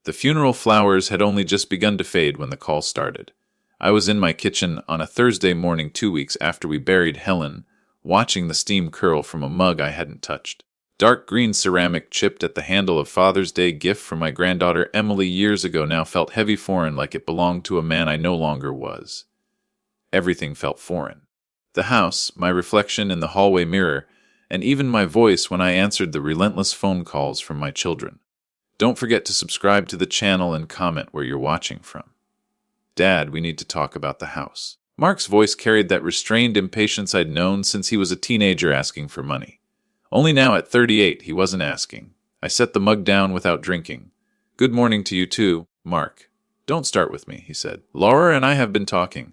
The funeral flowers had only just begun to fade when the call started. I was in my kitchen on a Thursday morning 2 weeks after we buried Helen, watching the steam curl from a mug I hadn't touched. Dark green ceramic chipped at the handle of Father's Day gift from my granddaughter Emily years ago now felt heavy foreign, like it belonged to a man I no longer was. Everything felt foreign. The house, my reflection in the hallway mirror, and even my voice when I answered the relentless phone calls from my children. Don't forget to subscribe to the channel and comment where you're watching from. Dad, we need to talk about the house. Mark's voice carried that restrained impatience I'd known since he was a teenager asking for money. Only now at 38 he wasn't asking. I set the mug down without drinking. Good morning to you too, Mark. Don't start with me, he said. Laura and I have been talking.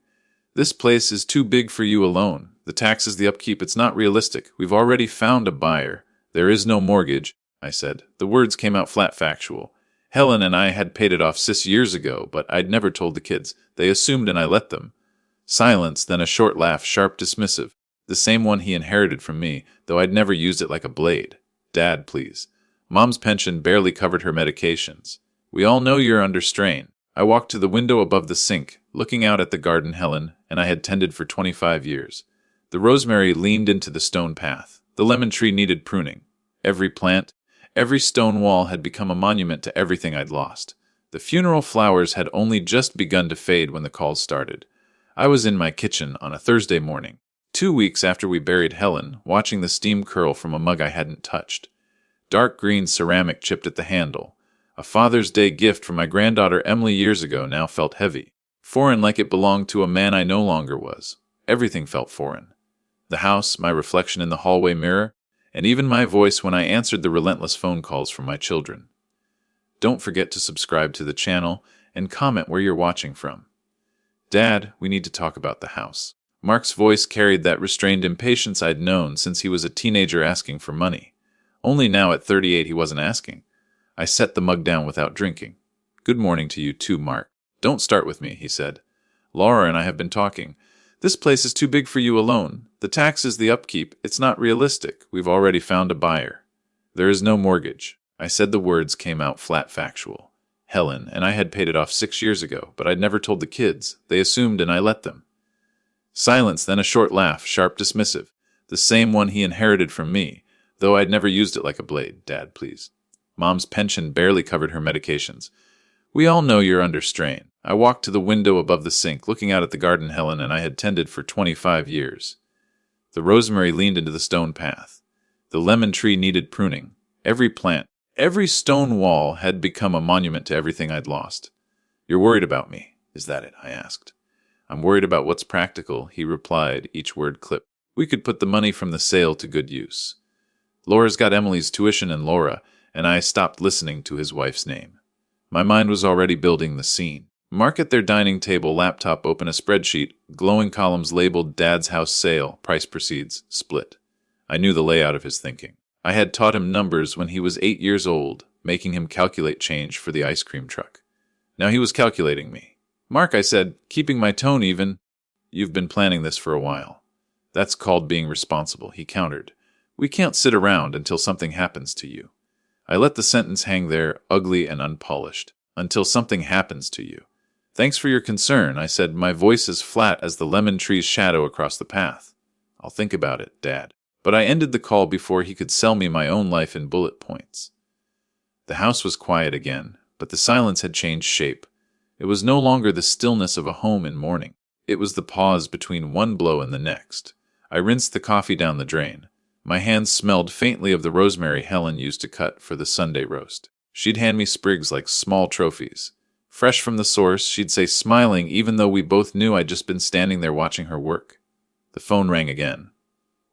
This place is too big for you alone. The taxes, the upkeep, it's not realistic. We've already found a buyer. There is no mortgage, I said. The words came out flat factual. Helen and I had paid it off 6 years ago, but I'd never told the kids. They assumed and I let them. Silence, then a short laugh, sharp, dismissive. The same one he inherited from me, though I'd never used it like a blade. Dad, please. Mom's pension barely covered her medications. We all know you're under strain. I walked to the window above the sink, looking out at the garden Helen and I had tended for 25 years. The rosemary leaned into the stone path. The lemon tree needed pruning. Every plant, every stone wall had become a monument to everything I'd lost. The funeral flowers had only just begun to fade when the calls started. I was in my kitchen on a Thursday morning, 2 weeks after we buried Helen, watching the steam curl from a mug I hadn't touched. Dark green ceramic chipped at the handle. A Father's Day gift from my granddaughter Emily years ago now felt heavy. Foreign, like it belonged to a man I no longer was. Everything felt foreign. The house, my reflection in the hallway mirror, and even my voice when I answered the relentless phone calls from my children. Don't forget to subscribe to the channel and comment where you're watching from. Dad, we need to talk about the house. Mark's voice carried that restrained impatience I'd known since he was a teenager asking for money. Only now at 38 he wasn't asking. I set the mug down without drinking. Good morning to you too, Mark. Don't start with me, he said. Laura and I have been talking. This place is too big for you alone. The taxes, the upkeep, it's not realistic. We've already found a buyer. There is no mortgage. I said the words came out flat factual. Helen and I had paid it off 6 years ago, but I'd never told the kids. They assumed and I let them. Silence, then a short laugh, sharp, dismissive. The same one he inherited from me, though I'd never used it like a blade. Dad, please. Mom's pension barely covered her medications. We all know you're under strain. I walked to the window above the sink, looking out at the garden Helen and I had tended for 25 years. The rosemary leaned into the stone path. The lemon tree needed pruning. Every plant, every stone wall had become a monument to everything I'd lost. You're worried about me, is that it? I asked. I'm worried about what's practical, he replied, each word clipped. We could put the money from the sale to good use. Laura's got Emily's tuition and Laura, and I stopped listening to his wife's name. My mind was already building the scene. Mark at their dining table, laptop open, a spreadsheet, glowing columns labeled Dad's House Sale, price proceeds, split. I knew the layout of his thinking. I had taught him numbers when he was 8 years old, making him calculate change for the ice cream truck. Now he was calculating me. Mark, I said, keeping my tone even. You've been planning this for a while. That's called being responsible, he countered. We can't sit around until something happens to you. I let the sentence hang there, ugly and unpolished. Until something happens to you. Thanks for your concern, I said, my voice as flat as the lemon tree's shadow across the path. I'll think about it, Dad. But I ended the call before he could sell me my own life in bullet points. The house was quiet again, but the silence had changed shape. It was no longer the stillness of a home in mourning. It was the pause between one blow and the next. I rinsed the coffee down the drain. My hands smelled faintly of the rosemary Helen used to cut for the Sunday roast. She'd hand me sprigs like small trophies. Fresh from the source, she'd say, smiling, even though we both knew I'd just been standing there watching her work. The phone rang again.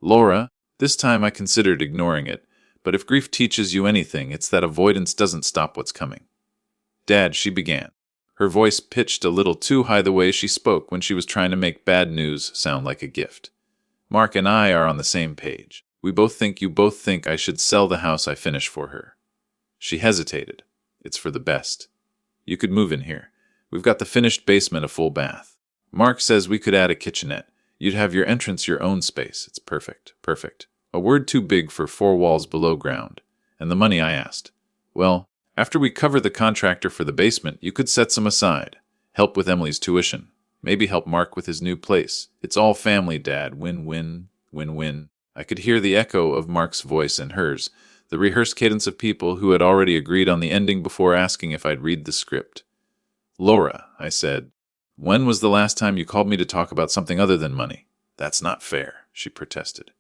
Laura, this time I considered ignoring it, but if grief teaches you anything, it's that avoidance doesn't stop what's coming. Dad, she began. Her voice pitched a little too high the way she spoke when she was trying to make bad news sound like a gift. Mark and I are on the same page. You both think I should sell the house I finished for her. She hesitated. It's for the best. You could move in here. We've got the finished basement, a full bath. Mark says we could add a kitchenette. You'd have your entrance your own space. It's perfect. Perfect. A word too big for 4 walls below ground. And the money, I asked. Well, After we cover the contractor for the basement, you could set some aside. Help with Emily's tuition. Maybe help Mark with his new place. It's all family, Dad. Win-win, win-win. I could hear the echo of Mark's voice and hers, the rehearsed cadence of people who had already agreed on the ending before asking if I'd read the script. Laura, I said, when was the last time you called me to talk about something other than money? That's not fair, she protested.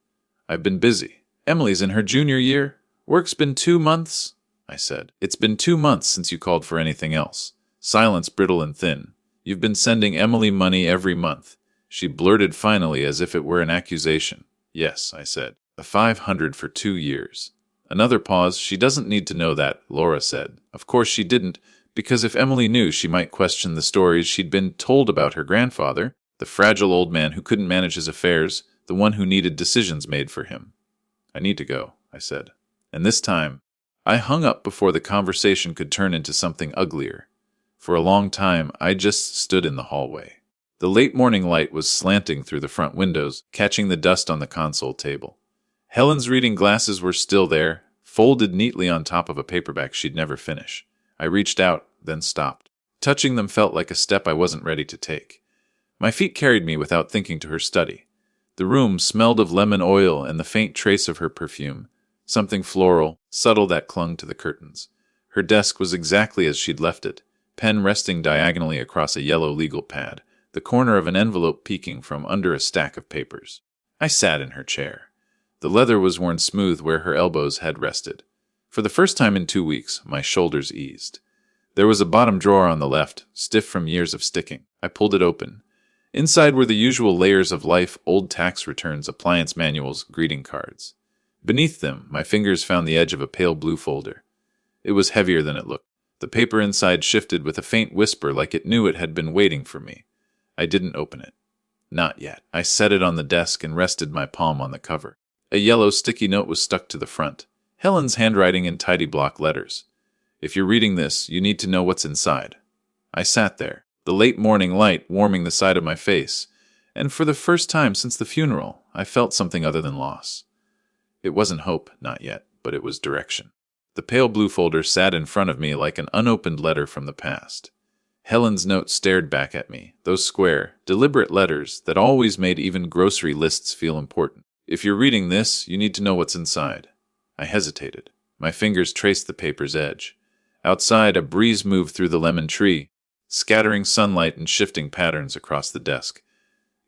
I've been busy. Emily's in her junior year. Work's been 2 months, I said. It's been 2 months since you called for anything else. Silence brittle and thin. You've been sending Emily money every month. She blurted finally as if it were an accusation. Yes, I said. A 500 for 2 years. Another pause. She doesn't need to know that, Laura said. Of course she didn't, because if Emily knew, she might question the stories she'd been told about her grandfather, the fragile old man who couldn't manage his affairs, the one who needed decisions made for him. I need to go, I said. And this time, I hung up before the conversation could turn into something uglier. For a long time, I just stood in the hallway. The late morning light was slanting through the front windows, catching the dust on the console table. Helen's reading glasses were still there, folded neatly on top of a paperback she'd never finish. I reached out, then stopped. Touching them felt like a step I wasn't ready to take. My feet carried me without thinking to her study. The room smelled of lemon oil and the faint trace of her perfume, something floral, subtle that clung to the curtains. Her desk was exactly as she'd left it, pen resting diagonally across a yellow legal pad, the corner of an envelope peeking from under a stack of papers. I sat in her chair. The leather was worn smooth where her elbows had rested. For the first time in 2 weeks, my shoulders eased. There was a bottom drawer on the left, stiff from years of sticking. I pulled it open. Inside were the usual layers of life, old tax returns, appliance manuals, greeting cards. Beneath them, my fingers found the edge of a pale blue folder. It was heavier than it looked. The paper inside shifted with a faint whisper like it knew it had been waiting for me. I didn't open it. Not yet. I set it on the desk and rested my palm on the cover. A yellow sticky note was stuck to the front. Helen's handwriting in tidy block letters. If you're reading this, you need to know what's inside. I sat there, the late morning light warming the side of my face, and for the first time since the funeral, I felt something other than loss. It wasn't hope, not yet, but it was direction. The pale blue folder sat in front of me like an unopened letter from the past. Helen's note stared back at me, those square, deliberate letters that always made even grocery lists feel important. If you're reading this, you need to know what's inside. I hesitated. My fingers traced the paper's edge. Outside, a breeze moved through the lemon tree, scattering sunlight in shifting patterns across the desk.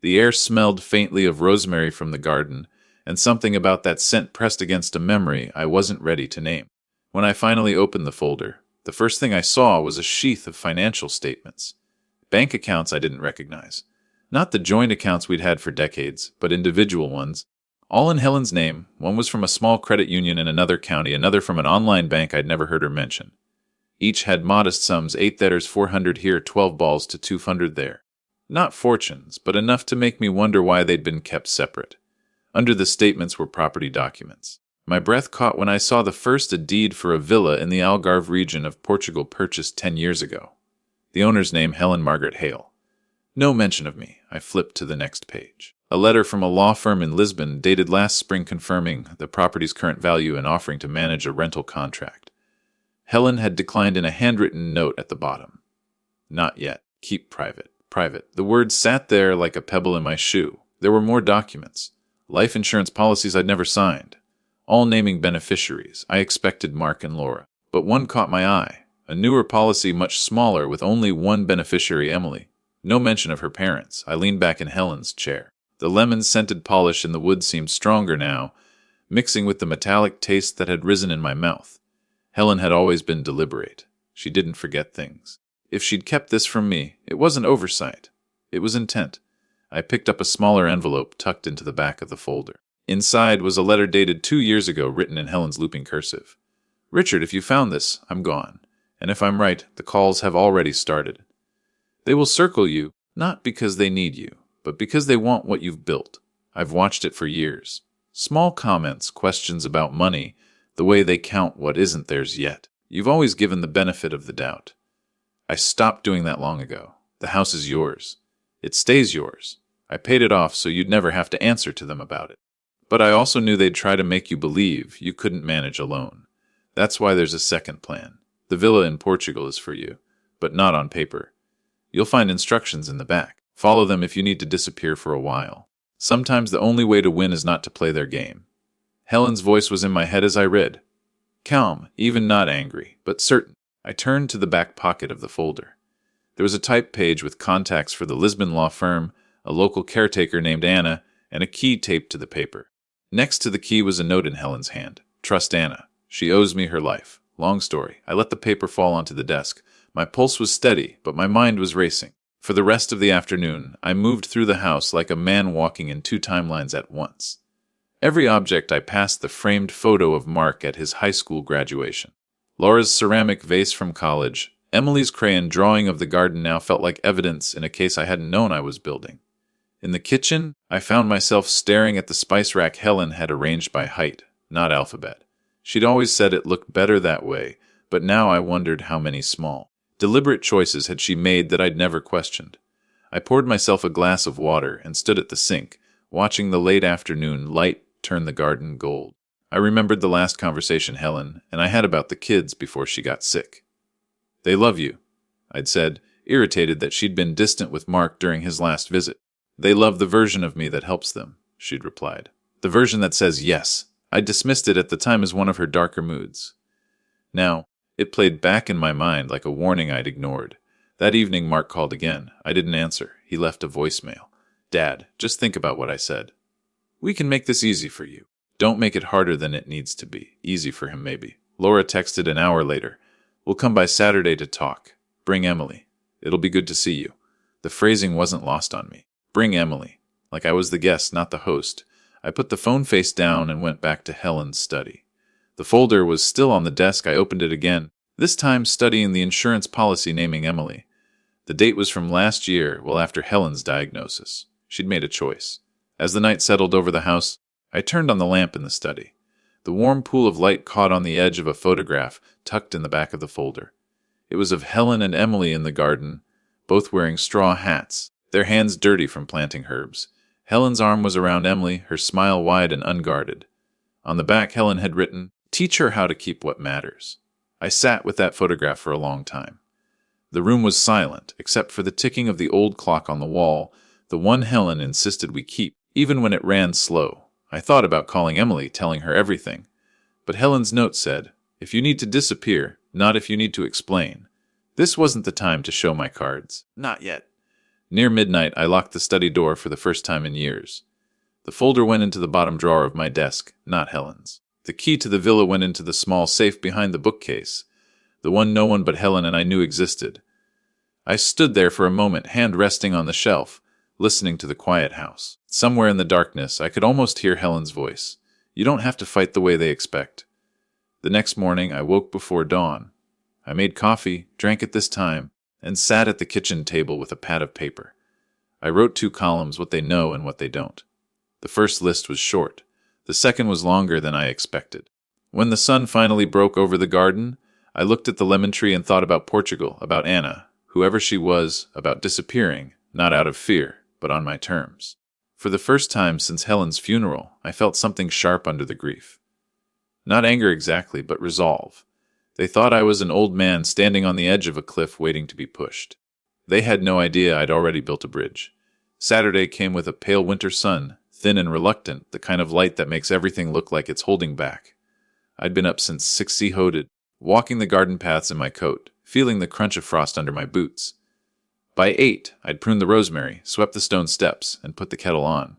The air smelled faintly of rosemary from the garden, and something about that scent pressed against a memory I wasn't ready to name. When I finally opened the folder, the first thing I saw was a sheath of financial statements. Bank accounts I didn't recognize. Not the joint accounts we'd had for decades, but individual ones. All in Helen's name. One was from a small credit union in another county, another from an online bank I'd never heard her mention. Each had modest sums, 8 there's 400 here, 12 balls to 200 there. Not fortunes, but enough to make me wonder why they'd been kept separate. Under the statements were property documents. My breath caught when I saw the first a deed for a villa in the Algarve region of Portugal purchased 10 years ago. The owner's name, Helen Margaret Hale. No mention of me. I flipped to the next page. A letter from a law firm in Lisbon dated last spring confirming the property's current value and offering to manage a rental contract. Helen had declined in a handwritten note at the bottom. Not yet. Keep private. Private. The words sat there like a pebble in my shoe. There were more documents. Life insurance policies I'd never signed. All naming beneficiaries. I expected Mark and Laura. But one caught my eye. A newer policy much smaller with only one beneficiary, Emily. No mention of her parents. I leaned back in Helen's chair. The lemon-scented polish in the wood seemed stronger now, mixing with the metallic taste that had risen in my mouth. Helen had always been deliberate. She didn't forget things. If she'd kept this from me, it wasn't oversight. It was intent. I picked up a smaller envelope tucked into the back of the folder. Inside was a letter dated 2 years ago written in Helen's looping cursive. Richard, if you found this, I'm gone. And if I'm right, the calls have already started. They will circle you, not because they need you, but because they want what you've built. I've watched it for years. Small comments, questions about money, the way they count what isn't theirs yet. You've always given the benefit of the doubt. I stopped doing that long ago. The house is yours. It stays yours. I paid it off so you'd never have to answer to them about it. But I also knew they'd try to make you believe you couldn't manage alone. That's why there's a second plan. The villa in Portugal is for you, but not on paper. You'll find instructions in the back. Follow them if you need to disappear for a while. Sometimes the only way to win is not to play their game. Helen's voice was in my head as I read. Calm, even not angry, but certain. I turned to the back pocket of the folder. There was a typed page with contacts for the Lisbon law firm, a local caretaker named Anna, and a key taped to the paper. Next to the key was a note in Helen's hand. Trust Anna. She owes me her life. Long story. I let the paper fall onto the desk. My pulse was steady, but my mind was racing. For the rest of the afternoon, I moved through the house like a man walking in two timelines at once. Every object I passed the framed photo of Mark at his high school graduation. Laura's ceramic vase from college. Emily's crayon drawing of the garden now felt like evidence in a case I hadn't known I was building. In the kitchen, I found myself staring at the spice rack Helen had arranged by height, not alphabet. She'd always said it looked better that way, but now I wondered how many small, deliberate choices had she made that I'd never questioned. I poured myself a glass of water and stood at the sink, watching the late afternoon light turn the garden gold. I remembered the last conversation Helen and I had about the kids before she got sick. They love you, I'd said, irritated that she'd been distant with Mark during his last visit. They love the version of me that helps them, she'd replied. The version that says yes. I dismissed it at the time as one of her darker moods. Now, it played back in my mind like a warning I'd ignored. That evening Mark called again. I didn't answer. He left a voicemail. Dad, just think about what I said. We can make this easy for you. Don't make it harder than it needs to be. Easy for him, maybe. Laura texted an hour later. We'll come by Saturday to talk. Bring Emily. It'll be good to see you. The phrasing wasn't lost on me. Bring Emily. Like I was the guest, not the host. I put the phone face down and went back to Helen's study. The folder was still on the desk. I opened it again, this time studying the insurance policy naming Emily. The date was from last year, well after Helen's diagnosis. She'd made a choice. As the night settled over the house, I turned on the lamp in the study. The warm pool of light caught on the edge of a photograph tucked in the back of the folder. It was of Helen and Emily in the garden, both wearing straw hats, their hands dirty from planting herbs. Helen's arm was around Emily, her smile wide and unguarded. On the back, Helen had written, "Teach her how to keep what matters." I sat with that photograph for a long time. The room was silent, except for the ticking of the old clock on the wall, the one Helen insisted we keep, even when it ran slow. I thought about calling Emily, telling her everything. But Helen's note said, if you need to disappear, not if you need to explain. This wasn't the time to show my cards. Not yet. Near midnight, I locked the study door for the first time in years. The folder went into the bottom drawer of my desk, not Helen's. The key to the villa went into the small safe behind the bookcase, the one no one but Helen and I knew existed. I stood there for a moment, hand resting on the shelf, listening to the quiet house. Somewhere in the darkness, I could almost hear Helen's voice. You don't have to fight the way they expect. The next morning, I woke before dawn. I made coffee, drank it this time, and sat at the kitchen table with a pad of paper. I wrote 2 columns, what they know and what they don't. The first list was short. The second was longer than I expected. When the sun finally broke over the garden, I looked at the lemon tree and thought about Portugal, about Anna, whoever she was, about disappearing, not out of fear, but on my terms. For the first time since Helen's funeral, I felt something sharp under the grief. Not anger exactly, but resolve. They thought I was an old man standing on the edge of a cliff waiting to be pushed. They had no idea I'd already built a bridge. Saturday came with a pale winter sun, thin and reluctant, the kind of light that makes everything look like it's holding back. I'd been up since 6:00, walking the garden paths in my coat, feeling the crunch of frost under my boots. By 8, I'd pruned the rosemary, swept the stone steps, and put the kettle on.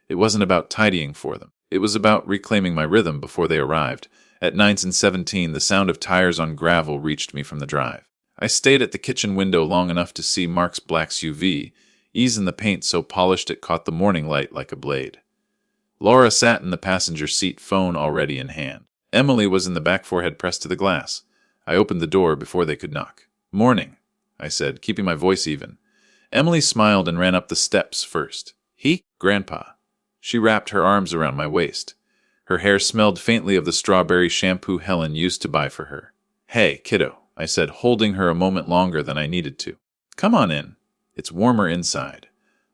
It wasn't about tidying for them. It was about reclaiming my rhythm before they arrived. At 9:17, the sound of tires on gravel reached me from the drive. I stayed at the kitchen window long enough to see Mark's black SUV, ease in the paint so polished it caught the morning light like a blade. Laura sat in the passenger seat, phone already in hand. Emily was in the back, forehead pressed to the glass. I opened the door before they could knock. "Morning," I said, keeping my voice even. Emily smiled and ran up the steps first. "He? Grandpa." She wrapped her arms around my waist. Her hair smelled faintly of the strawberry shampoo Helen used to buy for her. "Hey, kiddo," I said, holding her a moment longer than I needed to. "Come on in. It's warmer inside."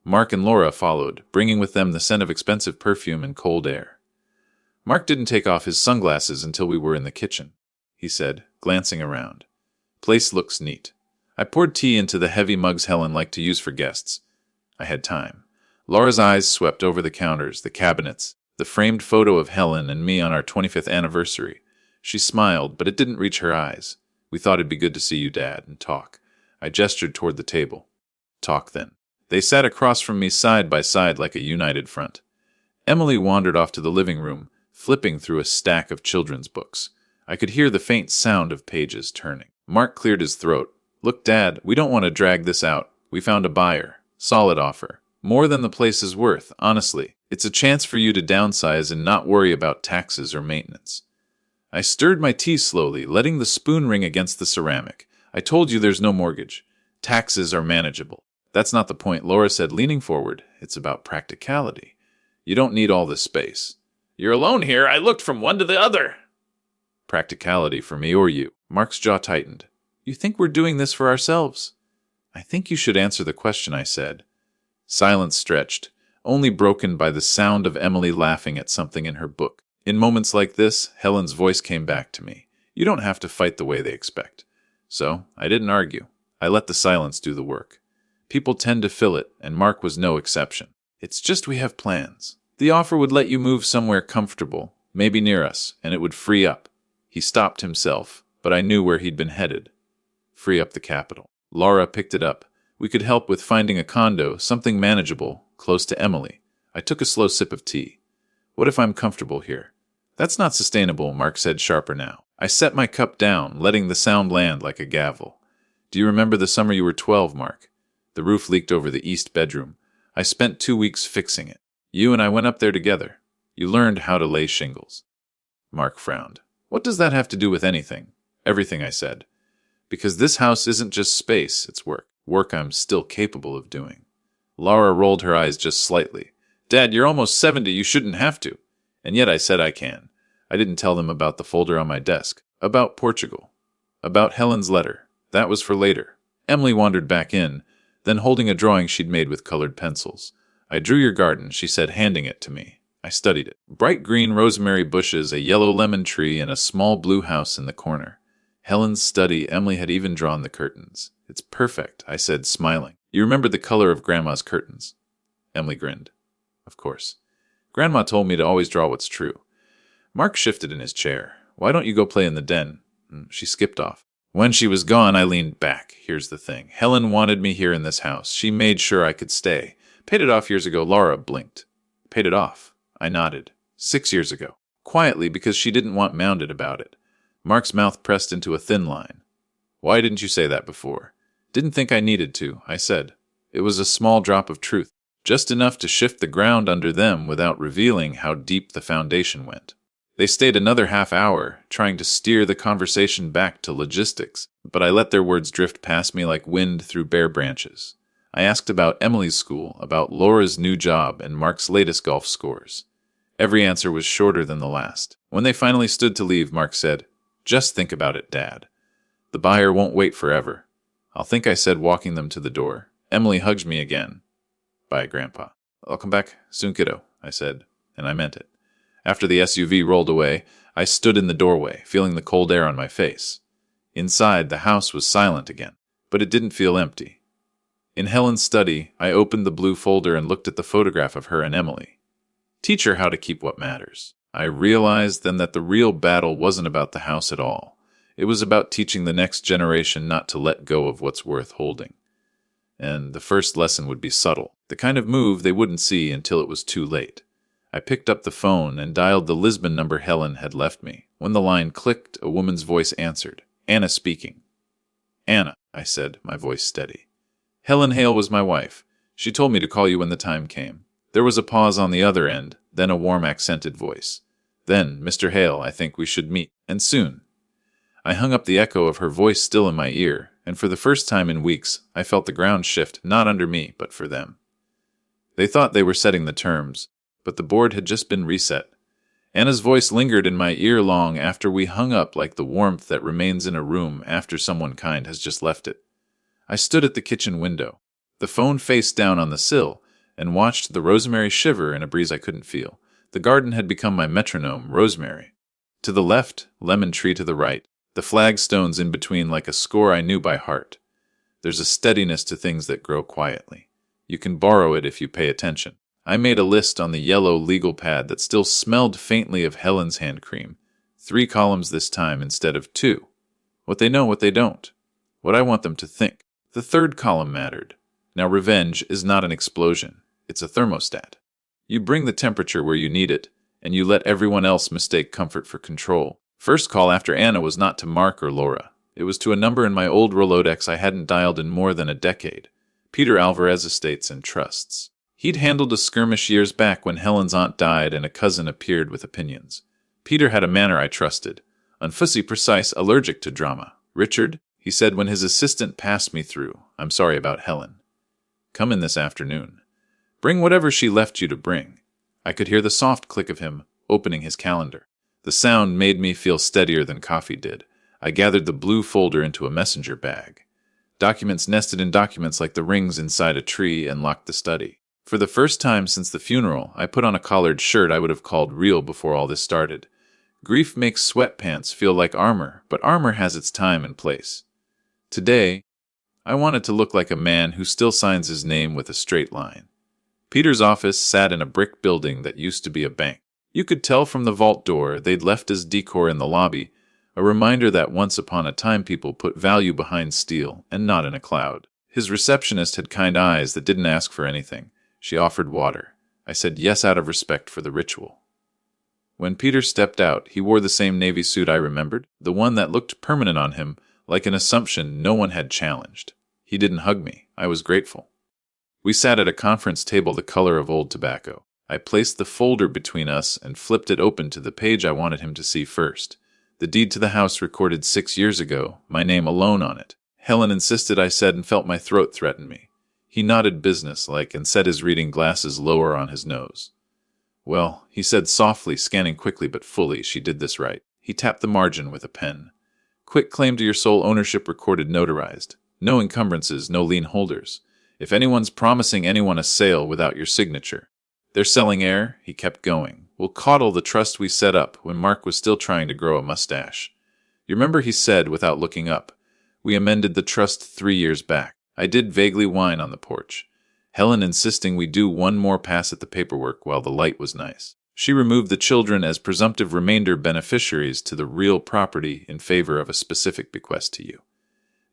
Mark and Laura followed, bringing with them the scent of expensive perfume and cold air. Mark didn't take off his sunglasses until we were in the kitchen, he said, glancing around. Place looks neat. I poured tea into the heavy mugs Helen liked to use for guests. I had time. Laura's eyes swept over the counters, the cabinets, the framed photo of Helen and me on our 25th anniversary. She smiled, but it didn't reach her eyes. We thought it'd be good to see you, Dad, and talk. I gestured toward the table. Talk then. They sat across from me side by side like a united front. Emily wandered off to the living room, flipping through a stack of children's books. I could hear the faint sound of pages turning. Mark cleared his throat. Look, Dad, we don't want to drag this out. We found a buyer. Solid offer. More than the place is worth, honestly. It's a chance for you to downsize and not worry about taxes or maintenance. I stirred my tea slowly, letting the spoon ring against the ceramic. I told you there's no mortgage. Taxes are manageable. That's not the point, Laura said, leaning forward. It's about practicality. You don't need all this space. You're alone here. I looked from one to the other. Practicality for me or you. Mark's jaw tightened. You think we're doing this for ourselves? I think you should answer the question, I said. Silence stretched, only broken by the sound of Emily laughing at something in her book. In moments like this, Helen's voice came back to me. You don't have to fight the way they expect. So, I didn't argue. I let the silence do the work. People tend to fill it, and Mark was no exception. It's just we have plans. The offer would let you move somewhere comfortable, maybe near us, and it would free up. He stopped himself, but I knew where he'd been headed. Free up the capital. Laura picked it up. We could help with finding a condo, something manageable, close to Emily. I took a slow sip of tea. What if I'm comfortable here? That's not sustainable, Mark said, sharper now. I set my cup down, letting the sound land like a gavel. Do you remember the summer you were 12, Mark? The roof leaked over the east bedroom. I spent 2 weeks fixing it. You and I went up there together. You learned how to lay shingles. Mark frowned. What does that have to do with anything? Everything, I said. Because this house isn't just space, it's work. Work I'm still capable of doing. Laura rolled her eyes just slightly. Dad, you're almost 70, you shouldn't have to. And yet I said I can. I didn't tell them about the folder on my desk. About Portugal. About Helen's letter. That was for later. Emily wandered back in, then holding a drawing she'd made with colored pencils. I drew your garden, she said, handing it to me. I studied it. Bright green rosemary bushes, a yellow lemon tree, and a small blue house in the corner. Helen's study, Emily had even drawn the curtains. It's perfect, I said, smiling. You remember the color of Grandma's curtains? Emily grinned. Of course. Grandma told me to always draw what's true. Mark shifted in his chair. Why don't you go play in the den? She skipped off. When she was gone, I leaned back. Here's the thing. Helen wanted me here in this house. She made sure I could stay. Paid it off years ago. Laura blinked. Paid it off. I nodded. 6 years ago. Quietly, because she didn't want mounded about it. Mark's mouth pressed into a thin line. Why didn't you say that before? Didn't think I needed to, I said. It was a small drop of truth, just enough to shift the ground under them without revealing how deep the foundation went. They stayed another half hour, trying to steer the conversation back to logistics, but I let their words drift past me like wind through bare branches. I asked about Emily's school, about Laura's new job, and Mark's latest golf scores. Every answer was shorter than the last. When they finally stood to leave, Mark said, Just think about it, Dad. The buyer won't wait forever. I'll think I said, walking them to the door. Emily hugged me again. Bye, Grandpa. I'll come back soon, kiddo, I said, and I meant it. After the SUV rolled away, I stood in the doorway, feeling the cold air on my face. Inside, the house was silent again, but it didn't feel empty. In Helen's study, I opened the blue folder and looked at the photograph of her and Emily. Teach her how to keep what matters. I realized then that the real battle wasn't about the house at all. It was about teaching the next generation not to let go of what's worth holding. And the first lesson would be subtle, the kind of move they wouldn't see until it was too late. I picked up the phone and dialed the Lisbon number Helen had left me. When the line clicked, a woman's voice answered. Anna speaking. Anna, I said, my voice steady. Helen Hale was my wife. She told me to call you when the time came. There was a pause on the other end, then a warm accented voice. Then, Mr. Hale, I think we should meet, and soon. I hung up, the echo of her voice still in my ear, and for the first time in weeks, I felt the ground shift, not under me, but for them. They thought they were setting the terms, but the board had just been reset. Anna's voice lingered in my ear long after we hung up, like the warmth that remains in a room after someone kind has just left it. I stood at the kitchen window, the phone face down on the sill, and watched the rosemary shiver in a breeze I couldn't feel. The garden had become my metronome, rosemary. To the left, lemon tree to the right. The flagstones in between like a score I knew by heart. There's a steadiness to things that grow quietly. You can borrow it if you pay attention. I made a list on the yellow legal pad that still smelled faintly of Helen's hand cream. 3 columns this time instead of 2. What they know, what they don't. What I want them to think. The 3rd column mattered. Now revenge is not an explosion. It's a thermostat. You bring the temperature where you need it, and you let everyone else mistake comfort for control. First call after Anna was not to Mark or Laura. It was to a number in my old Rolodex I hadn't dialed in more than a decade. Peter Alvarez Estates and Trusts. He'd handled a skirmish years back when Helen's aunt died and a cousin appeared with opinions. Peter had a manner I trusted. Unfussy, precise, allergic to drama. Richard, he said when his assistant passed me through, I'm sorry about Helen. Come in this afternoon. Bring whatever she left you to bring. I could hear the soft click of him opening his calendar. The sound made me feel steadier than coffee did. I gathered the blue folder into a messenger bag. Documents nested in documents like the rings inside a tree, and locked the study. For the first time since the funeral, I put on a collared shirt I would have called real before all this started. Grief makes sweatpants feel like armor, but armor has its time and place. Today, I wanted to look like a man who still signs his name with a straight line. Peter's office sat in a brick building that used to be a bank. You could tell from the vault door they'd left as decor in the lobby, a reminder that once upon a time people put value behind steel and not in a cloud. His receptionist had kind eyes that didn't ask for anything. She offered water. I said yes out of respect for the ritual. When Peter stepped out, he wore the same navy suit I remembered, the one that looked permanent on him, like an assumption no one had challenged. He didn't hug me. I was grateful. We sat at a conference table the color of old tobacco. I placed the folder between us and flipped it open to the page I wanted him to see first. The deed to the house recorded 6 years ago, my name alone on it. Helen insisted, I said, and felt my throat threaten me. He nodded businesslike and set his reading glasses lower on his nose. Well, he said softly, scanning quickly but fully, she did this right. He tapped the margin with a pen. Quick claim to your sole ownership recorded notarized. No encumbrances, no lien holders. If anyone's promising anyone a sale without your signature. They're selling air, he kept going. We'll coddle the trust we set up when Mark was still trying to grow a mustache. You remember he said without looking up, we amended the trust 3 years back. I did vaguely whine on the porch. Helen insisting we do one more pass at the paperwork while the light was nice. She removed the children as presumptive remainder beneficiaries to the real property in favor of a specific bequest to you.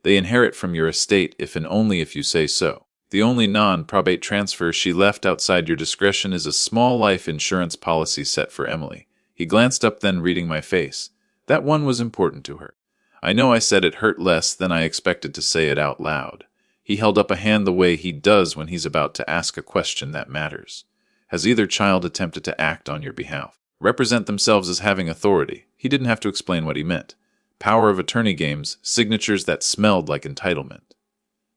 They inherit from your estate if and only if you say so. The only non-probate transfer she left outside your discretion is a small life insurance policy set for Emily. He glanced up then, reading my face. That one was important to her. I know I said it hurt less than I expected to say it out loud. He held up a hand the way he does when he's about to ask a question that matters. Has either child attempted to act on your behalf? Represent themselves as having authority? He didn't have to explain what he meant. Power of attorney games, signatures that smelled like entitlement.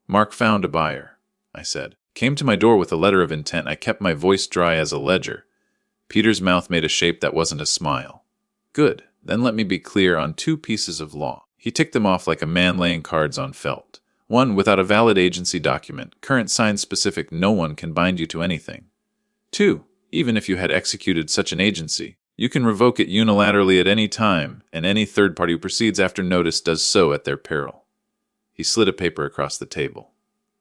Mark found a buyer, I said. Came to my door with a letter of intent. I kept my voice dry as a ledger. Peter's mouth made a shape that wasn't a smile. Good. Then let me be clear on 2 pieces of law. He ticked them off like a man laying cards on felt. 1, without a valid agency document, current sign specific, no one can bind you to anything. 2, even if you had executed such an agency, you can revoke it unilaterally at any time, and any third party who proceeds after notice does so at their peril. He slid a paper across the table.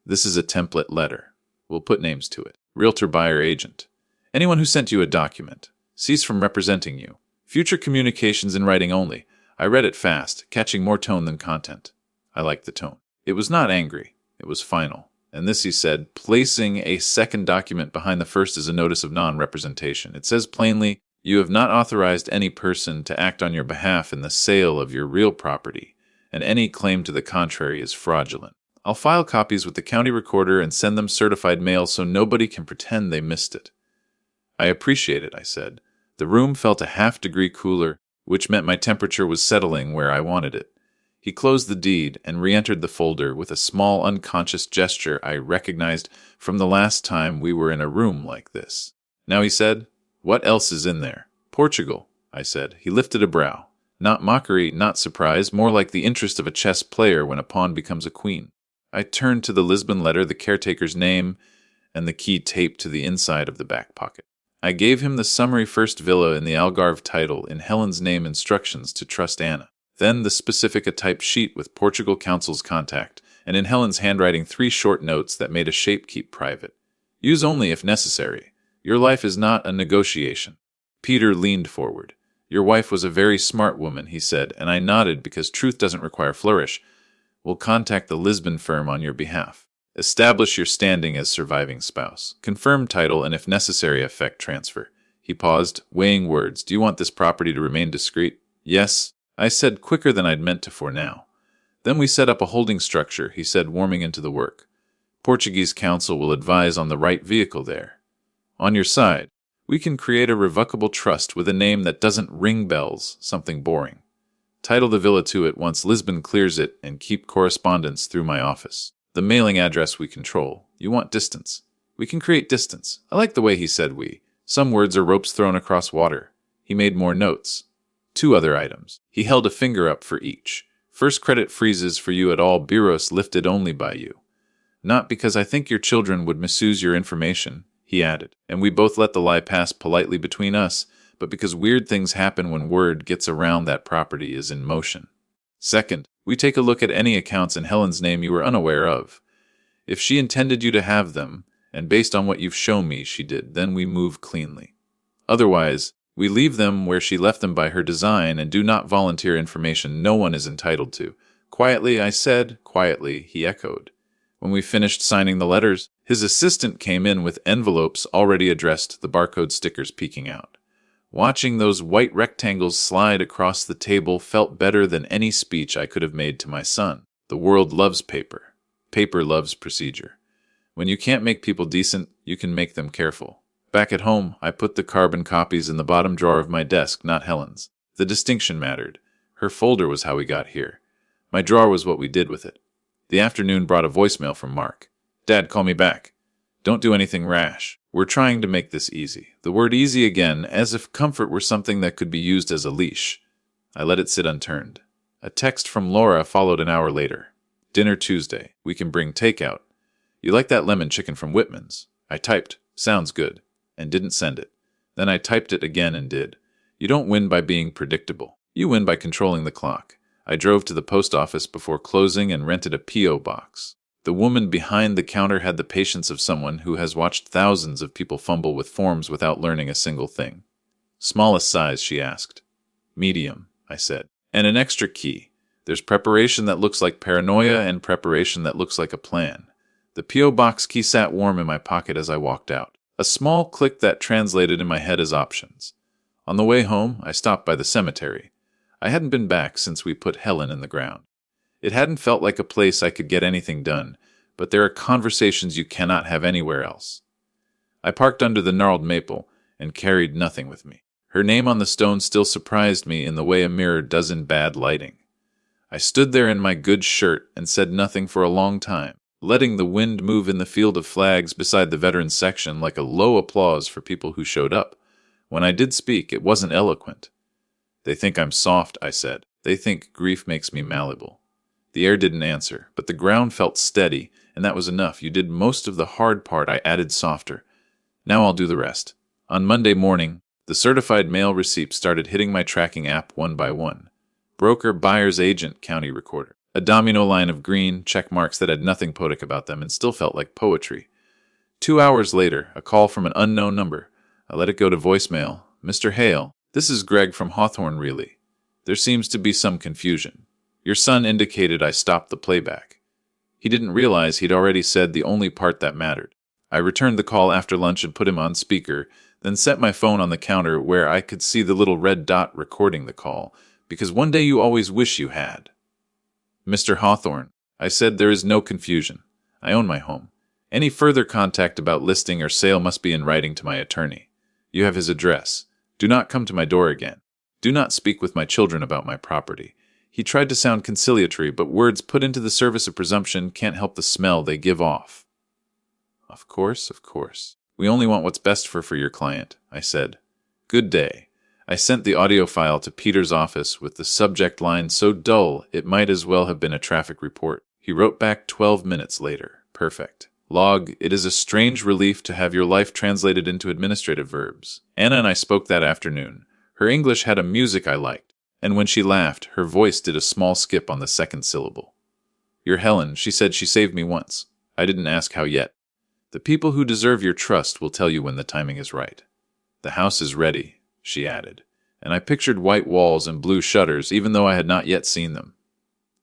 This is a template letter. We'll put names to it. Realtor, buyer, agent. Anyone who sent you a document. Cease from representing you. Future communications in writing only. I read it fast, catching more tone than content. I liked the tone. It was not angry. It was final. And this, he said, placing a second document behind the first is a notice of non-representation. It says plainly, you have not authorized any person to act on your behalf in the sale of your real property, and any claim to the contrary is fraudulent. I'll file copies with the county recorder and send them certified mail so nobody can pretend they missed it. I appreciate it, I said. The room felt a half-degree cooler, which meant my temperature was settling where I wanted it. He closed the deed and re-entered the folder with a small unconscious gesture I recognized from the last time we were in a room like this. Now, he said, what else is in there? Portugal, I said. He lifted a brow. Not mockery, not surprise, more like the interest of a chess player when a pawn becomes a queen. I turned to the Lisbon letter, the caretaker's name, and the key taped to the inside of the back pocket. I gave him the summary first villa in the Algarve title in Helen's name, instructions to trust Anna. Then the specific a typed sheet with Portugal Council's contact, and in Helen's handwriting 3 short notes that made a shape keep private. Use only if necessary. Your life is not a negotiation. Peter leaned forward. Your wife was a very smart woman, he said, and I nodded because truth doesn't require flourish. We'll contact the Lisbon firm on your behalf. Establish your standing as surviving spouse. Confirm title and, if necessary, effect transfer. He paused, weighing words. Do you want this property to remain discreet? Yes, I said, quicker than I'd meant to for now. Then we set up a holding structure, he said, warming into the work. Portuguese counsel will advise on the right vehicle there. On your side, we can create a revocable trust with a name that doesn't ring bells, something boring. Title the villa to it once Lisbon clears it and keep correspondence through my office. The mailing address we control. You want distance. We can create distance. I like the way he said we. Some words are ropes thrown across water. He made more notes. 2 other items. He held a finger up for each. First credit freezes for you at all bureaus lifted only by you. Not because I think your children would misuse your information, he added, and we both let the lie pass politely between us, but because weird things happen when word gets around that property is in motion. Second, we take a look at any accounts in Helen's name you were unaware of. If she intended you to have them, and based on what you've shown me she did, then we move cleanly. Otherwise, we leave them where she left them by her design and do not volunteer information no one is entitled to. Quietly, I said. Quietly, he echoed. When we finished signing the letters, his assistant came in with envelopes already addressed, the barcode stickers peeking out. Watching those white rectangles slide across the table felt better than any speech I could have made to my son. The world loves paper. Paper loves procedure. When you can't make people decent, you can make them careful. Back at home, I put the carbon copies in the bottom drawer of my desk, not Helen's. The distinction mattered. Her folder was how we got here. My drawer was what we did with it. The afternoon brought a voicemail from Mark. Dad, call me back. Don't do anything rash. We're trying to make this easy. The word easy again, as if comfort were something that could be used as a leash. I let it sit unturned. A text from Laura followed an hour later. Dinner Tuesday. We can bring takeout. You like that lemon chicken from Whitman's? I typed, sounds good, and didn't send it. Then I typed it again and did. You don't win by being predictable. You win by controlling the clock. I drove to the post office before closing and rented a P.O. box. The woman behind the counter had the patience of someone who has watched thousands of people fumble with forms without learning a single thing. Smallest size, she asked. Medium, I said. And an extra key. There's preparation that looks like paranoia and preparation that looks like a plan. The P.O. box key sat warm in my pocket as I walked out. A small click that translated in my head as options. On the way home, I stopped by the cemetery. I hadn't been back since we put Helen in the ground. It hadn't felt like a place I could get anything done, but there are conversations you cannot have anywhere else. I parked under the gnarled maple and carried nothing with me. Her name on the stone still surprised me in the way a mirror does in bad lighting. I stood there in my good shirt and said nothing for a long time, letting the wind move in the field of flags beside the veterans section like a low applause for people who showed up. When I did speak, it wasn't eloquent. They think I'm soft, I said. They think grief makes me malleable. The air didn't answer, but the ground felt steady, and that was enough. You did most of the hard part. I added softer. Now I'll do the rest. On Monday morning, the certified mail receipts started hitting my tracking app one by one. Broker, buyer's agent, county recorder. A domino line of green check marks that had nothing poetic about them and still felt like poetry. 2 hours later, a call from an unknown number. I let it go to voicemail. Mr. Hale, this is Greg from Hawthorne, really. There seems to be some confusion. Your son indicated I stopped the playback. He didn't realize he'd already said the only part that mattered. I returned the call after lunch and put him on speaker, then set my phone on the counter where I could see the little red dot recording the call, because one day you always wish you had. Mr. Hawthorne, I said, there is no confusion. I own my home. Any further contact about listing or sale must be in writing to my attorney. You have his address. Do not come to my door again. Do not speak with my children about my property. He tried to sound conciliatory, but words put into the service of presumption can't help the smell they give off. Of course, of course. We only want what's best for your client, I said. Good day. I sent the audio file to Peter's office with the subject line so dull it might as well have been a traffic report. He wrote back 12 minutes later. Perfect. Log, it is a strange relief to have your life translated into administrative verbs. Anna and I spoke that afternoon. Her English had a music I liked. And when she laughed, her voice did a small skip on the second syllable. You're Helen. She said she saved me once. I didn't ask how yet. The people who deserve your trust will tell you when the timing is right. The house is ready, she added, and I pictured white walls and blue shutters even though I had not yet seen them.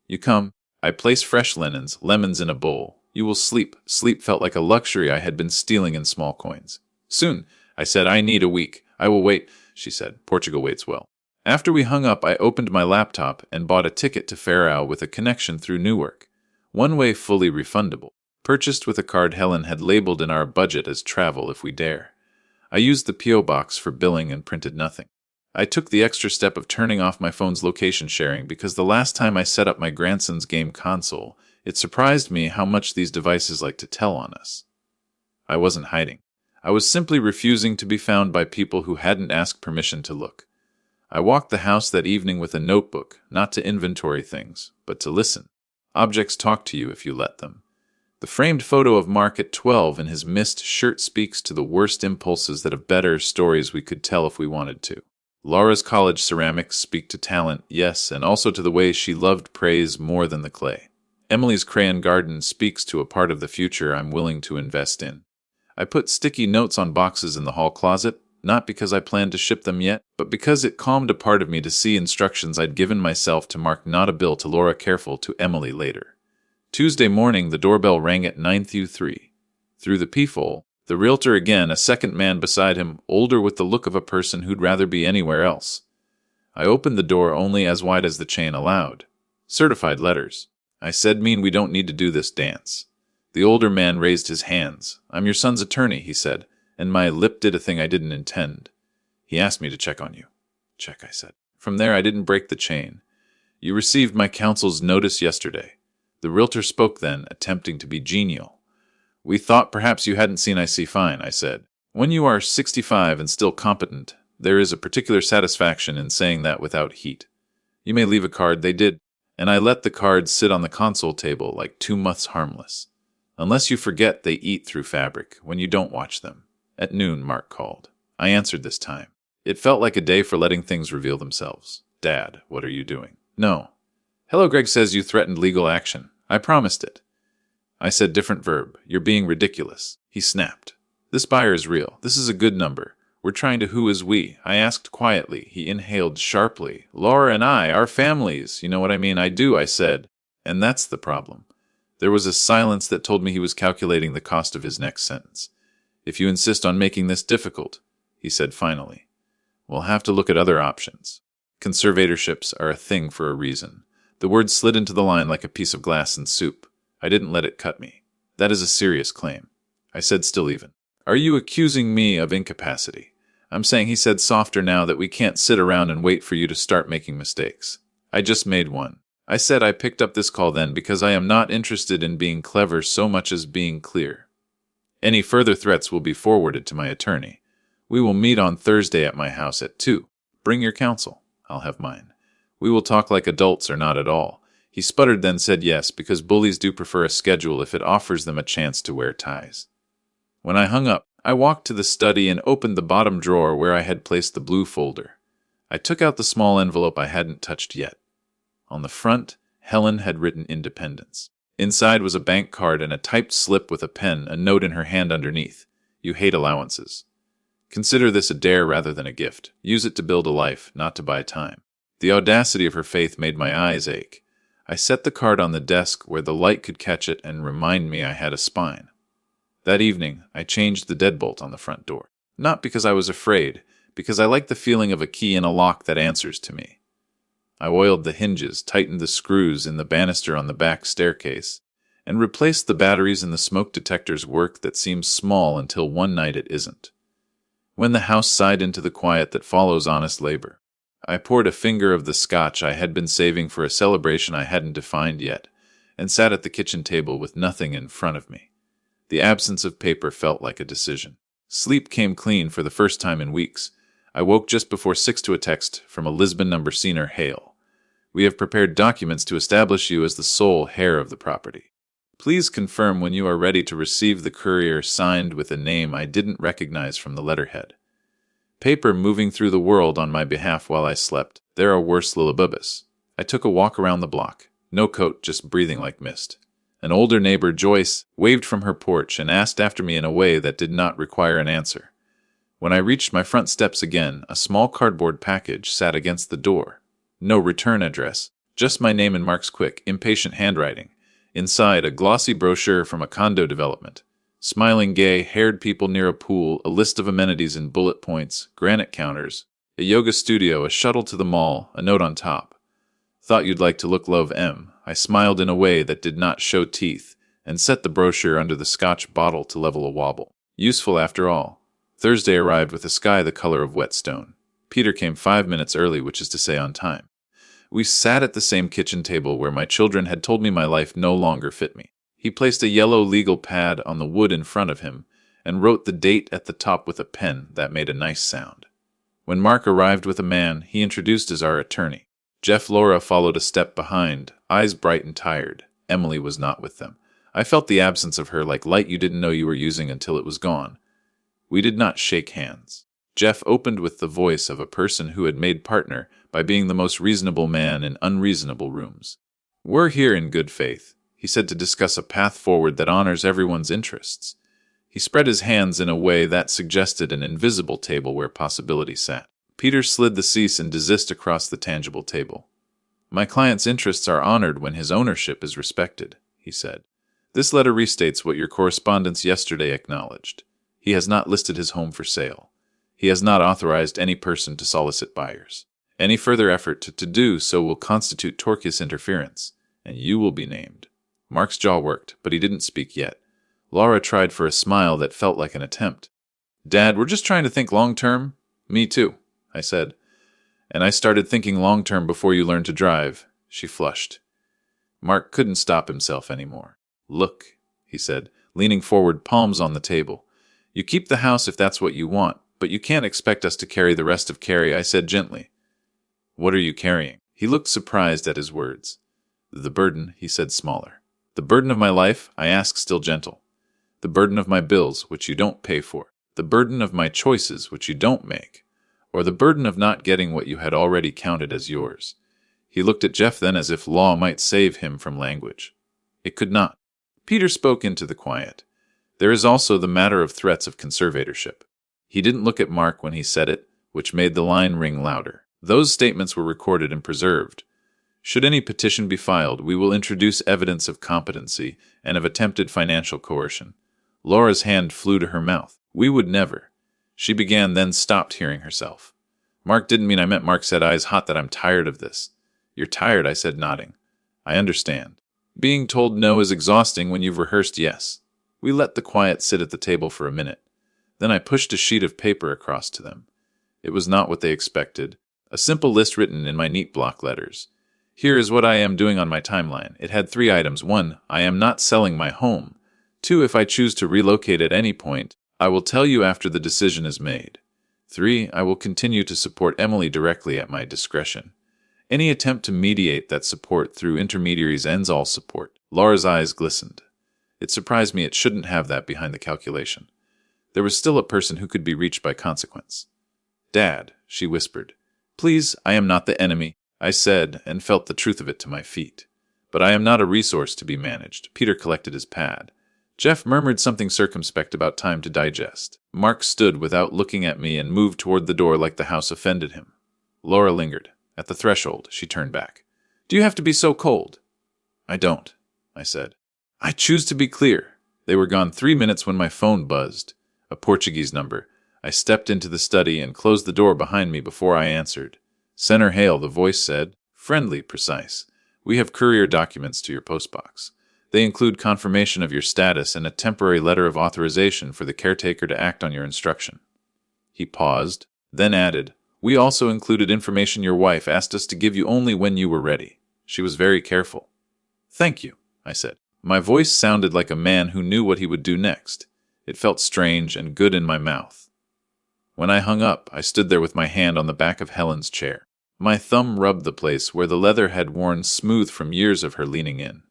You come. I place fresh linens, lemons in a bowl. You will sleep. Sleep felt like a luxury I had been stealing in small coins. Soon, I said, I need a week. I will wait, she said. Portugal waits well. After we hung up, I opened my laptop and bought a ticket to Ferrao with a connection through Newark. One way fully refundable. Purchased with a card Helen had labeled in our budget as travel if we dare. I used the P.O. box for billing and printed nothing. I took the extra step of turning off my phone's location sharing because the last time I set up my grandson's game console, it surprised me how much these devices like to tell on us. I wasn't hiding. I was simply refusing to be found by people who hadn't asked permission to look. I walked the house that evening with a notebook, not to inventory things, but to listen. Objects talk to you if you let them. The framed photo of Mark at 12 in his missed shirt speaks to the worst impulses that have better stories we could tell if we wanted to. Laura's college ceramics speak to talent, yes, and also to the way she loved praise more than the clay. Emily's crayon garden speaks to a part of the future I'm willing to invest in. I put sticky notes on boxes in the hall closet, not because I planned to ship them yet, but because it calmed a part of me to see instructions I'd given myself to mark not a bill to Laura careful to Emily later. Tuesday morning, the doorbell rang at 9:03. Through the peephole, the realtor again, a second man beside him, older with the look of a person who'd rather be anywhere else. I opened the door only as wide as the chain allowed. Certified letters. I said, mean we don't need to do this dance. The older man raised his hands. I'm your son's attorney, he said, and my lip did a thing I didn't intend. He asked me to check on you. Check, I said. From there, I didn't break the chain. You received my counsel's notice yesterday. The realtor spoke then, attempting to be genial. We thought perhaps you hadn't seen I see fine, I said. When you are 65 and still competent, there is a particular satisfaction in saying that without heat. You may leave a card, they did, and I let the cards sit on the console table like 2 months harmless. Unless you forget they eat through fabric when you don't watch them. At noon, Mark called. I answered this time. It felt like a day for letting things reveal themselves. Dad, what are you doing? No. Hello, Greg says you threatened legal action. I promised it. I said different verb. You're being ridiculous. He snapped. This buyer is real. This is a good number. We're trying to who is we. I asked quietly. He inhaled sharply. Laura and I, our families. You know what I mean? I do, I said. And that's the problem. There was a silence that told me he was calculating the cost of his next sentence. If you insist on making this difficult, he said finally, we'll have to look at other options. Conservatorships are a thing for a reason. The word slid into the line like a piece of glass in soup. I didn't let it cut me. That is a serious claim. I said still even. Are you accusing me of incapacity? I'm saying, he said softer now, that we can't sit around and wait for you to start making mistakes. I just made one. I said I picked up this call then because I am not interested in being clever so much as being clear. Any further threats will be forwarded to my attorney. We will meet on Thursday at my house at 2. Bring your counsel. I'll have mine. We will talk like adults or not at all. He sputtered, then said yes, because bullies do prefer a schedule if it offers them a chance to wear ties. When I hung up, I walked to the study and opened the bottom drawer where I had placed the blue folder. I took out the small envelope I hadn't touched yet. On the front, Helen had written Independence. Inside was a bank card and a typed slip with a pen, a note in her hand underneath. You hate allowances. Consider this a dare rather than a gift. Use it to build a life, not to buy time. The audacity of her faith made my eyes ache. I set the card on the desk where the light could catch it and remind me I had a spine. That evening, I changed the deadbolt on the front door. Not because I was afraid, because I liked the feeling of a key in a lock that answers to me. I oiled the hinges, tightened the screws in the banister on the back staircase, and replaced the batteries in the smoke detector's work that seems small until one night it isn't. When the house sighed into the quiet that follows honest labor, I poured a finger of the scotch I had been saving for a celebration I hadn't defined yet, and sat at the kitchen table with nothing in front of me. The absence of paper felt like a decision. Sleep came clean for the first time in weeks. I woke just before 6 to a text from a Lisbon number senior hail. We have prepared documents to establish you as the sole heir of the property. Please confirm when you are ready to receive the courier, signed with a name I didn't recognize from the letterhead. Paper moving through the world on my behalf while I slept. There are worse lullabubus. I took a walk around the block. No coat, just breathing like mist. An older neighbor, Joyce, waved from her porch and asked after me in a way that did not require an answer. When I reached my front steps again, a small cardboard package sat against the door. No return address, just my name in Mark's quick, impatient handwriting. Inside, a glossy brochure from a condo development. Smiling gay-haired people near a pool, a list of amenities in bullet points, granite counters, a yoga studio, a shuttle to the mall, a note on top. Thought you'd like to look love M. I smiled in a way that did not show teeth, and set the brochure under the scotch bottle to level a wobble. Useful after all. Thursday arrived with a sky the color of whetstone. Peter came 5 minutes early, which is to say on time. We sat at the same kitchen table where my children had told me my life no longer fit me. He placed a yellow legal pad on the wood in front of him, and wrote the date at the top with a pen that made a nice sound. When Mark arrived with a man, he introduced as our attorney. Jeff Laura followed a step behind, eyes bright and tired. Emily was not with them. I felt the absence of her like light you didn't know you were using until it was gone. We did not shake hands. Jeff opened with the voice of a person who had made partner by being the most reasonable man in unreasonable rooms. We're here in good faith, he said, to discuss a path forward that honors everyone's interests. He spread his hands in a way that suggested an invisible table where possibility sat. Peter slid the cease and desist across the tangible table. My client's interests are honored when his ownership is respected, he said. This letter restates what your correspondence yesterday acknowledged. He has not listed his home for sale. He has not authorized any person to solicit buyers. Any further effort to do so will constitute tortious interference, and you will be named. Mark's jaw worked, but he didn't speak yet. Laura tried for a smile that felt like an attempt. Dad, we're just trying to think long-term. Me too, I said. And I started thinking long-term before you learned to drive. She flushed. Mark couldn't stop himself anymore. Look, he said, leaning forward, palms on the table. You keep the house if that's what you want, but you can't expect us to carry the rest of Carrie, I said gently. What are you carrying? He looked surprised at his words. The burden, he said, smaller. The burden of my life, I asked, still gentle. The burden of my bills, which you don't pay for. The burden of my choices, which you don't make. Or the burden of not getting what you had already counted as yours. He looked at Jeff then as if law might save him from language. It could not. Peter spoke into the quiet. There is also the matter of threats of conservatorship. He didn't look at Mark when he said it, which made the line ring louder. Those statements were recorded and preserved. Should any petition be filed, we will introduce evidence of competency and of attempted financial coercion. Laura's hand flew to her mouth. We would never. She began, then stopped, hearing herself. Mark didn't mean I meant. Mark said, eyes hot, that I'm tired of this. You're tired, I said, nodding. I understand. Being told no is exhausting when you've rehearsed yes. We let the quiet sit at the table for a minute. Then I pushed a sheet of paper across to them. It was not what they expected. A simple list written in my neat block letters. Here is what I am doing on my timeline. It had 3 items. 1, I am not selling my home. 2, if I choose to relocate at any point, I will tell you after the decision is made. 3, I will continue to support Emily directly at my discretion. Any attempt to mediate that support through intermediaries ends all support. Laura's eyes glistened. It surprised me it shouldn't have that behind the calculation. There was still a person who could be reached by consequence. Dad, she whispered. Please, I am not the enemy, I said, and felt the truth of it to my feet. But I am not a resource to be managed. Peter collected his pad. Jeff murmured something circumspect about time to digest. Mark stood without looking at me and moved toward the door like the house offended him. Laura lingered. At the threshold, she turned back. Do you have to be so cold? I don't, I said. I choose to be clear. They were gone 3 minutes when my phone buzzed. A Portuguese number. I stepped into the study and closed the door behind me before I answered. Senator Hale, the voice said. Friendly, precise. We have courier documents to your postbox. They include confirmation of your status and a temporary letter of authorization for the caretaker to act on your instruction. He paused, then added, We also included information your wife asked us to give you only when you were ready. She was very careful. Thank you, I said. My voice sounded like a man who knew what he would do next. It felt strange and good in my mouth. When I hung up, I stood there with my hand on the back of Helen's chair. My thumb rubbed the place where the leather had worn smooth from years of her leaning in.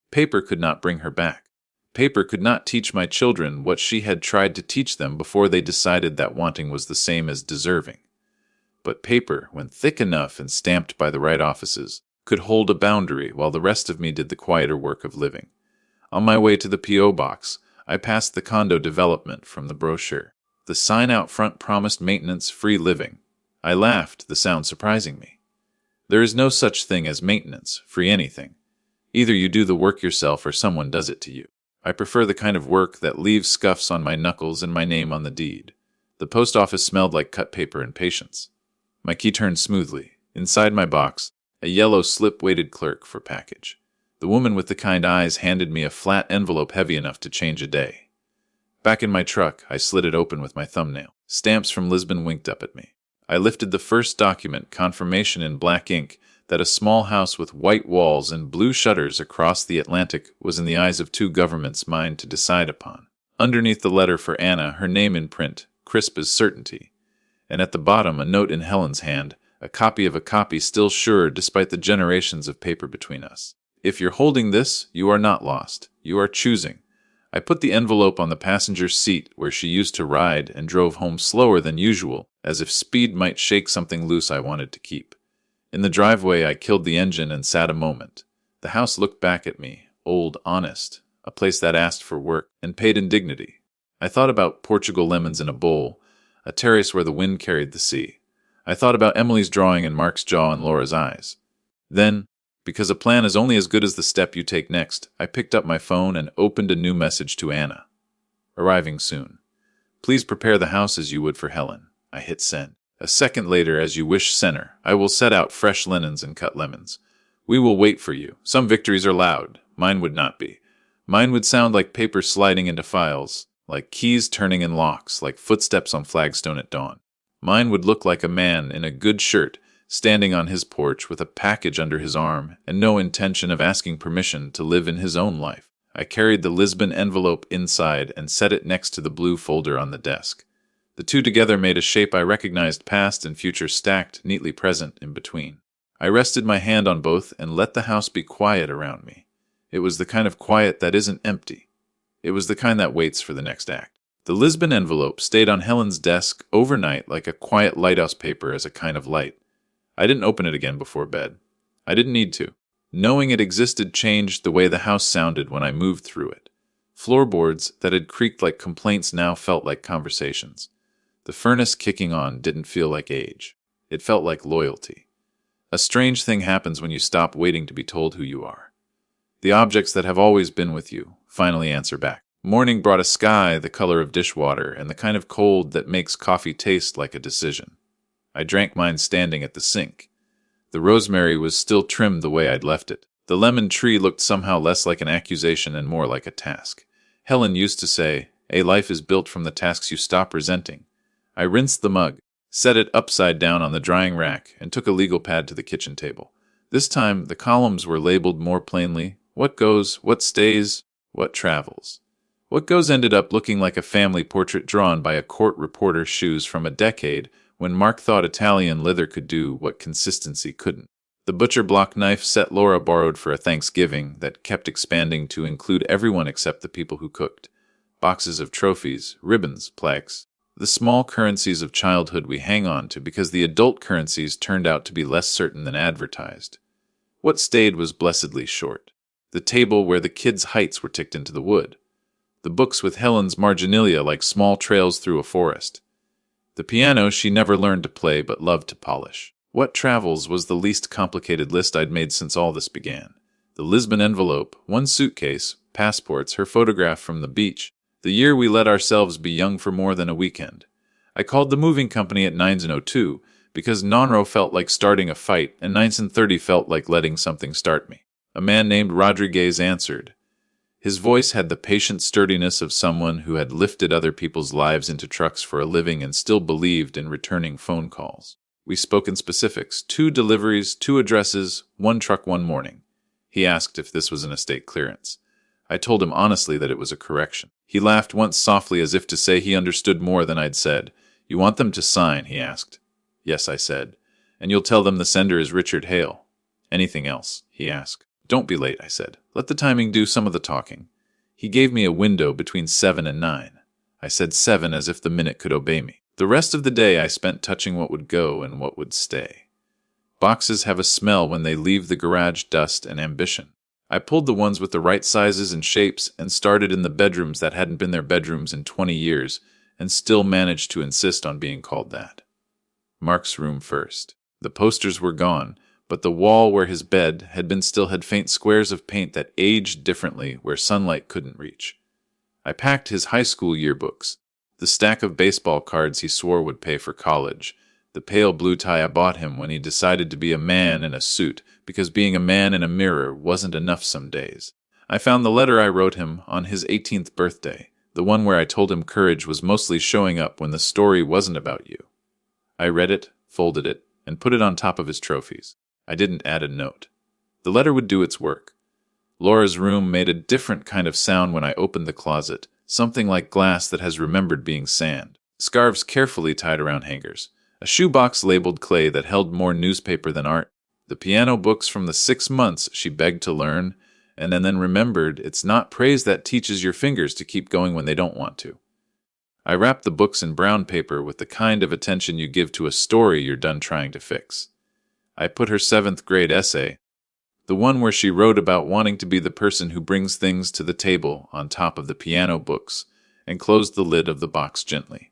Paper could not bring her back. Paper could not teach my children what she had tried to teach them before they decided that wanting was the same as deserving. But paper, when thick enough and stamped by the right offices, could hold a boundary while the rest of me did the quieter work of living. On my way to the P.O. box, I passed the condo development from the brochure. The sign out front promised maintenance-free living. I laughed, the sound surprising me. There is no such thing as maintenance-free anything. Either you do the work yourself or someone does it to you. I prefer the kind of work that leaves scuffs on my knuckles and my name on the deed. The post office smelled like cut paper and patience. My key turned smoothly. Inside my box, a yellow slip-weighted clerk for package. The woman with the kind eyes handed me a flat envelope heavy enough to change a day. Back in my truck, I slid it open with my thumbnail. Stamps from Lisbon winked up at me. I lifted the first document, confirmation in black ink, that a small house with white walls and blue shutters across the Atlantic was in the eyes of two governments mine to decide upon. Underneath the letter for Anna, her name in print, crisp as certainty. And at the bottom, a note in Helen's hand, a copy of a copy still sure despite the generations of paper between us. If you're holding this, you are not lost. You are choosing. I put the envelope on the passenger seat where she used to ride and drove home slower than usual, as if speed might shake something loose I wanted to keep. In the driveway, I killed the engine and sat a moment. The house looked back at me, old, honest, a place that asked for work and paid in dignity. I thought about Portugal lemons in a bowl, a terrace where the wind carried the sea. I thought about Emily's drawing and Mark's jaw and Laura's eyes. Then, because a plan is only as good as the step you take next, I picked up my phone and opened a new message to Anna. Arriving soon. Please prepare the house as you would for Helen. I hit send. A second later, as you wish, center. I will set out fresh linens and cut lemons. We will wait for you. Some victories are loud. Mine would not be. Mine would sound like paper sliding into files, like keys turning in locks, like footsteps on flagstone at dawn. Mine would look like a man in a good shirt, standing on his porch with a package under his arm and no intention of asking permission to live in his own life. I carried the Lisbon envelope inside and set it next to the blue folder on the desk. The two together made a shape I recognized, past and future stacked, neatly present in between. I rested my hand on both and let the house be quiet around me. It was the kind of quiet that isn't empty. It was the kind that waits for the next act. The Lisbon envelope stayed on Helen's desk overnight like a quiet lighthouse paper as a kind of light. I didn't open it again before bed. I didn't need to. Knowing it existed changed the way the house sounded when I moved through it. Floorboards that had creaked like complaints now felt like conversations. The furnace kicking on didn't feel like age. It felt like loyalty. A strange thing happens when you stop waiting to be told who you are. The objects that have always been with you finally answer back. Morning brought a sky the color of dishwater and the kind of cold that makes coffee taste like a decision. I drank mine standing at the sink. The rosemary was still trimmed the way I'd left it. The lemon tree looked somehow less like an accusation and more like a task. Helen used to say, "A life is built from the tasks you stop resenting." I rinsed the mug, set it upside down on the drying rack, and took a legal pad to the kitchen table. This time, the columns were labeled more plainly: what goes, what stays, what travels. What goes ended up looking like a family portrait drawn by a court reporter's shoes from a decade when Mark thought Italian leather could do what consistency couldn't. The butcher block knife set Laura borrowed for a Thanksgiving that kept expanding to include everyone except the people who cooked. Boxes of trophies, ribbons, plaques. The small currencies of childhood we hang on to because the adult currencies turned out to be less certain than advertised. What stayed was blessedly short. The table where the kids' heights were ticked into the wood. The books with Helen's marginalia like small trails through a forest. The piano she never learned to play but loved to polish. What travels was the least complicated list I'd made since all this began. The Lisbon envelope, one suitcase, passports, her photograph from the beach. The year we let ourselves be young for more than a weekend. I called the moving company at 9:02 because Nonro felt like starting a fight and 9:30 felt like letting something start me. A man named Rodriguez answered. His voice had the patient sturdiness of someone who had lifted other people's lives into trucks for a living and still believed in returning phone calls. We spoke in specifics: 2 deliveries, 2 addresses, 1 truck one morning. He asked if this was an estate clearance. I told him honestly that it was a correction. He laughed once softly as if to say he understood more than I'd said. "You want them to sign?" he asked. "Yes," I said. "And you'll tell them the sender is Richard Hale." "Anything else?" he asked. "Don't be late," I said. "Let the timing do some of the talking." He gave me a window between 7 and 9. I said 7 as if the minute could obey me. The rest of the day I spent touching what would go and what would stay. Boxes have a smell when they leave the garage, dust and ambition. I pulled the ones with the right sizes and shapes and started in the bedrooms that hadn't been their bedrooms in 20 years and still managed to insist on being called that. Mark's room first. The posters were gone, but the wall where his bed had been still had faint squares of paint that aged differently where sunlight couldn't reach. I packed his high school yearbooks, the stack of baseball cards he swore would pay for college, the pale blue tie I bought him when he decided to be a man in a suit because being a man in a mirror wasn't enough some days. I found the letter I wrote him on his 18th birthday, the one where I told him courage was mostly showing up when the story wasn't about you. I read it, folded it, and put it on top of his trophies. I didn't add a note. The letter would do its work. Laura's room made a different kind of sound when I opened the closet, something like glass that has remembered being sand. Scarves carefully tied around hangers. A shoebox labeled clay that held more newspaper than art. The piano books from the 6 months she begged to learn, and then remembered it's not praise that teaches your fingers to keep going when they don't want to. I wrapped the books in brown paper with the kind of attention you give to a story you're done trying to fix. I put her 7th grade essay, the one where she wrote about wanting to be the person who brings things to the table, on top of the piano books, and closed the lid of the box gently.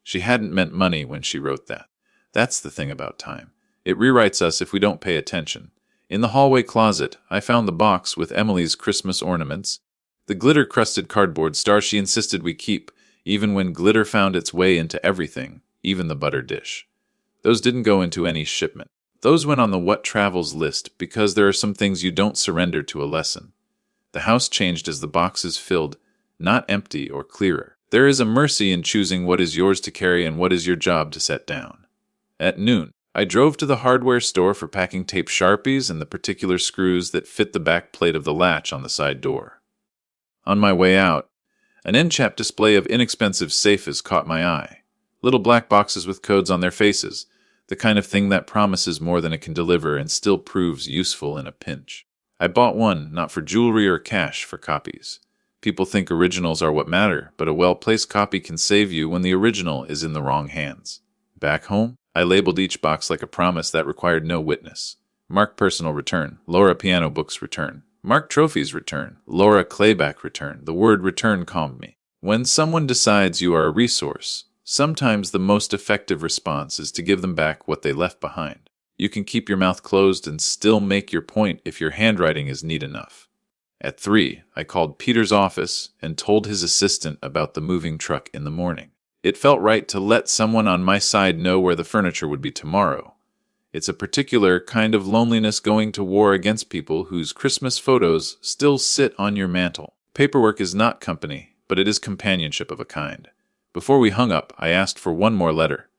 She hadn't meant money when she wrote that. That's the thing about time. It rewrites us if we don't pay attention. In the hallway closet, I found the box with Emily's Christmas ornaments, the glitter-crusted cardboard star she insisted we keep, even when glitter found its way into everything, even the butter dish. Those didn't go into any shipment. Those went on the what travels list because there are some things you don't surrender to a lesson. The house changed as the boxes filled, not empty or clearer. There is a mercy in choosing what is yours to carry and what is your job to set down. At noon, I drove to the hardware store for packing tape Sharpies and the particular screws that fit the back plate of the latch on the side door. On my way out, an end-cap display of inexpensive safes caught my eye. Little black boxes with codes on their faces, the kind of thing that promises more than it can deliver and still proves useful in a pinch. I bought one, not for jewelry or cash, for copies. People think originals are what matter, but a well-placed copy can save you when the original is in the wrong hands. Back home, I labeled each box like a promise that required no witness. Mark personal return, Laura piano books return. Mark trophies return, Laura clayback return. The word return calmed me. When someone decides you are a resource, sometimes the most effective response is to give them back what they left behind. You can keep your mouth closed and still make your point if your handwriting is neat enough. At 3, I called Peter's office and told his assistant about the moving truck in the morning. It felt right to let someone on my side know where the furniture would be tomorrow. It's a particular kind of loneliness going to war against people whose Christmas photos still sit on your mantle. Paperwork is not company, but it is companionship of a kind. Before we hung up, I asked for one more letter.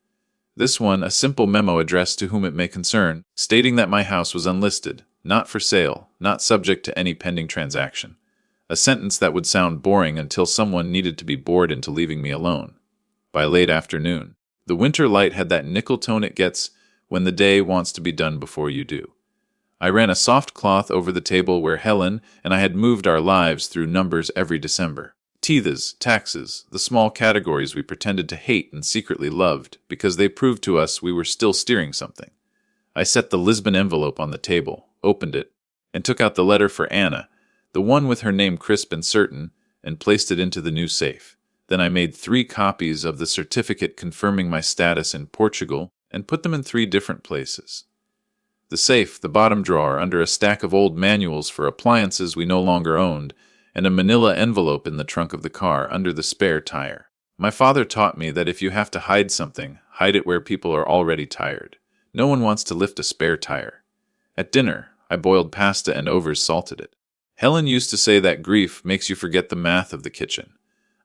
This one, a simple memo addressed to whom it may concern, stating that my house was unlisted, not for sale, not subject to any pending transaction. A sentence that would sound boring until someone needed to be bored into leaving me alone. By late afternoon, the winter light had that nickel tone it gets when the day wants to be done before you do. I ran a soft cloth over the table where Helen and I had moved our lives through numbers every December. Teethers, taxes, the small categories we pretended to hate and secretly loved because they proved to us we were still steering something. I set the Lisbon envelope on the table, opened it, and took out the letter for Anna, the one with her name crisp and certain, and placed it into the new safe. Then I made 3 copies of the certificate confirming my status in Portugal and put them in 3 different places. The safe, the bottom drawer, under a stack of old manuals for appliances we no longer owned, and a manila envelope in the trunk of the car under the spare tire. My father taught me that if you have to hide something, hide it where people are already tired. No one wants to lift a spare tire. At dinner, I boiled pasta and over-salted it. Helen used to say that grief makes you forget the math of the kitchen.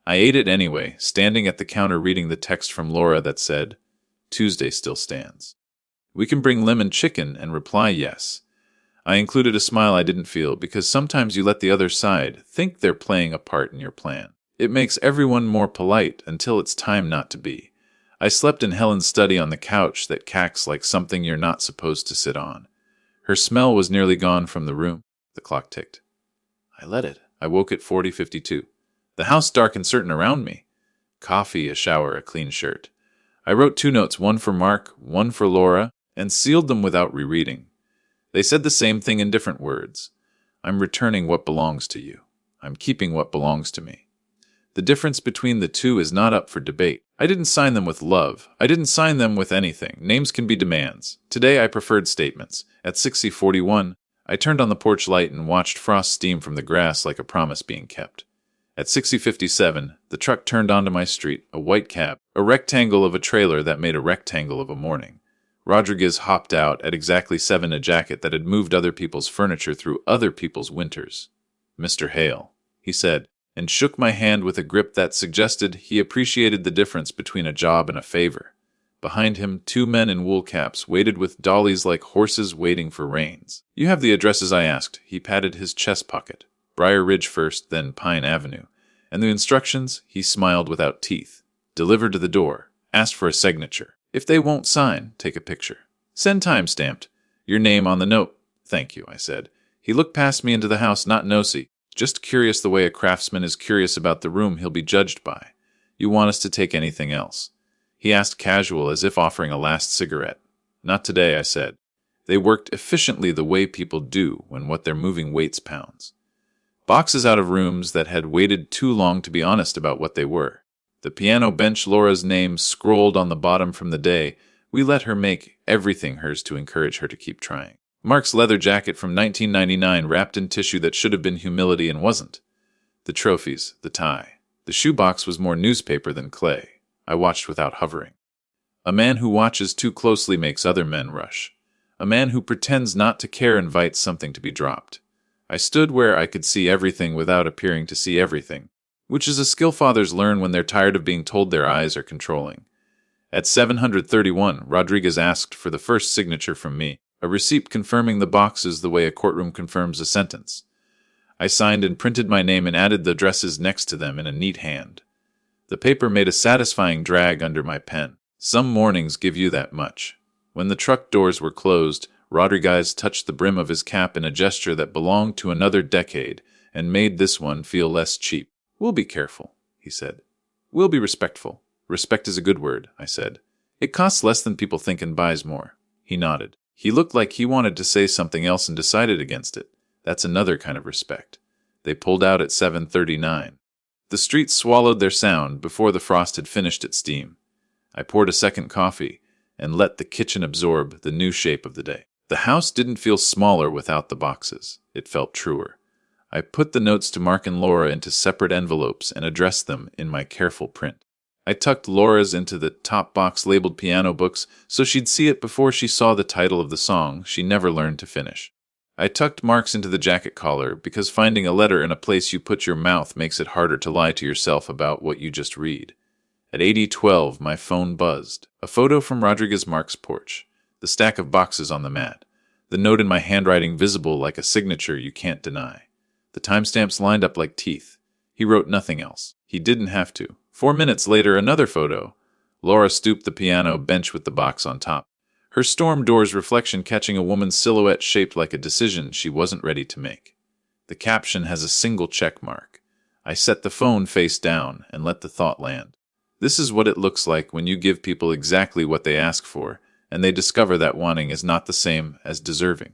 I ate it anyway, standing at the counter reading the text from Laura that said, Tuesday still stands. We can bring lemon chicken and reply yes. I included a smile I didn't feel because sometimes you let the other side think they're playing a part in your plan. It makes everyone more polite until it's time not to be. I slept in Helen's study on the couch that cacks like something you're not supposed to sit on. Her smell was nearly gone from the room. The clock ticked. I let it. I woke at 40:52. The house dark and certain around me. Coffee, a shower, a clean shirt. I wrote 2 notes, one for Mark, one for Laura, and sealed them without rereading. They said the same thing in different words. I'm returning what belongs to you. I'm keeping what belongs to me. The difference between the two is not up for debate. I didn't sign them with love. I didn't sign them with anything. Names can be demands. Today I preferred statements. At 60:41, I turned on the porch light and watched frost steam from the grass like a promise being kept. At 60:57, the truck turned onto my street, a white cab, a rectangle of a trailer that made a rectangle of a morning. Rodriguez hopped out at exactly 7, a jacket that had moved other people's furniture through other people's winters. "Mr. Hale," he said, and shook my hand with a grip that suggested he appreciated the difference between a job and a favor. Behind him, 2 men in wool caps waited with dollies like horses waiting for reins. "You have the addresses I asked." He patted his chest pocket. "Briar Ridge first, then Pine Avenue. And the instructions," he smiled without teeth. "Deliver to the door. Ask for a signature. If they won't sign, take a picture. Send time-stamped. Your name on the note." "Thank you," I said. He looked past me into the house, not nosy, just curious the way a craftsman is curious about the room he'll be judged by. "You want us to take anything else?" He asked casual, as if offering a last cigarette. "Not today," I said. They worked efficiently the way people do when what they're moving weights pounds. Boxes out of rooms that had waited too long to be honest about what they were. The piano bench, Laura's name scrolled on the bottom from the day we let her make everything hers to encourage her to keep trying. Mark's leather jacket from 1999 wrapped in tissue that should have been humility and wasn't. The trophies, the tie. The shoebox was more newspaper than clay. I watched without hovering. A man who watches too closely makes other men rush. A man who pretends not to care invites something to be dropped. I stood where I could see everything without appearing to see everything, which is a skill fathers learn when they're tired of being told their eyes are controlling. At 731, Rodriguez asked for the first signature from me, a receipt confirming the boxes the way a courtroom confirms a sentence. I signed and printed my name and added the addresses next to them in a neat hand. The paper made a satisfying drag under my pen. Some mornings give you that much. When the truck doors were closed, Rodriguez touched the brim of his cap in a gesture that belonged to another decade and made this one feel less cheap. "We'll be careful," he said. "We'll be respectful." "Respect is a good word," I said. "It costs less than people think and buys more." He nodded. He looked like he wanted to say something else and decided against it. That's another kind of respect. They pulled out at 7:39. The streets swallowed their sound before the frost had finished its steam. I poured a second coffee and let the kitchen absorb the new shape of the day. The house didn't feel smaller without the boxes. It felt truer. I put the notes to Mark and Laura into separate envelopes and addressed them in my careful print. I tucked Laura's into the top box labeled piano books so she'd see it before she saw the title of the song she never learned to finish. I tucked Mark's into the jacket collar because finding a letter in a place you put your mouth makes it harder to lie to yourself about what you just read. At 80:12, my phone buzzed. A photo from Rodriguez Mark's porch. The stack of boxes on the mat. The note in my handwriting visible like a signature you can't deny. The timestamps lined up like teeth. He wrote nothing else. He didn't have to. 4 minutes later, another photo. Laura stooped the piano bench with the box on top. Her storm door's reflection catching a woman's silhouette shaped like a decision she wasn't ready to make. The caption has a single check mark. I set the phone face down and let the thought land. This is what it looks like when you give people exactly what they ask for, and they discover that wanting is not the same as deserving.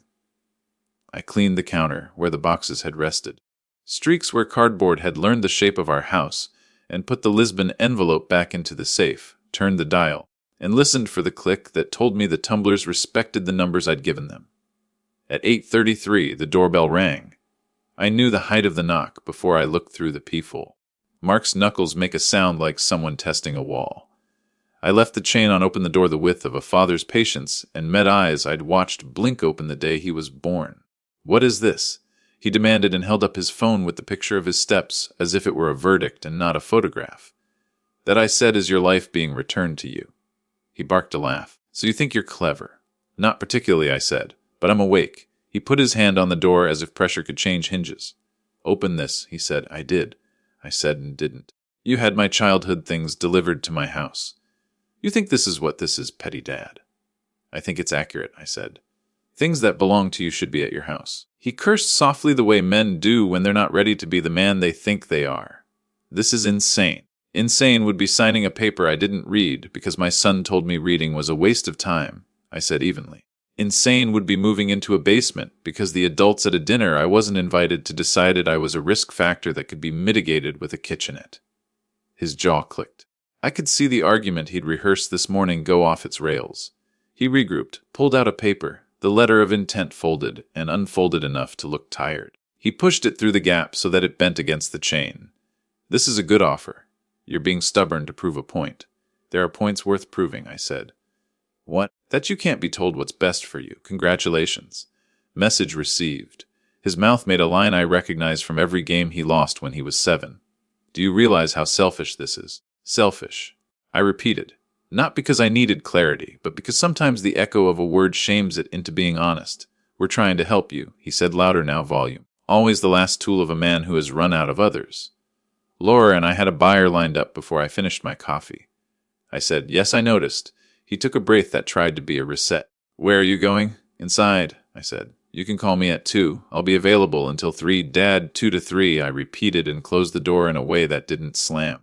I cleaned the counter where the boxes had rested. Streaks where cardboard had learned the shape of our house, and put the Lisbon envelope back into the safe, turned the dial, and listened for the click that told me the tumblers respected the numbers I'd given them. At 8:33, the doorbell rang. I knew the height of the knock before I looked through the peephole. Mark's knuckles make a sound like someone testing a wall. I left the chain on, opened the door the width of a father's patience, and met eyes I'd watched blink open the day he was born. "What is this?" he demanded and held up his phone with the picture of his steps as if it were a verdict and not a photograph. "That I said is your life being returned to you." He barked a laugh. "So you think you're clever?" "Not particularly," I said, "but I'm awake." He put his hand on the door as if pressure could change hinges. "Open this," he said. I did. I said and didn't. "You had my childhood things delivered to my house. You think this is what this is, petty dad?" "I think it's accurate," I said. "Things that belong to you should be at your house." He cursed softly the way men do when they're not ready to be the man they think they are. This is insane. Insane would be signing a paper I didn't read because my son told me reading was a waste of time, I said evenly. Insane would be moving into a basement because the adults at a dinner I wasn't invited to decided I was a risk factor that could be mitigated with a kitchenette. His jaw clicked. I could see the argument he'd rehearsed this morning go off its rails. He regrouped, pulled out a paper, the letter of intent folded and unfolded enough to look tired. He pushed it through the gap so that it bent against the chain. This is a good offer. You're being stubborn to prove a point. There are points worth proving, I said. What? That you can't be told what's best for you. Congratulations. Message received. His mouth made a line I recognized from every game he lost when he was 7. Do you realize how selfish this is? Selfish. I repeated. Not because I needed clarity, but because sometimes the echo of a word shames it into being honest. We're trying to help you, he said louder now volume. Always the last tool of a man who has run out of others. Laura and I had a buyer lined up before I finished my coffee. I said, yes, I noticed. He took a breath that tried to be a reset. Where are you going? Inside, I said. You can call me at 2. I'll be available until 3. Dad, 2 to 3, I repeated and closed the door in a way that didn't slam.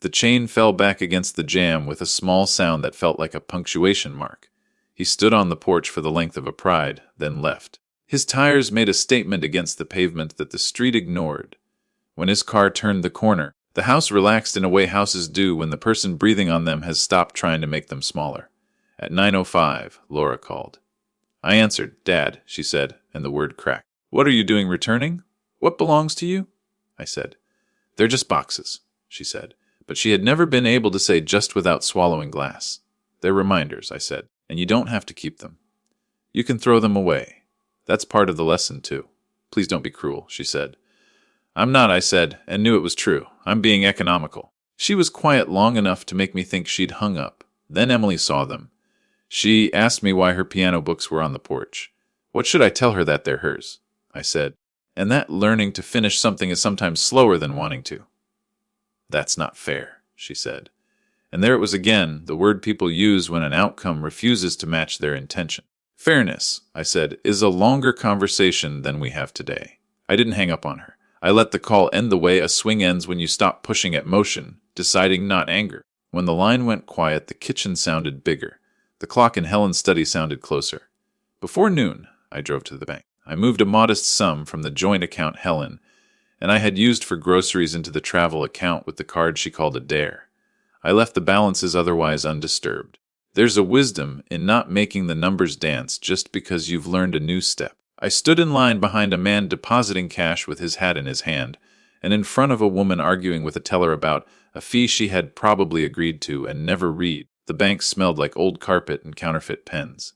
The chain fell back against the jamb with a small sound that felt like a punctuation mark. He stood on the porch for the length of a pride, then left. His tires made a statement against the pavement that the street ignored. When his car turned the corner, the house relaxed in a way houses do when the person breathing on them has stopped trying to make them smaller. At 9:05, Laura called. I answered. Dad, she said, and the word cracked. What are you doing returning? What belongs to you? I said. They're just boxes, she said, but she had never been able to say just without swallowing glass. They're reminders, I said, and you don't have to keep them. You can throw them away. That's part of the lesson, too. Please don't be cruel, she said. I'm not, I said, and knew it was true. I'm being economical. She was quiet long enough to make me think she'd hung up. Then Emily saw them. She asked me why her piano books were on the porch. What should I tell her that they're hers? I said, and that learning to finish something is sometimes slower than wanting to. That's not fair, she said. And there it was again, the word people use when an outcome refuses to match their intention. Fairness, I said, is a longer conversation than we have today. I didn't hang up on her. I let the call end the way a swing ends when you stop pushing at motion, deciding not anger. When the line went quiet, the kitchen sounded bigger. The clock in Helen's study sounded closer. Before noon, I drove to the bank. I moved a modest sum from the joint account Helen, and I had used for groceries into the travel account with the card she called a dare. I left the balances otherwise undisturbed. There's a wisdom in not making the numbers dance just because you've learned a new step. I stood in line behind a man depositing cash with his hat in his hand, and in front of a woman arguing with a teller about a fee she had probably agreed to and never read. The bank smelled like old carpet and counterfeit pens.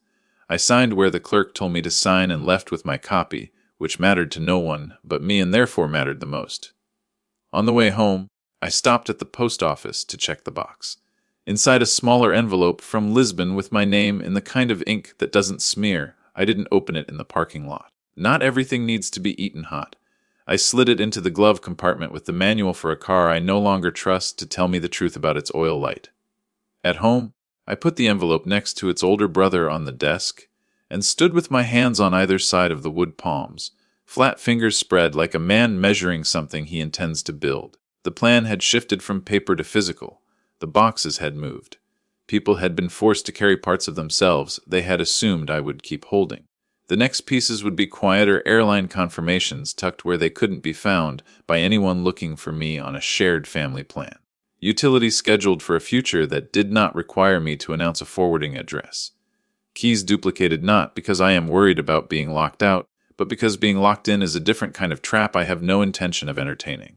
I signed where the clerk told me to sign and left with my copy, which mattered to no one but me and therefore mattered the most. On the way home, I stopped at the post office to check the box. Inside a smaller envelope from Lisbon with my name in the kind of ink that doesn't smear, I didn't open it in the parking lot. Not everything needs to be eaten hot. I slid it into the glove compartment with the manual for a car I no longer trust to tell me the truth about its oil light. At home, I put the envelope next to its older brother on the desk and stood with my hands on either side of the wood palms, flat fingers spread like a man measuring something he intends to build. The plan had shifted from paper to physical. The boxes had moved. People had been forced to carry parts of themselves they had assumed I would keep holding. The next pieces would be quieter airline confirmations tucked where they couldn't be found by anyone looking for me on a shared family plan. Utilities scheduled for a future that did not require me to announce a forwarding address. Keys duplicated not because I am worried about being locked out, but because being locked in is a different kind of trap I have no intention of entertaining.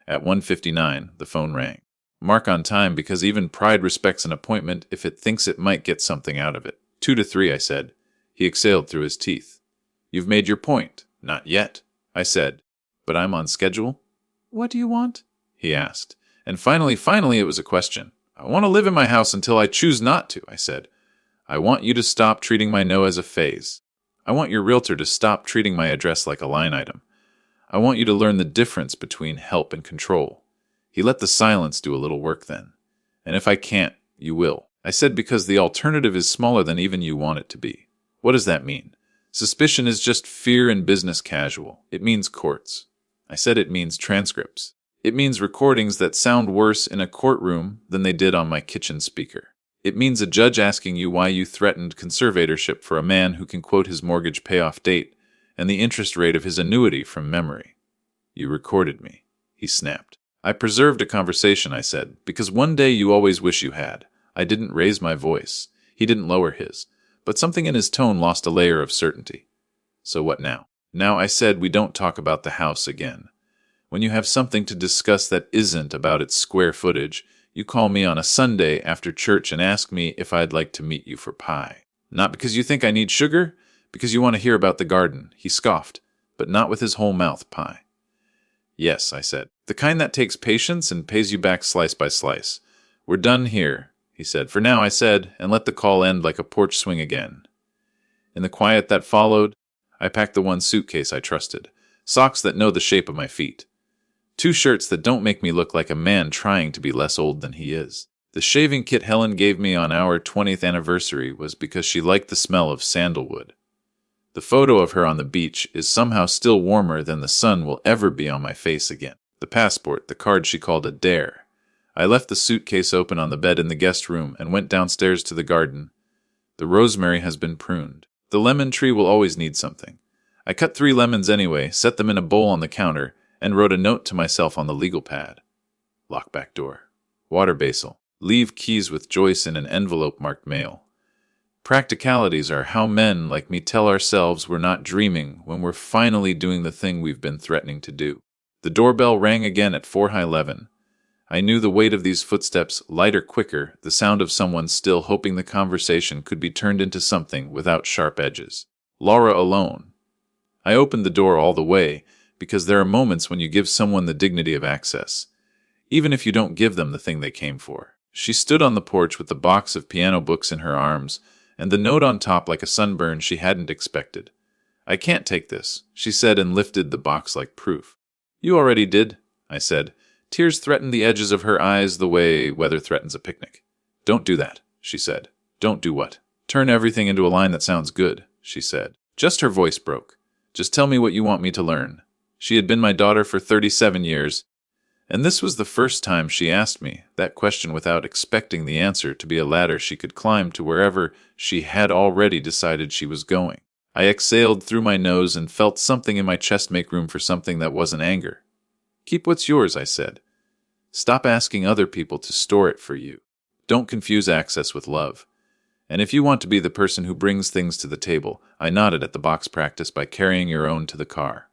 At 1:59, the phone rang. Mark on time because even pride respects an appointment if it thinks it might get something out of it. 2 to 3, I said. He exhaled through his teeth. You've made your point. Not yet, I said. But I'm on schedule? What do you want? He asked. And finally, it was a question. I want to live in my house until I choose not to, I said. I want you to stop treating my no as a phase. I want your realtor to stop treating my address like a line item. I want you to learn the difference between help and control. He let the silence do a little work then. And if I can't, you will. I said because the alternative is smaller than even you want it to be. What does that mean? Suspicion is just fear in business casual. It means courts. I said it means transcripts. It means recordings that sound worse in a courtroom than they did on my kitchen speaker. It means a judge asking you why you threatened conservatorship for a man who can quote his mortgage payoff date and the interest rate of his annuity from memory. You recorded me, he snapped. I preserved a conversation, I said, because one day you always wish you had. I didn't raise my voice. He didn't lower his. But something in his tone lost a layer of certainty. So what now? Now, I said, we don't talk about the house again. When you have something to discuss that isn't about its square footage, you call me on a Sunday after church and ask me if I'd like to meet you for pie. Not because you think I need sugar, because you want to hear about the garden, he scoffed, but not with his whole mouth pie. Yes, I said, the kind that takes patience and pays you back slice by slice. We're done here, he said. For now, I said, and let the call end like a porch swing again. In the quiet that followed, I packed the one suitcase I trusted, socks that know the shape of my feet, 2 shirts that don't make me look like a man trying to be less old than he is. The shaving kit Helen gave me on our 20th anniversary was because she liked the smell of sandalwood. The photo of her on the beach is somehow still warmer than the sun will ever be on my face again. The passport, the card she called a dare. I left the suitcase open on the bed in the guest room and went downstairs to the garden. The rosemary has been pruned. The lemon tree will always need something. I cut 3 lemons anyway, set them in a bowl on the counter, and wrote a note to myself on the legal pad. Lock back door. Water basil. Leave keys with Joyce in an envelope marked mail. Practicalities are how men like me tell ourselves we're not dreaming when we're finally doing the thing we've been threatening to do. The doorbell rang again at 4:11. I knew the weight of these footsteps, lighter, quicker, the sound of someone still hoping the conversation could be turned into something without sharp edges. Laura alone. I opened the door all the way, because there are moments when you give someone the dignity of access, even if you don't give them the thing they came for. She stood on the porch with the box of piano books in her arms, and the note on top like a sunburn she hadn't expected. I can't take this, she said, and lifted the box like proof. You already did, I said. Tears threatened the edges of her eyes the way weather threatens a picnic. Don't do that, she said. Don't do what? Turn everything into a line that sounds good, she said. Just her voice broke. Just tell me what you want me to learn. She had been my daughter for 37 years, and this was the first time she asked me that question without expecting the answer to be a ladder she could climb to wherever she had already decided she was going. I exhaled through my nose and felt something in my chest make room for something that wasn't anger. Keep what's yours, I said. Stop asking other people to store it for you. Don't confuse access with love. And if you want to be the person who brings things to the table, I nodded at the box practice by carrying your own to the car.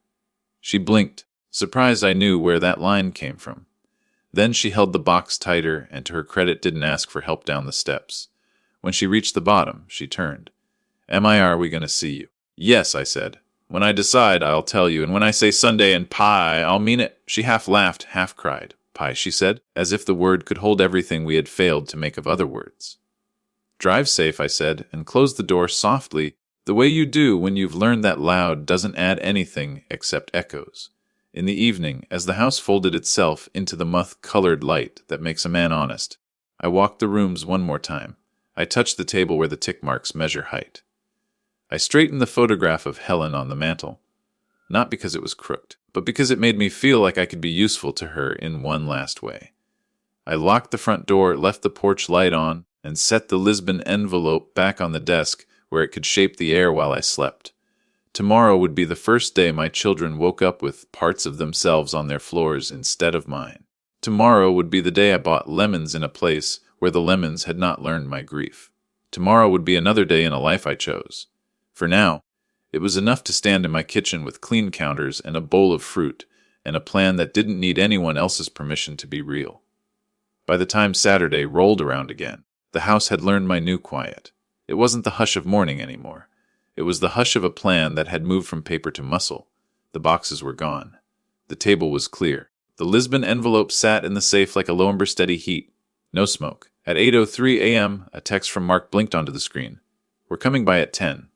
She blinked, surprised I knew where that line came from. Then she held the box tighter and to her credit didn't ask for help down the steps. When she reached the bottom, she turned. Are we going to see you? Yes, I said. When I decide, I'll tell you, and when I say Sunday and pie, I'll mean it. She half laughed, half cried. Pie, she said, as if the word could hold everything we had failed to make of other words. Drive safe, I said, and closed the door softly, the way you do when you've learned that loud doesn't add anything except echoes. In the evening, as the house folded itself into the moth-colored light that makes a man honest, I walked the rooms one more time. I touched the table where the tick marks measure height. I straightened the photograph of Helen on the mantel, not because it was crooked, but because it made me feel like I could be useful to her in one last way. I locked the front door, left the porch light on, and set the Lisbon envelope back on the desk where it could shape the air while I slept. Tomorrow would be the first day my children woke up with parts of themselves on their floors instead of mine. Tomorrow would be the day I bought lemons in a place where the lemons had not learned my grief. Tomorrow would be another day in a life I chose. For now, it was enough to stand in my kitchen with clean counters and a bowl of fruit and a plan that didn't need anyone else's permission to be real. By the time Saturday rolled around again, the house had learned my new quiet. It wasn't the hush of morning anymore. It was the hush of a plan that had moved from paper to muscle. The boxes were gone. The table was clear. The Lisbon envelope sat in the safe like a Lowenberg steady heat. No smoke. At 8:03 a.m., a text from Mark blinked onto the screen. We're coming by at 10.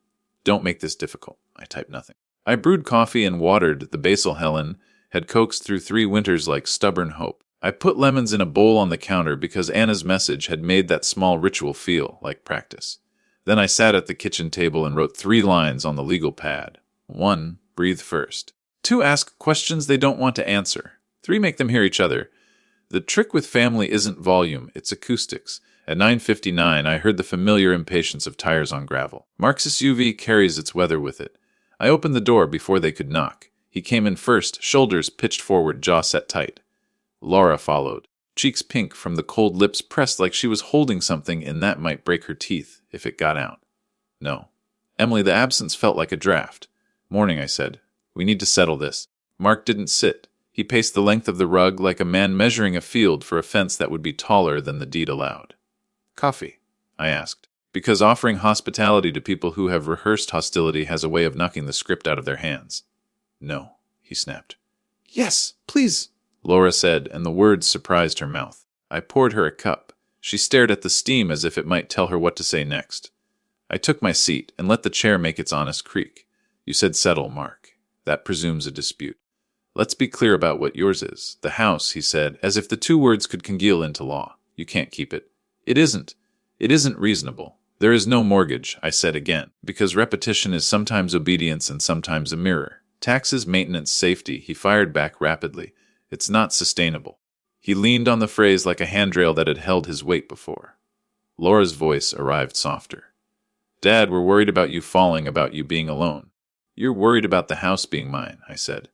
Don't make this difficult. I typed nothing. I brewed coffee and watered the basil Helen had coaxed through 3 winters like stubborn hope. I put lemons in a bowl on the counter because Anna's message had made that small ritual feel like practice. Then I sat at the kitchen table and wrote 3 lines on the legal pad. 1. Breathe first. 2. Ask questions they don't want to answer. 3. Make them hear each other. The trick with family isn't volume, it's acoustics. At 9:59, I heard the familiar impatience of tires on gravel. Mark's SUV carries its weather with it. I opened the door before they could knock. He came in first, shoulders pitched forward, jaw set tight. Laura followed, cheeks pink from the cold lips pressed like she was holding something and that might break her teeth if it got out. No. Emily, the absence felt like a draft. Morning, I said. We need to settle this. Mark didn't sit. He paced the length of the rug like a man measuring a field for a fence that would be taller than the deed allowed. Coffee? I asked, because offering hospitality to people who have rehearsed hostility has a way of knocking the script out of their hands. No, he snapped. Yes, please, Laura said, and the words surprised her mouth. I poured her a cup. She stared at the steam as if it might tell her what to say next. I took my seat and let the chair make its honest creak. You said settle, Mark. That presumes a dispute. Let's be clear about what yours is. The house, he said, as if the 2 words could congeal into law. You can't keep it. It isn't. It isn't reasonable. There is no mortgage, I said again, because repetition is sometimes obedience and sometimes a mirror. Taxes, maintenance, safety, he fired back rapidly. It's not sustainable. He leaned on the phrase like a handrail that had held his weight before. Laura's voice arrived softer. Dad, we're worried about you falling, about you being alone. You're worried about the house being mine, I said.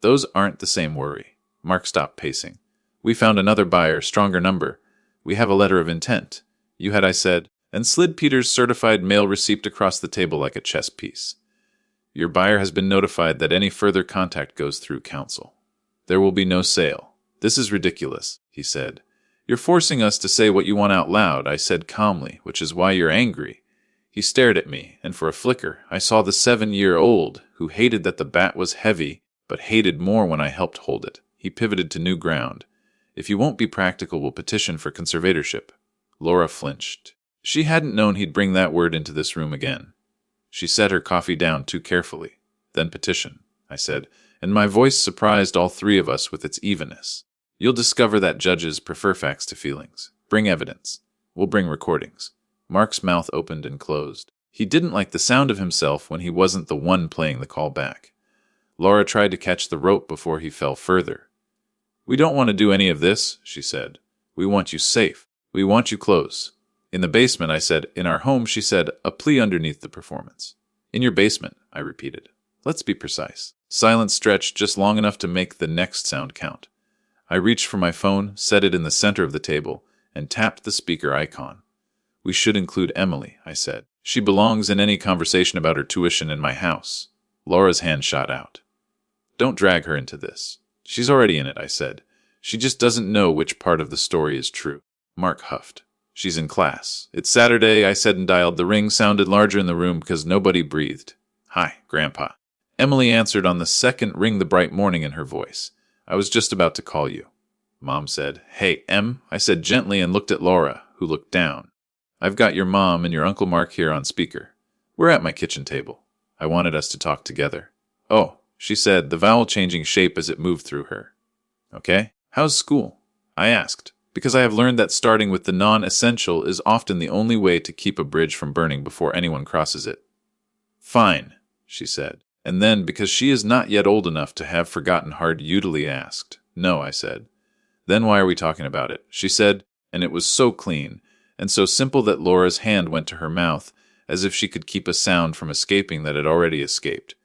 Those aren't the same worry. Mark stopped pacing. We found another buyer, stronger number. We have a letter of intent. You had, I said, and slid Peter's certified mail receipt across the table like a chess piece. Your buyer has been notified that any further contact goes through counsel. There will be no sale. This is ridiculous, he said. You're forcing us to say what you want out loud, I said calmly, which is why you're angry. He stared at me, and for a flicker, I saw the 7-year-old who hated that the bat was heavy, but hated more when I helped hold it. He pivoted to new ground. If you won't be practical, we'll petition for conservatorship. Laura flinched. She hadn't known he'd bring that word into this room again. She set her coffee down too carefully. Then petition, I said, and my voice surprised all 3 of us with its evenness. You'll discover that judges prefer facts to feelings. Bring evidence. We'll bring recordings. Mark's mouth opened and closed. He didn't like the sound of himself when he wasn't the one playing the call back. Laura tried to catch the rope before he fell further. We don't want to do any of this, she said. We want you safe. We want you close. In the basement, I said. In our home, she said, a plea underneath the performance. In your basement, I repeated. Let's be precise. Silence stretched just long enough to make the next sound count. I reached for my phone, set it in the center of the table, and tapped the speaker icon. We should include Emily, I said. She belongs in any conversation about her tuition in my house. Laura's hand shot out. Don't drag her into this. She's already in it, I said. She just doesn't know which part of the story is true. Mark huffed. She's in class. It's Saturday, I said and dialed. The ring sounded larger in the room because nobody breathed. Hi, Grandpa. Emily answered on the second ring, the bright morning in her voice. I was just about to call you. Mom said. Hey, Em, I said gently and looked at Laura, who looked down. I've got your mom and your Uncle Mark here on speaker. We're at my kitchen table. I wanted us to talk together. Oh, she said, the vowel changing shape as it moved through her. Okay, how's school? I asked, because I have learned that starting with the non-essential is often the only way to keep a bridge from burning before anyone crosses it. Fine, she said. And then, because she is not yet old enough to have forgotten hard-utilely asked. No, I said. Then why are we talking about it? She said, and it was so clean, and so simple that Laura's hand went to her mouth, as if she could keep a sound from escaping that had already escaped.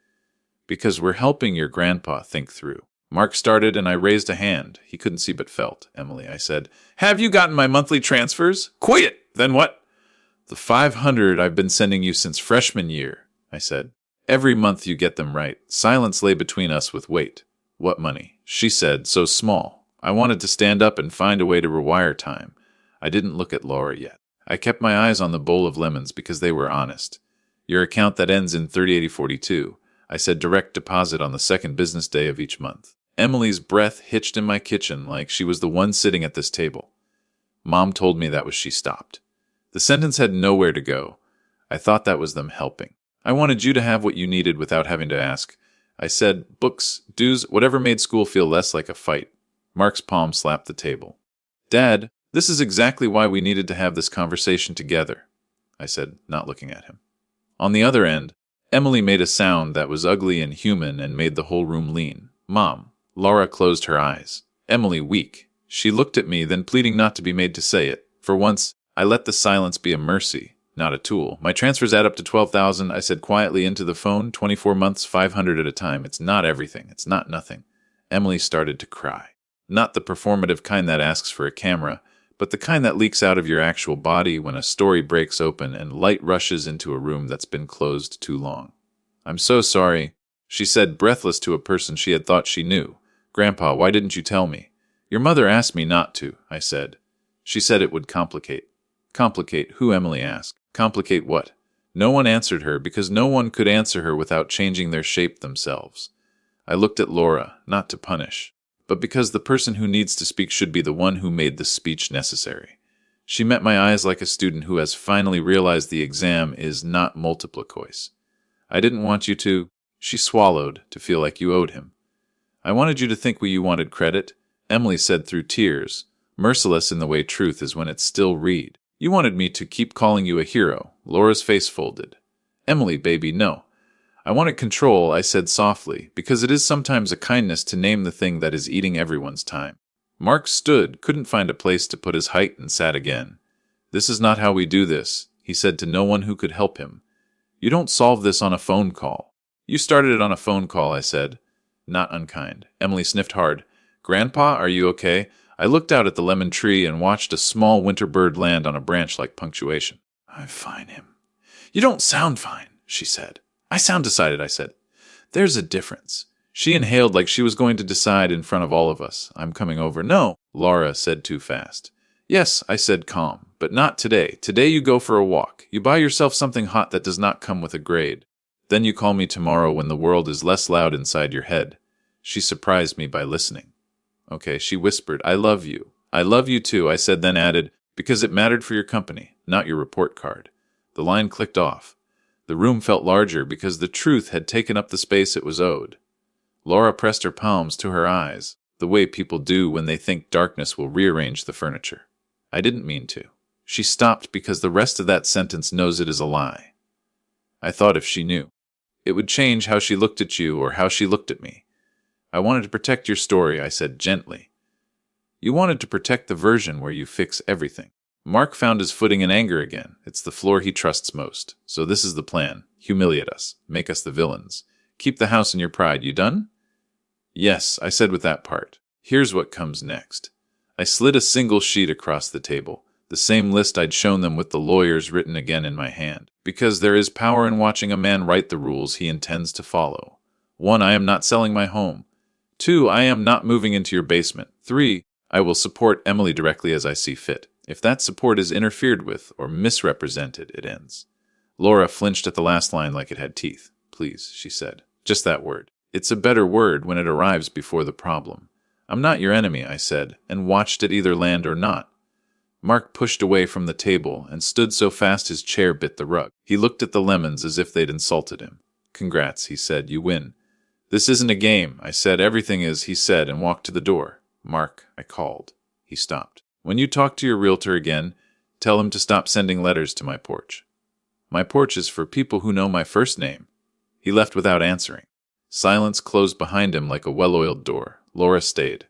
Because we're helping your grandpa think through. Mark started, and I raised a hand. He couldn't see but felt. Emily, I said, have you gotten my monthly transfers? Quiet! Then what? The 500 I've been sending you since freshman year, I said. Every month you get them right. Silence lay between us with weight. What money? She said, so small. I wanted to stand up and find a way to rewire time. I didn't look at Laura yet. I kept my eyes on the bowl of lemons because they were honest. Your account that ends in 308042. I said direct deposit on the second business day of each month. Emily's breath hitched in my kitchen like she was the one sitting at this table. Mom told me that was she stopped. The sentence had nowhere to go. I thought that was them helping. I wanted you to have what you needed without having to ask. I said, books, dues, whatever made school feel less like a fight. Mark's palm slapped the table. Dad, this is exactly why we needed to have this conversation together. I said, not looking at him. On the other end, Emily made a sound that was ugly and human and made the whole room lean. Mom. Laura closed her eyes. Emily, weak. She looked at me, then pleading not to be made to say it. For once, I let the silence be a mercy, not a tool. My transfers add up to 12,000, I said quietly into the phone. 24 months, 500 at a time. It's not everything. It's not nothing. Emily started to cry. Not the performative kind that asks for a camera, but the kind that leaks out of your actual body when a story breaks open and light rushes into a room that's been closed too long. I'm so sorry, she said, breathless to a person she had thought she knew. Grandpa, why didn't you tell me? Your mother asked me not to, I said. She said it would complicate. Complicate who? Emily asked. Complicate what? No one answered her because no one could answer her without changing their shape themselves. I looked at Laura, not to punish, but because the person who needs to speak should be the one who made the speech necessary. She met my eyes like a student who has finally realized the exam is not multiplicoise. I didn't want you to, she swallowed, to feel like you owed him. I wanted you to think you wanted credit, Emily said through tears, merciless in the way truth is when it's still read. You wanted me to keep calling you a hero. Laura's face folded. Emily, baby, no. I wanted control, I said softly, because it is sometimes a kindness to name the thing that is eating everyone's time. Mark stood, couldn't find a place to put his height, and sat again. This is not how we do this, he said to no one who could help him. You don't solve this on a phone call. You started it on a phone call, I said. Not unkind. Emily sniffed hard. Grandpa, are you okay? I looked out at the lemon tree and watched a small winter bird land on a branch like punctuation. I'm fine, him. You don't sound fine, she said. I sound decided, I said. There's a difference. She inhaled like she was going to decide in front of all of us. I'm coming over. No, Laura said too fast. Yes, I said calm, but not today. Today you go for a walk. You buy yourself something hot that does not come with a grade. Then you call me tomorrow when the world is less loud inside your head. She surprised me by listening. Okay, she whispered, I love you. I love you too, I said, then added, because it mattered for your company, not your report card. The line clicked off. The room felt larger because the truth had taken up the space it was owed. Laura pressed her palms to her eyes, the way people do when they think darkness will rearrange the furniture. I didn't mean to. She stopped because the rest of that sentence knows it is a lie. I thought if she knew, it would change how she looked at you or how she looked at me. I wanted to protect your story, I said gently. You wanted to protect the version where you fix everything. Mark found his footing in anger again. It's the floor he trusts most. So this is the plan. Humiliate us. Make us the villains. Keep the house in your pride. You done? Yes, I said with that part. Here's what comes next. I slid a single sheet across the table, the same list I'd shown them with the lawyers written again in my hand. Because there is power in watching a man write the rules he intends to follow. 1, I am not selling my home. 2, I am not moving into your basement. 3, I will support Emily directly as I see fit. If that support is interfered with or misrepresented, it ends. Laura flinched at the last line like it had teeth. Please, she said. Just that word. It's a better word when it arrives before the problem. I'm not your enemy, I said, and watched it either land or not. Mark pushed away from the table and stood so fast his chair bit the rug. He looked at the lemons as if they'd insulted him. Congrats, he said. You win. This isn't a game, I said. Everything is, he said, and walked to the door. Mark, I called. He stopped. When you talk to your realtor again, tell him to stop sending letters to my porch. My porch is for people who know my first name. He left without answering. Silence closed behind him like a well-oiled door. Laura stayed.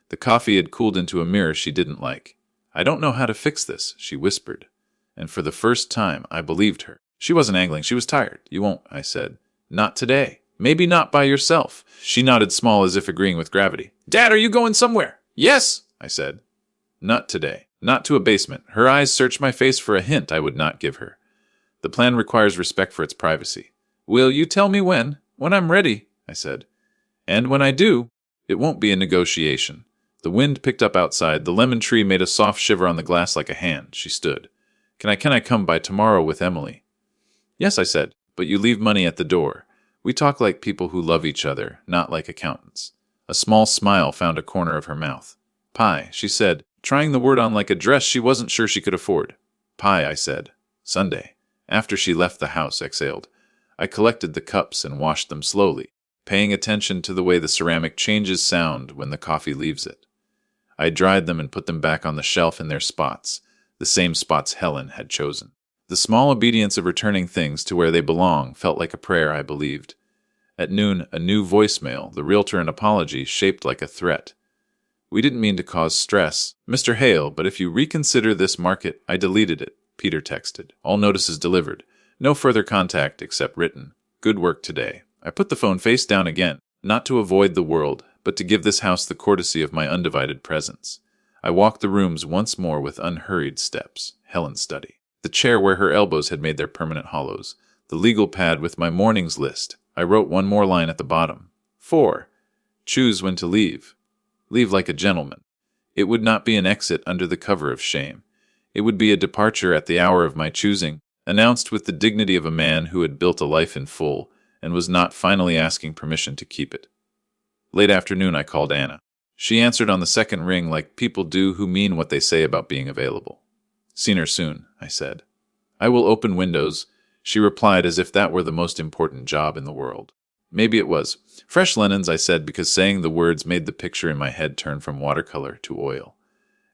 The coffee had cooled into a mirror she didn't like. I don't know how to fix this, she whispered. And for the first time, I believed her. She wasn't angling. She was tired. You won't, I said. Not today. Maybe not by yourself. She nodded small as if agreeing with gravity. Dad, are you going somewhere? Yes, I said. Not today. Not to a basement. Her eyes searched my face for a hint I would not give her. The plan requires respect for its privacy. Will you tell me when? When I'm ready, I said. And when I do, it won't be a negotiation. The wind picked up outside. The lemon tree made a soft shiver on the glass like a hand. She stood. Can I come by tomorrow with Emily? Yes, I said, but you leave money at the door. We talk like people who love each other, not like accountants. A small smile found a corner of her mouth. Pie, she said, trying the word on like a dress she wasn't sure she could afford. Pie, I said. Sunday. After she left the house, exhaled. I collected the cups and washed them slowly, paying attention to the way the ceramic changes sound when the coffee leaves it. I dried them and put them back on the shelf in their spots, the same spots Helen had chosen. The small obedience of returning things to where they belong felt like a prayer I believed. At noon, a new voicemail, the realtor an apology, shaped like a threat. We didn't mean to cause stress, Mr. Hale, but if you reconsider this market, I deleted it, Peter texted. All notices delivered. No further contact except written. Good work today. I put the phone face down again, not to avoid the world, but to give this house the courtesy of my undivided presence. I walked the rooms once more with unhurried steps. Helen's study. The chair where her elbows had made their permanent hollows. The legal pad with my morning's list. I wrote one more line at the bottom. 4. Choose when to leave. Leave like a gentleman. It would not be an exit under the cover of shame. It would be a departure at the hour of my choosing, announced with the dignity of a man who had built a life in full and was not finally asking permission to keep it. Late afternoon, I called Anna. She answered on the second ring like people do who mean what they say about being available. Seen her soon, I said. I will open windows, she replied as if that were the most important job in the world. Maybe it was. Fresh linens, I said, because saying the words made the picture in my head turn from watercolor to oil.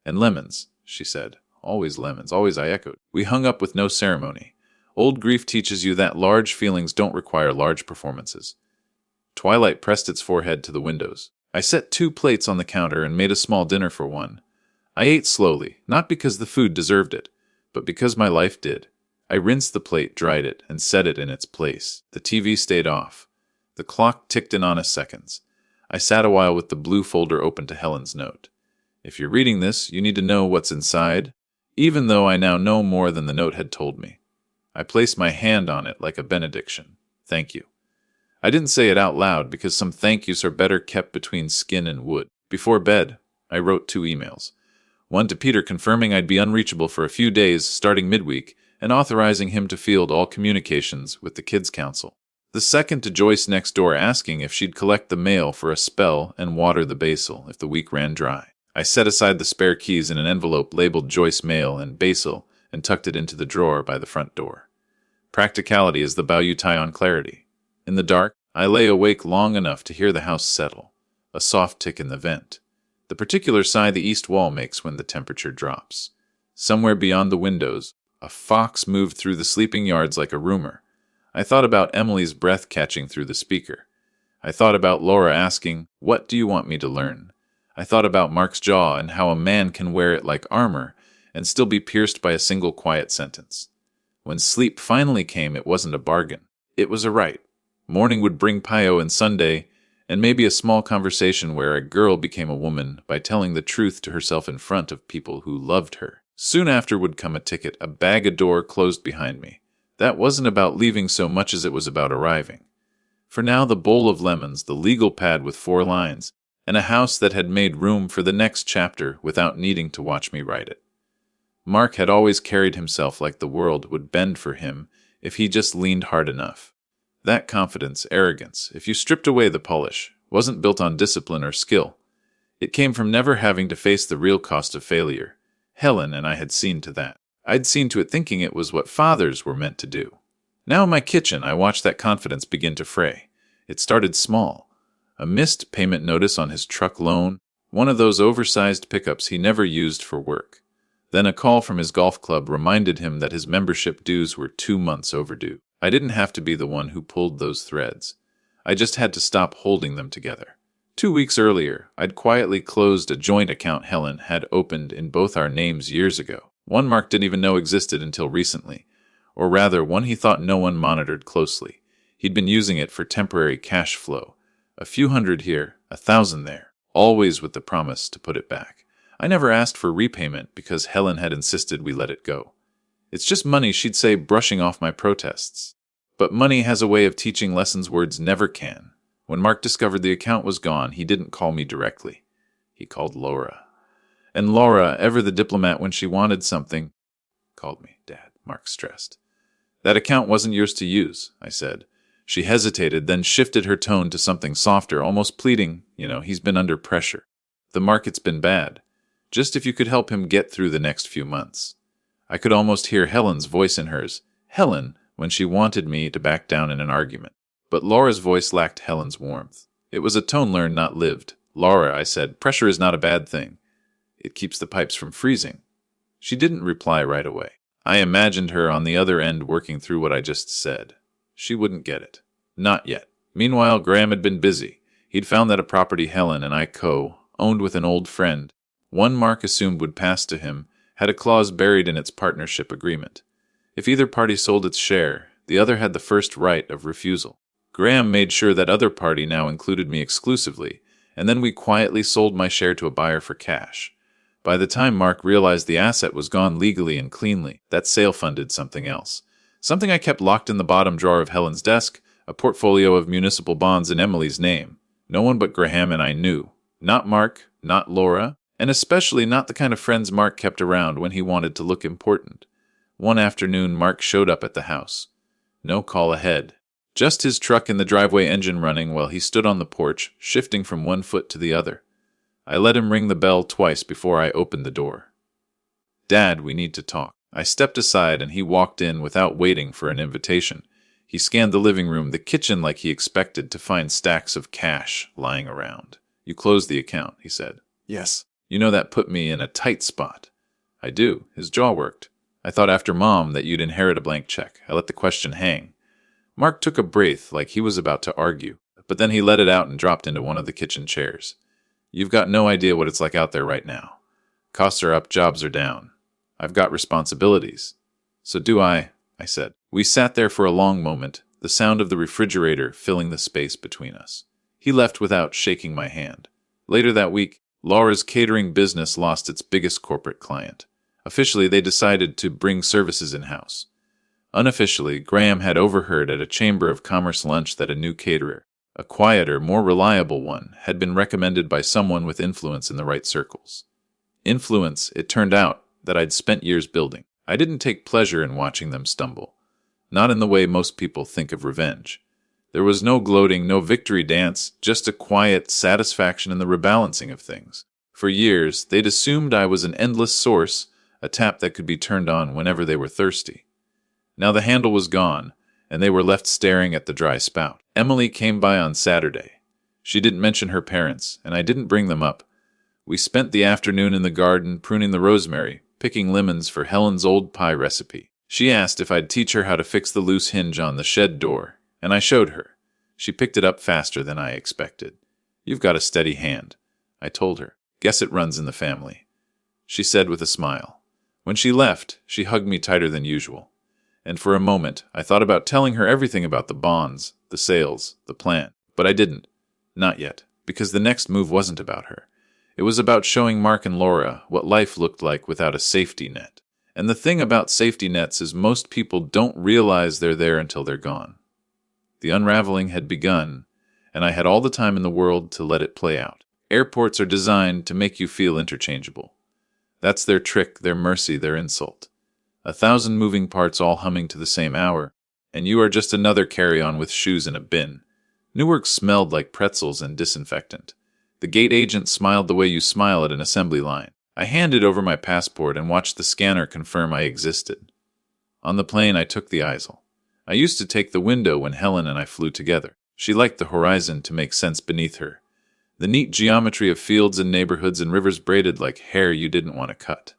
And lemons, she said. Always lemons, always, I echoed. We hung up with no ceremony. Old grief teaches you that large feelings don't require large performances. Twilight pressed its forehead to the windows. I set 2 plates on the counter and made a small dinner for one. I ate slowly, not because the food deserved it, but because my life did. I rinsed the plate, dried it, and set it in its place. The TV stayed off. The clock ticked in honest seconds. I sat a while with the blue folder open to Helen's note. If you're reading this, you need to know what's inside, even though I now know more than the note had told me. I placed my hand on it like a benediction. Thank you. I didn't say it out loud because some thank yous are better kept between skin and wood. Before bed, I wrote 2 emails. One to Peter confirming I'd be unreachable for a few days starting midweek and authorizing him to field all communications with the Kids Council. The second to Joyce next door asking if she'd collect the mail for a spell and water the basil if the week ran dry. I set aside the spare keys in an envelope labeled Joyce Mail and Basil and tucked it into the drawer by the front door. Practicality is the bow you tie on clarity. In the dark, I lay awake long enough to hear the house settle, a soft tick in the vent, the particular sigh the east wall makes when the temperature drops. Somewhere beyond the windows, a fox moved through the sleeping yards like a rumor. I thought about Emily's breath catching through the speaker. I thought about Laura asking, "What do you want me to learn?" I thought about Mark's jaw and how a man can wear it like armor and still be pierced by a single quiet sentence. When sleep finally came, it wasn't a bargain. It was a right. Morning would bring Pio and Sunday, and maybe a small conversation where a girl became a woman by telling the truth to herself in front of people who loved her. Soon after would come a ticket, a bag, a door closed behind me. That wasn't about leaving so much as it was about arriving. For now, the bowl of lemons, the legal pad with 4 lines, and a house that had made room for the next chapter without needing to watch me write it. Mark had always carried himself like the world would bend for him if he just leaned hard enough. That confidence, arrogance, if you stripped away the polish, wasn't built on discipline or skill. It came from never having to face the real cost of failure. Helen and I had seen to that. I'd seen to it thinking it was what fathers were meant to do. Now in my kitchen, I watched that confidence begin to fray. It started small. A missed payment notice on his truck loan, one of those oversized pickups he never used for work. Then a call from his golf club reminded him that his membership dues were 2 months overdue. I didn't have to be the one who pulled those threads. I just had to stop holding them together. 2 weeks earlier, I'd quietly closed a joint account Helen had opened in both our names years ago. One Mark didn't even know existed until recently, or rather one he thought no one monitored closely. He'd been using it for temporary cash flow. A few hundred here, 1,000 there, always with the promise to put it back. I never asked for repayment because Helen had insisted we let it go. It's just money, she'd say, brushing off my protests. But money has a way of teaching lessons words never can. When Mark discovered the account was gone, he didn't call me directly. He called Laura. And Laura, ever the diplomat when she wanted something, called me, Dad, Mark stressed. That account wasn't yours to use, I said. She hesitated, then shifted her tone to something softer, almost pleading. He's been under pressure. The market's been bad. Just if you could help him get through the next few months. I could almost hear Helen's voice in hers. Helen, when she wanted me to back down in an argument. But Laura's voice lacked Helen's warmth. It was a tone learned, not lived. Laura, I said, pressure is not a bad thing. It keeps the pipes from freezing. She didn't reply right away. I imagined her on the other end working through what I just said. She wouldn't get it. Not yet. Meanwhile, Graham had been busy. He'd found that a property Helen and I owned with an old friend, one Mark assumed would pass to him, had a clause buried in its partnership agreement. If either party sold its share, the other had the first right of refusal. Graham made sure that other party now included me exclusively, and then we quietly sold my share to a buyer for cash. By the time Mark realized the asset was gone legally and cleanly, that sale funded something else. Something I kept locked in the bottom drawer of Helen's desk, a portfolio of municipal bonds in Emily's name. No one but Graham and I knew. Not Mark, not Laura, and especially not the kind of friends Mark kept around when he wanted to look important. One afternoon, Mark showed up at the house. No call ahead. Just his truck in the driveway engine running while he stood on the porch, shifting from one foot to the other. I let him ring the bell twice before I opened the door. "Dad, we need to talk." I stepped aside and he walked in without waiting for an invitation. He scanned the living room, the kitchen like he expected to find stacks of cash lying around. "You closed the account," he said. "Yes." "You know that put me in a tight spot." "I do." His jaw worked. "I thought after Mom that you'd inherit a blank check." I let the question hang. Mark took a breath like he was about to argue, but then he let it out and dropped into one of the kitchen chairs. "You've got no idea what it's like out there right now. Costs are up, jobs are down. I've got responsibilities." "So do I," I said. We sat there for a long moment, the sound of the refrigerator filling the space between us. He left without shaking my hand. Later that week, Laura's catering business lost its biggest corporate client. Officially, they decided to bring services in-house. Unofficially, Graham had overheard at a Chamber of Commerce lunch that a new caterer, a quieter, more reliable one, had been recommended by someone with influence in the right circles. Influence, it turned out, that I'd spent years building. I didn't take pleasure in watching them stumble. Not in the way most people think of revenge. There was no gloating, no victory dance, just a quiet satisfaction in the rebalancing of things. For years, they'd assumed I was an endless source, a tap that could be turned on whenever they were thirsty. Now the handle was gone, and they were left staring at the dry spout. Emily came by on Saturday. She didn't mention her parents, and I didn't bring them up. We spent the afternoon in the garden pruning the rosemary, picking lemons for Helen's old pie recipe. She asked if I'd teach her how to fix the loose hinge on the shed door, and I showed her. She picked it up faster than I expected. "You've got a steady hand," I told her. "Guess it runs in the family," she said with a smile. When she left, she hugged me tighter than usual. And for a moment, I thought about telling her everything about the bonds, the sales, the plan. But I didn't. Not yet, because the next move wasn't about her. It was about showing Mark and Laura what life looked like without a safety net. And the thing about safety nets is most people don't realize they're there until they're gone. The unraveling had begun, and I had all the time in the world to let it play out. Airports are designed to make you feel interchangeable. That's their trick, their mercy, their insult. 1,000 moving parts all humming to the same hour, and you are just another carry-on with shoes in a bin. Newark smelled like pretzels and disinfectant. The gate agent smiled the way you smile at an assembly line. I handed over my passport and watched the scanner confirm I existed. On the plane, I took the ISIL. I used to take the window when Helen and I flew together. She liked the horizon to make sense beneath her. The neat geometry of fields and neighborhoods and rivers braided like hair you didn't want to cut.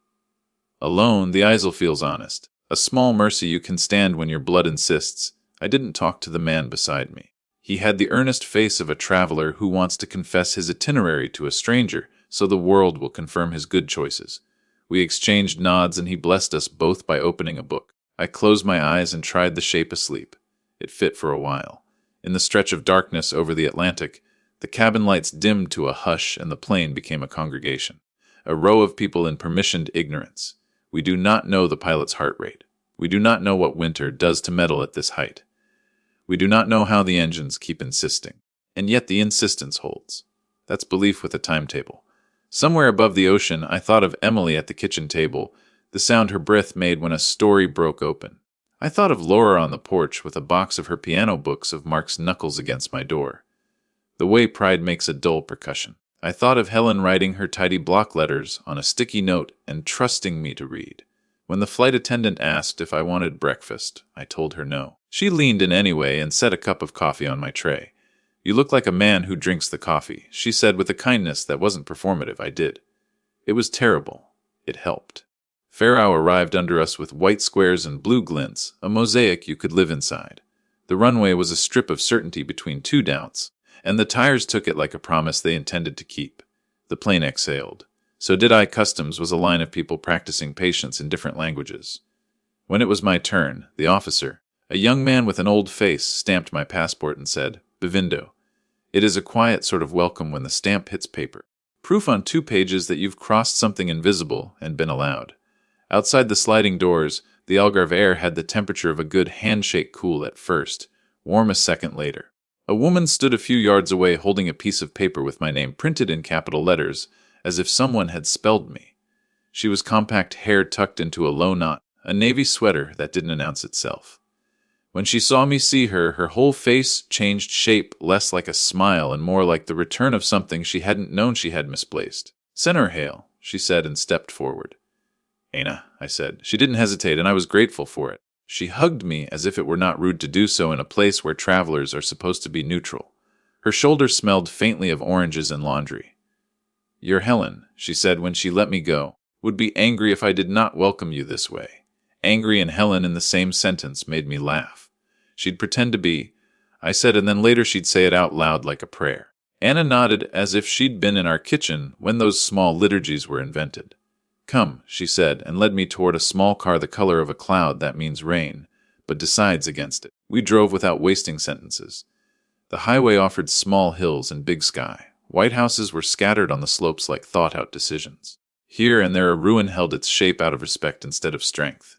Alone, the ISIL feels honest. A small mercy you can stand when your blood insists. I didn't talk to the man beside me. He had the earnest face of a traveler who wants to confess his itinerary to a stranger so the world will confirm his good choices. We exchanged nods and he blessed us both by opening a book. I closed my eyes and tried the shape asleep. It fit for a while. In the stretch of darkness over the Atlantic, the cabin lights dimmed to a hush and the plane became a congregation. A row of people in permissioned ignorance. We do not know the pilot's heart rate. We do not know what winter does to metal at this height. We do not know how the engines keep insisting. And yet the insistence holds. That's belief with a timetable. Somewhere above the ocean, I thought of Emily at the kitchen table, the sound her breath made when a story broke open. I thought of Laura on the porch with a box of her piano books of Mark's knuckles against my door. The way pride makes a dull percussion. I thought of Helen writing her tidy block letters on a sticky note and trusting me to read. When the flight attendant asked if I wanted breakfast, I told her no. She leaned in anyway and set a cup of coffee on my tray. "You look like a man who drinks the coffee," she said with a kindness that wasn't performative. I did. It was terrible. It helped. Pharaoh arrived under us with white squares and blue glints, a mosaic you could live inside. The runway was a strip of certainty between two doubts, and the tires took it like a promise they intended to keep. The plane exhaled. So did I. Customs was a line of people practicing patience in different languages. When it was my turn, the officer, a young man with an old face, stamped my passport and said, "Bevindo." It is a quiet sort of welcome when the stamp hits paper. Proof on 2 pages that you've crossed something invisible and been allowed. Outside the sliding doors, the Algarve air had the temperature of a good handshake, cool at first, warm a second later. A woman stood a few yards away holding a piece of paper with my name printed in capital letters, as if someone had spelled me. She was compact hair tucked into a low knot, a navy sweater that didn't announce itself. When she saw me see her, her whole face changed shape, less like a smile and more like the return of something she hadn't known she had misplaced. "Senor Hale," she said and stepped forward. "Ana," I said. She didn't hesitate, and I was grateful for it. She hugged me as if it were not rude to do so in a place where travelers are supposed to be neutral. Her shoulder smelled faintly of oranges and laundry. "You're Helen," she said when she let me go. "Would be angry if I did not welcome you this way." Angry and Helen in the same sentence made me laugh. She'd pretend to be, I said, and then later she'd say it out loud like a prayer. Ana nodded as if she'd been in our kitchen when those small liturgies were invented. "Come," she said, and led me toward a small car the color of a cloud that means rain, but decides against it. We drove without wasting sentences. The highway offered small hills and big sky. White houses were scattered on the slopes like thought-out decisions. Here and there a ruin held its shape out of respect instead of strength.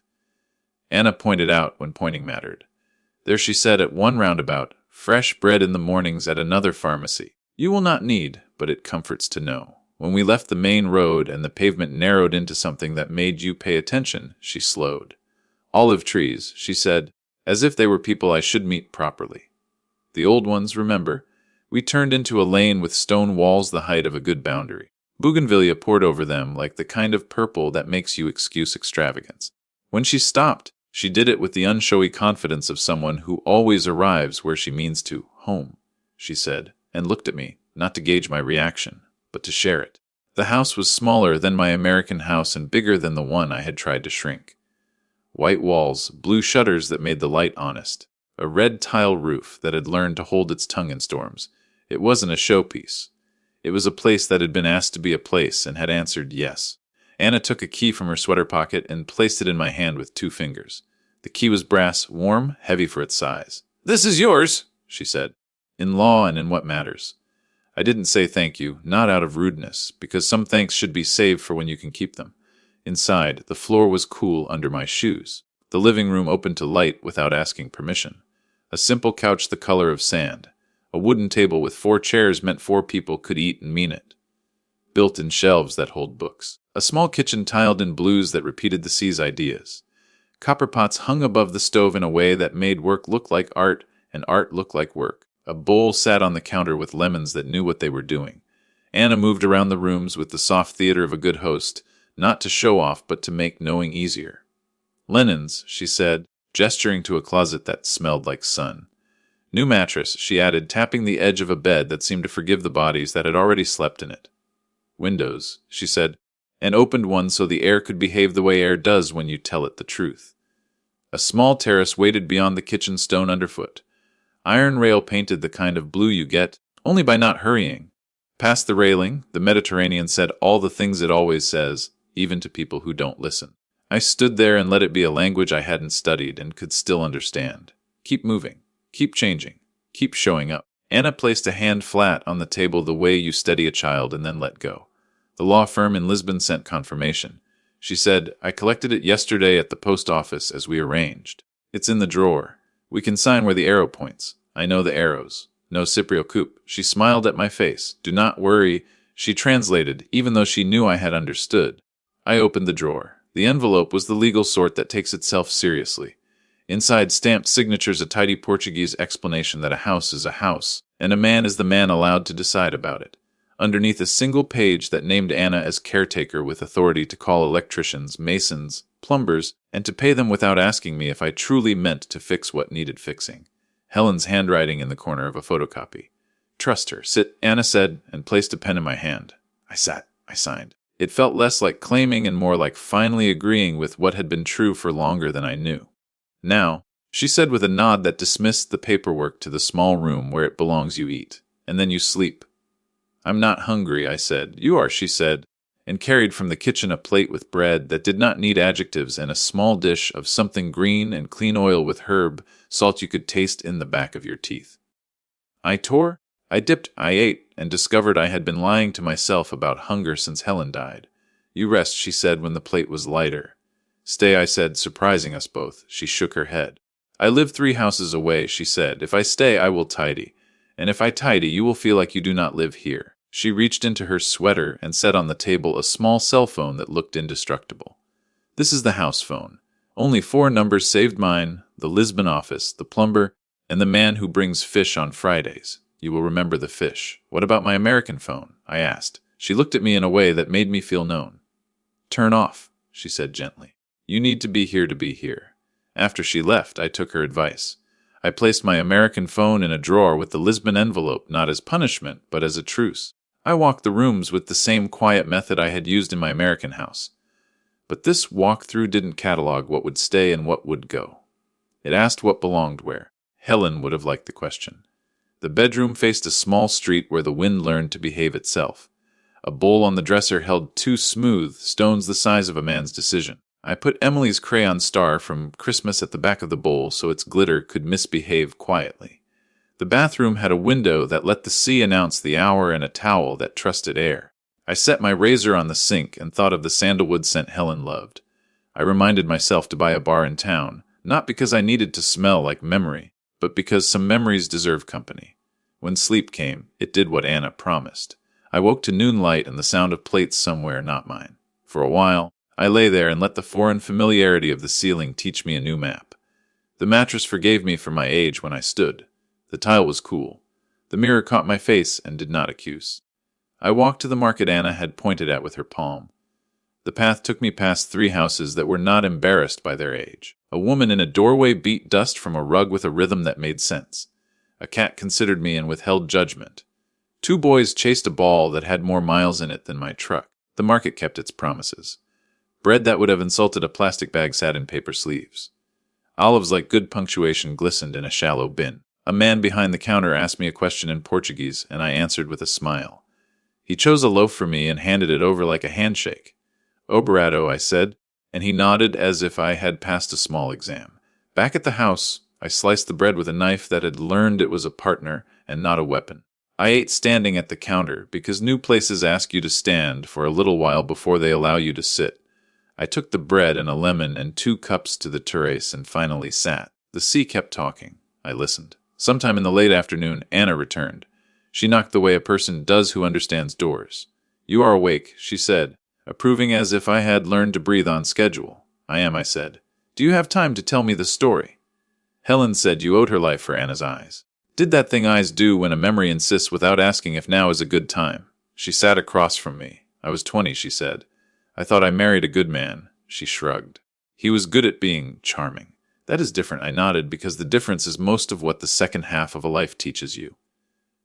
Ana pointed out when pointing mattered. There, she said, at one roundabout, "Fresh bread in the mornings at another pharmacy. You will not need, but it comforts to know." When we left the main road and the pavement narrowed into something that made you pay attention, she slowed. "Olive trees," she said, as if they were people I should meet properly. "The old ones, remember?" We turned into a lane with stone walls the height of a good boundary. Bougainvillea poured over them like the kind of purple that makes you excuse extravagance. When she stopped, she did it with the unshowy confidence of someone who always arrives where she means to. "Home," she said, and looked at me, not to gauge my reaction, but to share it. The house was smaller than my American house and bigger than the one I had tried to shrink. White walls, blue shutters that made the light honest, a red tile roof that had learned to hold its tongue in storms. It wasn't a showpiece. It was a place that had been asked to be a place and had answered yes. Ana took a key from her sweater pocket and placed it in my hand with 2 fingers. The key was brass, warm, heavy for its size. "This is yours," she said. "In law and in what matters." I didn't say thank you, not out of rudeness, because some thanks should be saved for when you can keep them. Inside, the floor was cool under my shoes. The living room opened to light without asking permission. A simple couch the color of sand. A wooden table with 4 chairs meant 4 people could eat and mean it. Built-in shelves that hold books. A small kitchen tiled in blues that repeated the sea's ideas. Copper pots hung above the stove in a way that made work look like art and art look like work. A bowl sat on the counter with lemons that knew what they were doing. Ana moved around the rooms with the soft theater of a good host, not to show off but to make knowing easier. "Linens," she said, gesturing to a closet that smelled like sun. "New mattress," she added, tapping the edge of a bed that seemed to forgive the bodies that had already slept in it. "Windows," she said, and opened one so the air could behave the way air does when you tell it the truth. A small terrace waited beyond the kitchen stone underfoot. Iron rail painted the kind of blue you get, only by not hurrying. Past the railing, the Mediterranean said all the things it always says, even to people who don't listen. I stood there and let it be a language I hadn't studied and could still understand. Keep moving. Keep changing. Keep showing up. Ana placed a hand flat on the table the way you steady a child and then let go. The law firm in Lisbon sent confirmation. She said, "I collected it yesterday at the post office as we arranged. It's in the drawer. We can sign where the arrow points. I know the arrows. No Cyprio Coupe." She smiled at my face. "Do not worry," she translated, even though she knew I had understood. I opened the drawer. The envelope was the legal sort that takes itself seriously. Inside, stamped signatures, a tidy Portuguese explanation that a house is a house, and a man is the man allowed to decide about it. Underneath, a single page that named Ana as caretaker with authority to call electricians, masons, plumbers, and to pay them without asking me if I truly meant to fix what needed fixing. Helen's handwriting in the corner of a photocopy. "Trust her. Sit," Ana said, and placed a pen in my hand. I sat. I signed. It felt less like claiming and more like finally agreeing with what had been true for longer than I knew. Now, she said with a nod that dismissed the paperwork to the small room where it belongs you eat, and then you sleep. I'm not hungry, I said. You are, she said, and carried from the kitchen a plate with bread that did not need adjectives and a small dish of something green and clean oil with herb, salt you could taste in the back of your teeth. I dipped, I ate, and discovered I had been lying to myself about hunger since Helen died. You rest, she said when the plate was lighter. Stay, I said, surprising us both. She shook her head. I live 3 houses away, she said. If I stay, I will tidy. And if I tidy, you will feel like you do not live here. She reached into her sweater and set on the table a small cell phone that looked indestructible. This is the house phone. Only 4 numbers saved: mine, the Lisbon office, the plumber, and the man who brings fish on Fridays. You will remember the fish. What about my American phone? I asked. She looked at me in a way that made me feel known. Turn off, she said gently. You need to be here to be here. After she left, I took her advice. I placed my American phone in a drawer with the Lisbon envelope, not as punishment, but as a truce. I walked the rooms with the same quiet method I had used in my American house. But this walkthrough didn't catalog what would stay and what would go. It asked what belonged where. Helen would have liked the question. The bedroom faced a small street where the wind learned to behave itself. A bowl on the dresser held 2 smooth stones the size of a man's decision. I put Emily's crayon star from Christmas at the back of the bowl so its glitter could misbehave quietly. The bathroom had a window that let the sea announce the hour and a towel that trusted air. I set my razor on the sink and thought of the sandalwood scent Helen loved. I reminded myself to buy a bar in town, not because I needed to smell like memory, but because some memories deserve company. When sleep came, it did what Anna promised. I woke to noon light and the sound of plates somewhere not mine. For a while, I lay there and let the foreign familiarity of the ceiling teach me a new map. The mattress forgave me for my age when I stood. The tile was cool. The mirror caught my face and did not accuse. I walked to the market Anna had pointed at with her palm. The path took me past 3 houses that were not embarrassed by their age. A woman in a doorway beat dust from a rug with a rhythm that made sense. A cat considered me and withheld judgment. 2 boys chased a ball that had more miles in it than my truck. The market kept its promises. Bread that would have insulted a plastic bag sat in paper sleeves. Olives like good punctuation glistened in a shallow bin. A man behind the counter asked me a question in Portuguese, and I answered with a smile. He chose a loaf for me and handed it over like a handshake. Obrigado, I said, and he nodded as if I had passed a small exam. Back at the house, I sliced the bread with a knife that had learned it was a partner and not a weapon. I ate standing at the counter because new places ask you to stand for a little while before they allow you to sit. I took the bread and a lemon and 2 cups to the terrace and finally sat. The sea kept talking. I listened. Sometime in the late afternoon, Anna returned. She knocked the way a person does who understands doors. You are awake, she said, approving as if I had learned to breathe on schedule. I am, I said. Do you have time to tell me the story? Helen said you owed her life for Anna's eyes. Did that thing eyes do when a memory insists without asking if now is a good time? She sat across from me. I was 20, she said. I thought I married a good man. She shrugged. He was good at being charming. That is different, I nodded, because the difference is most of what the second half of a life teaches you.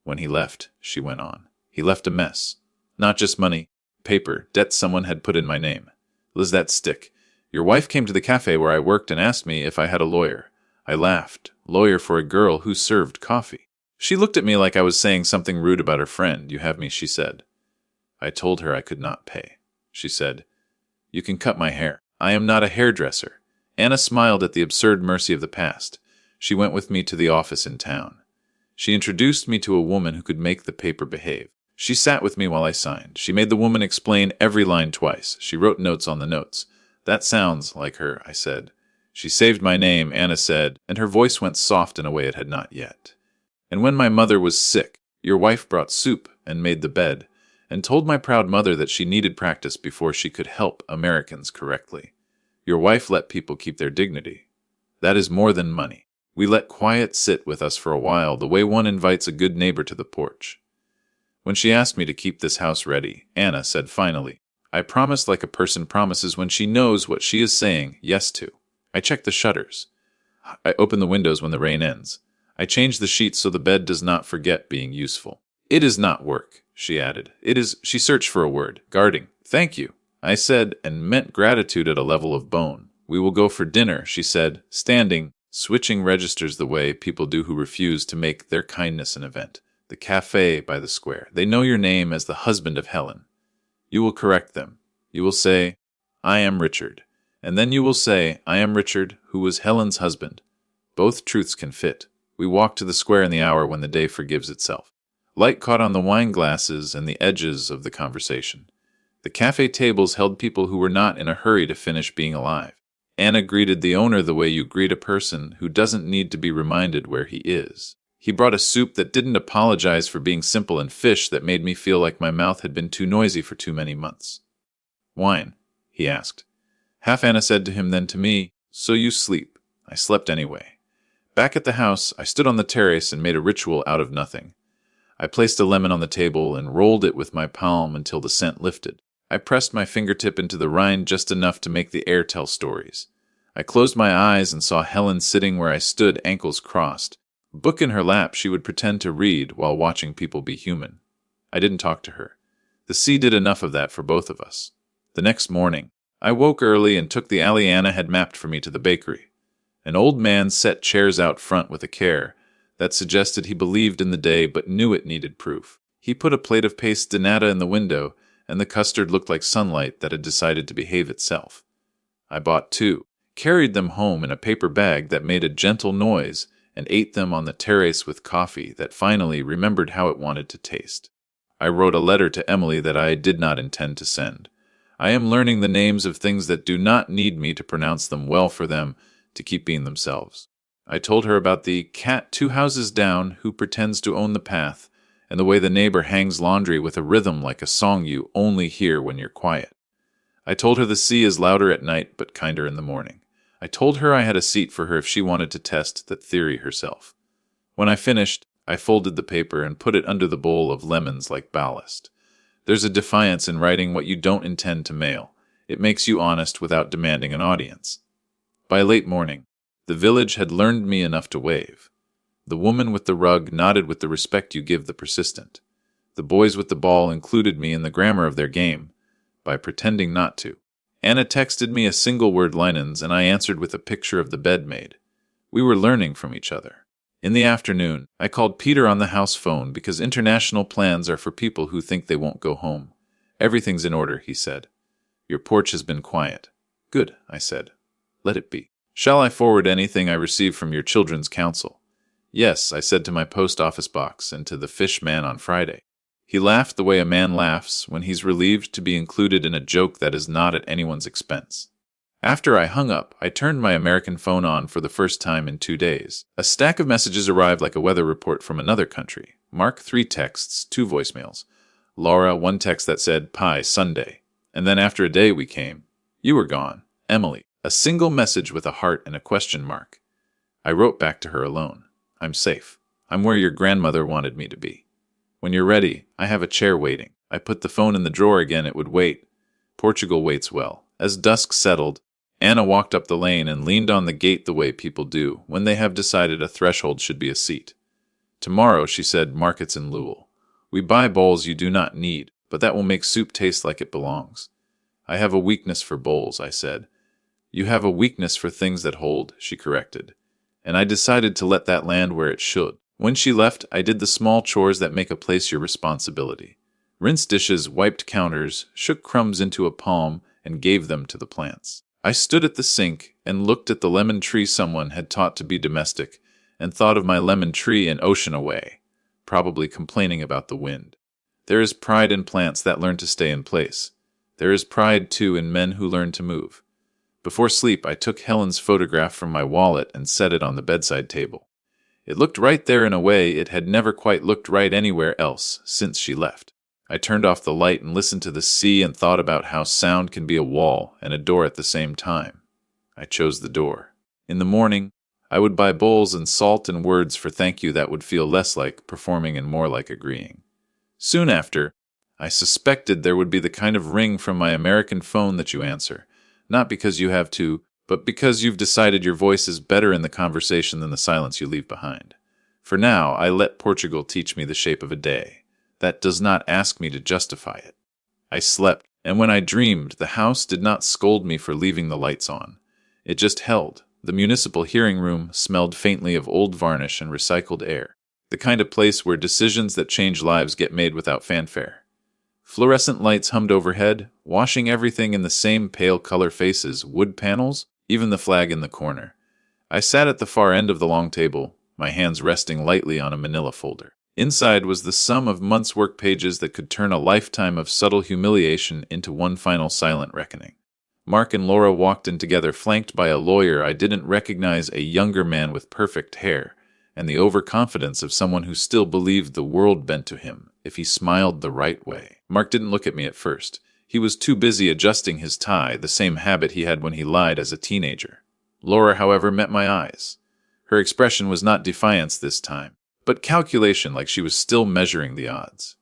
When he left, she went on, he left a mess. Not just money, paper, debt someone had put in my name. Does that stick? Your wife came to the cafe where I worked and asked me if I had a lawyer. I laughed. Lawyer for a girl who served coffee. She looked at me like I was saying something rude about her friend. You have me, she said. I told her I could not pay. She said, you can cut my hair. I am not a hairdresser. Anna smiled at the absurd mercy of the past. She went with me to the office in town. She introduced me to a woman who could make the paper behave. She sat with me while I signed. She made the woman explain every line twice. She wrote notes on the notes. That sounds like her, I said. She saved my name, Anna said, and her voice went soft in a way it had not yet. And when my mother was sick, your wife brought soup and made the bed, and told my proud mother that she needed practice before she could help Americans correctly. Your wife let people keep their dignity. That is more than money. We let quiet sit with us for a while, the way one invites a good neighbor to the porch. When she asked me to keep this house ready, Anna said finally, I promised like a person promises when she knows what she is saying yes to. I check the shutters. I open the windows when the rain ends. I change the sheets so the bed does not forget being useful. It is not work, she added. It is, she searched for a word, guarding, Thank you, I said, and meant gratitude at a level of bone. We will go for dinner, she said, standing, switching registers the way people do who refuse to make their kindness an event. The cafe by the square. They know your name as the husband of Helen. You will correct them. You will say, I am Richard. And then you will say, I am Richard, who was Helen's husband. Both truths can fit. We walked to the square in the hour when the day forgives itself. Light caught on the wine glasses and the edges of the conversation. The cafe tables held people who were not in a hurry to finish being alive. Anna greeted the owner the way you greet a person who doesn't need to be reminded where he is. He brought a soup that didn't apologize for being simple and fish that made me feel like my mouth had been too noisy for too many months. Wine, he asked. Half Anna said to him, then to me, so you sleep. I slept anyway. Back at the house, I stood on the terrace and made a ritual out of nothing. I placed a lemon on the table and rolled it with my palm until the scent lifted. I pressed my fingertip into the rind just enough to make the air tell stories. I closed my eyes and saw Helen sitting where I stood, ankles crossed. A book in her lap she would pretend to read while watching people be human. I didn't talk to her. The sea did enough of that for both of us. The next morning, I woke early and took the alley Anna had mapped for me to the bakery. An old man set chairs out front with a care that suggested he believed in the day but knew it needed proof. He put a plate of paste de nata in the window, and the custard looked like sunlight that had decided to behave itself. I bought 2, carried them home in a paper bag that made a gentle noise, and ate them on the terrace with coffee that finally remembered how it wanted to taste. I wrote a letter to Emily that I did not intend to send. I am learning the names of things that do not need me to pronounce them well for them to keep being themselves. I told her about the cat 2 houses down who pretends to own the path, and the way the neighbor hangs laundry with a rhythm like a song you only hear when you're quiet. I told her the sea is louder at night but kinder in the morning. I told her I had a seat for her if she wanted to test that theory herself. When I finished, I folded the paper and put it under the bowl of lemons like ballast. There's a defiance in writing what you don't intend to mail. It makes you honest without demanding an audience. By late morning, the village had learned me enough to wave. The woman with the rug nodded with the respect you give the persistent. The boys with the ball included me in the grammar of their game, by pretending not to. Anna texted me a single-word linens, and I answered with a picture of the bed made. We were learning from each other. In the afternoon, I called Peter on the house phone because international plans are for people who think they won't go home. Everything's in order, he said. Your porch has been quiet. Good, I said. Let it be. Shall I forward anything I receive from your children's council? Yes, I said to my post office box and to the fish man on Friday. He laughed the way a man laughs when he's relieved to be included in a joke that is not at anyone's expense. After I hung up, I turned my American phone on for the first time in 2 days. A stack of messages arrived like a weather report from another country. Mark 3 texts, 2 voicemails. Laura 1 text that said, Pie, Sunday. And then after a day we came. You were gone. Emily. A single message with a heart and a question mark. I wrote back to her alone. I'm safe. I'm where your grandmother wanted me to be. When you're ready, I have a chair waiting. I put the phone in the drawer again, it would wait. Portugal waits well. As dusk settled, Anna walked up the lane and leaned on the gate the way people do when they have decided a threshold should be a seat. Tomorrow, she said, markets in Lowell. We buy bowls you do not need, but that will make soup taste like it belongs. I have a weakness for bowls, I said. You have a weakness for things that hold, she corrected. And I decided to let that land where it should. When she left, I did the small chores that make a place your responsibility. Rinsed dishes, wiped counters, shook crumbs into a palm, and gave them to the plants. I stood at the sink and looked at the lemon tree someone had taught to be domestic, and thought of my lemon tree an ocean away, probably complaining about the wind. There is pride in plants that learn to stay in place. There is pride, too, in men who learn to move. Before sleep, I took Helen's photograph from my wallet and set it on the bedside table. It looked right there in a way it had never quite looked right anywhere else since she left. I turned off the light and listened to the sea and thought about how sound can be a wall and a door at the same time. I chose the door. In the morning, I would buy bowls and salt and words for thank you that would feel less like performing and more like agreeing. Soon after, I suspected there would be the kind of ring from my American phone that you answer. Not because you have to, but because you've decided your voice is better in the conversation than the silence you leave behind. For now, I let Portugal teach me the shape of a day. That does not ask me to justify it. I slept, And when I dreamed, the house did not scold me for leaving the lights on. It just held. The municipal hearing room smelled faintly of old varnish and recycled air. The kind of place where decisions that change lives get made without fanfare. Fluorescent lights hummed overhead, washing everything in the same pale color faces, wood panels, even the flag in the corner. I sat at the far end of the long table, my hands resting lightly on a manila folder. Inside was the sum of months' work pages that could turn a lifetime of subtle humiliation into one final silent reckoning. Mark and Laura walked in together, flanked by a lawyer I didn't recognize, a younger man with perfect hair, and the overconfidence of someone who still believed the world bent to him if he smiled the right way. Mark didn't look at me at first. He was too busy adjusting his tie, the same habit he had when he lied as a teenager. Laura, however, met my eyes. Her expression was not defiance this time, but calculation, like she was still measuring the odds.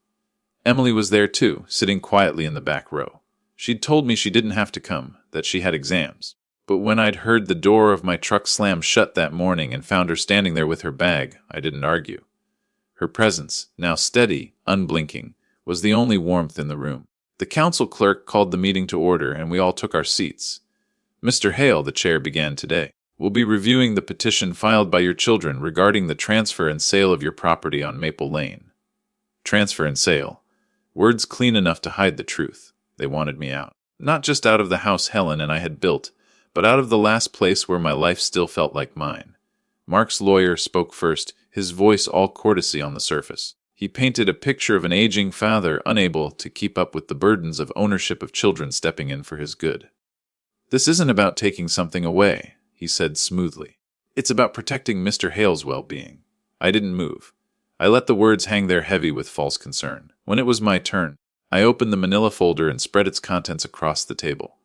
Emily was there too, sitting quietly in the back row. She'd told me she didn't have to come, that she had exams. But when I'd heard the door of my truck slam shut that morning and found her standing there with her bag, I didn't argue. Her presence, now steady, unblinking, was the only warmth in the room. The council clerk called the meeting to order, and we all took our seats. Mr. Hale, the chair, began today. We'll be reviewing the petition filed by your children regarding the transfer and sale of your property on Maple Lane. Transfer and sale. Words clean enough to hide the truth. They wanted me out. Not just out of the house Helen and I had built, but out of the last place where my life still felt like mine. Mark's lawyer spoke first, his voice all courtesy on the surface. He painted a picture of an aging father unable to keep up with the burdens of ownership of children stepping in for his good. This isn't about taking something away, he said smoothly. It's about protecting Mr. Hale's well-being. I didn't move. I let the words hang there heavy with false concern. When it was my turn, I opened the manila folder and spread its contents across the table.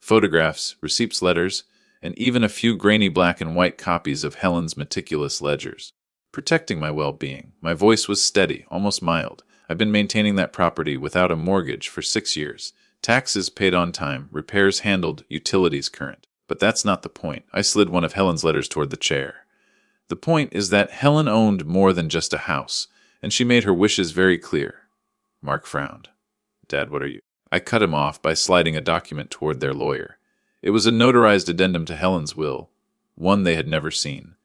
Photographs, receipts, letters, and even a few grainy black and white copies of Helen's meticulous ledgers. Protecting my well-being. My voice was steady, almost mild. I've been maintaining that property without a mortgage for 6 years. Taxes paid on time, repairs handled, utilities current. But that's not the point. I slid one of Helen's letters toward the chair. The point is that Helen owned more than just a house, and she made her wishes very clear. Mark frowned. Dad, what are you? I cut him off by sliding a document toward their lawyer. It was a notarized addendum to Helen's will, one they had never seen.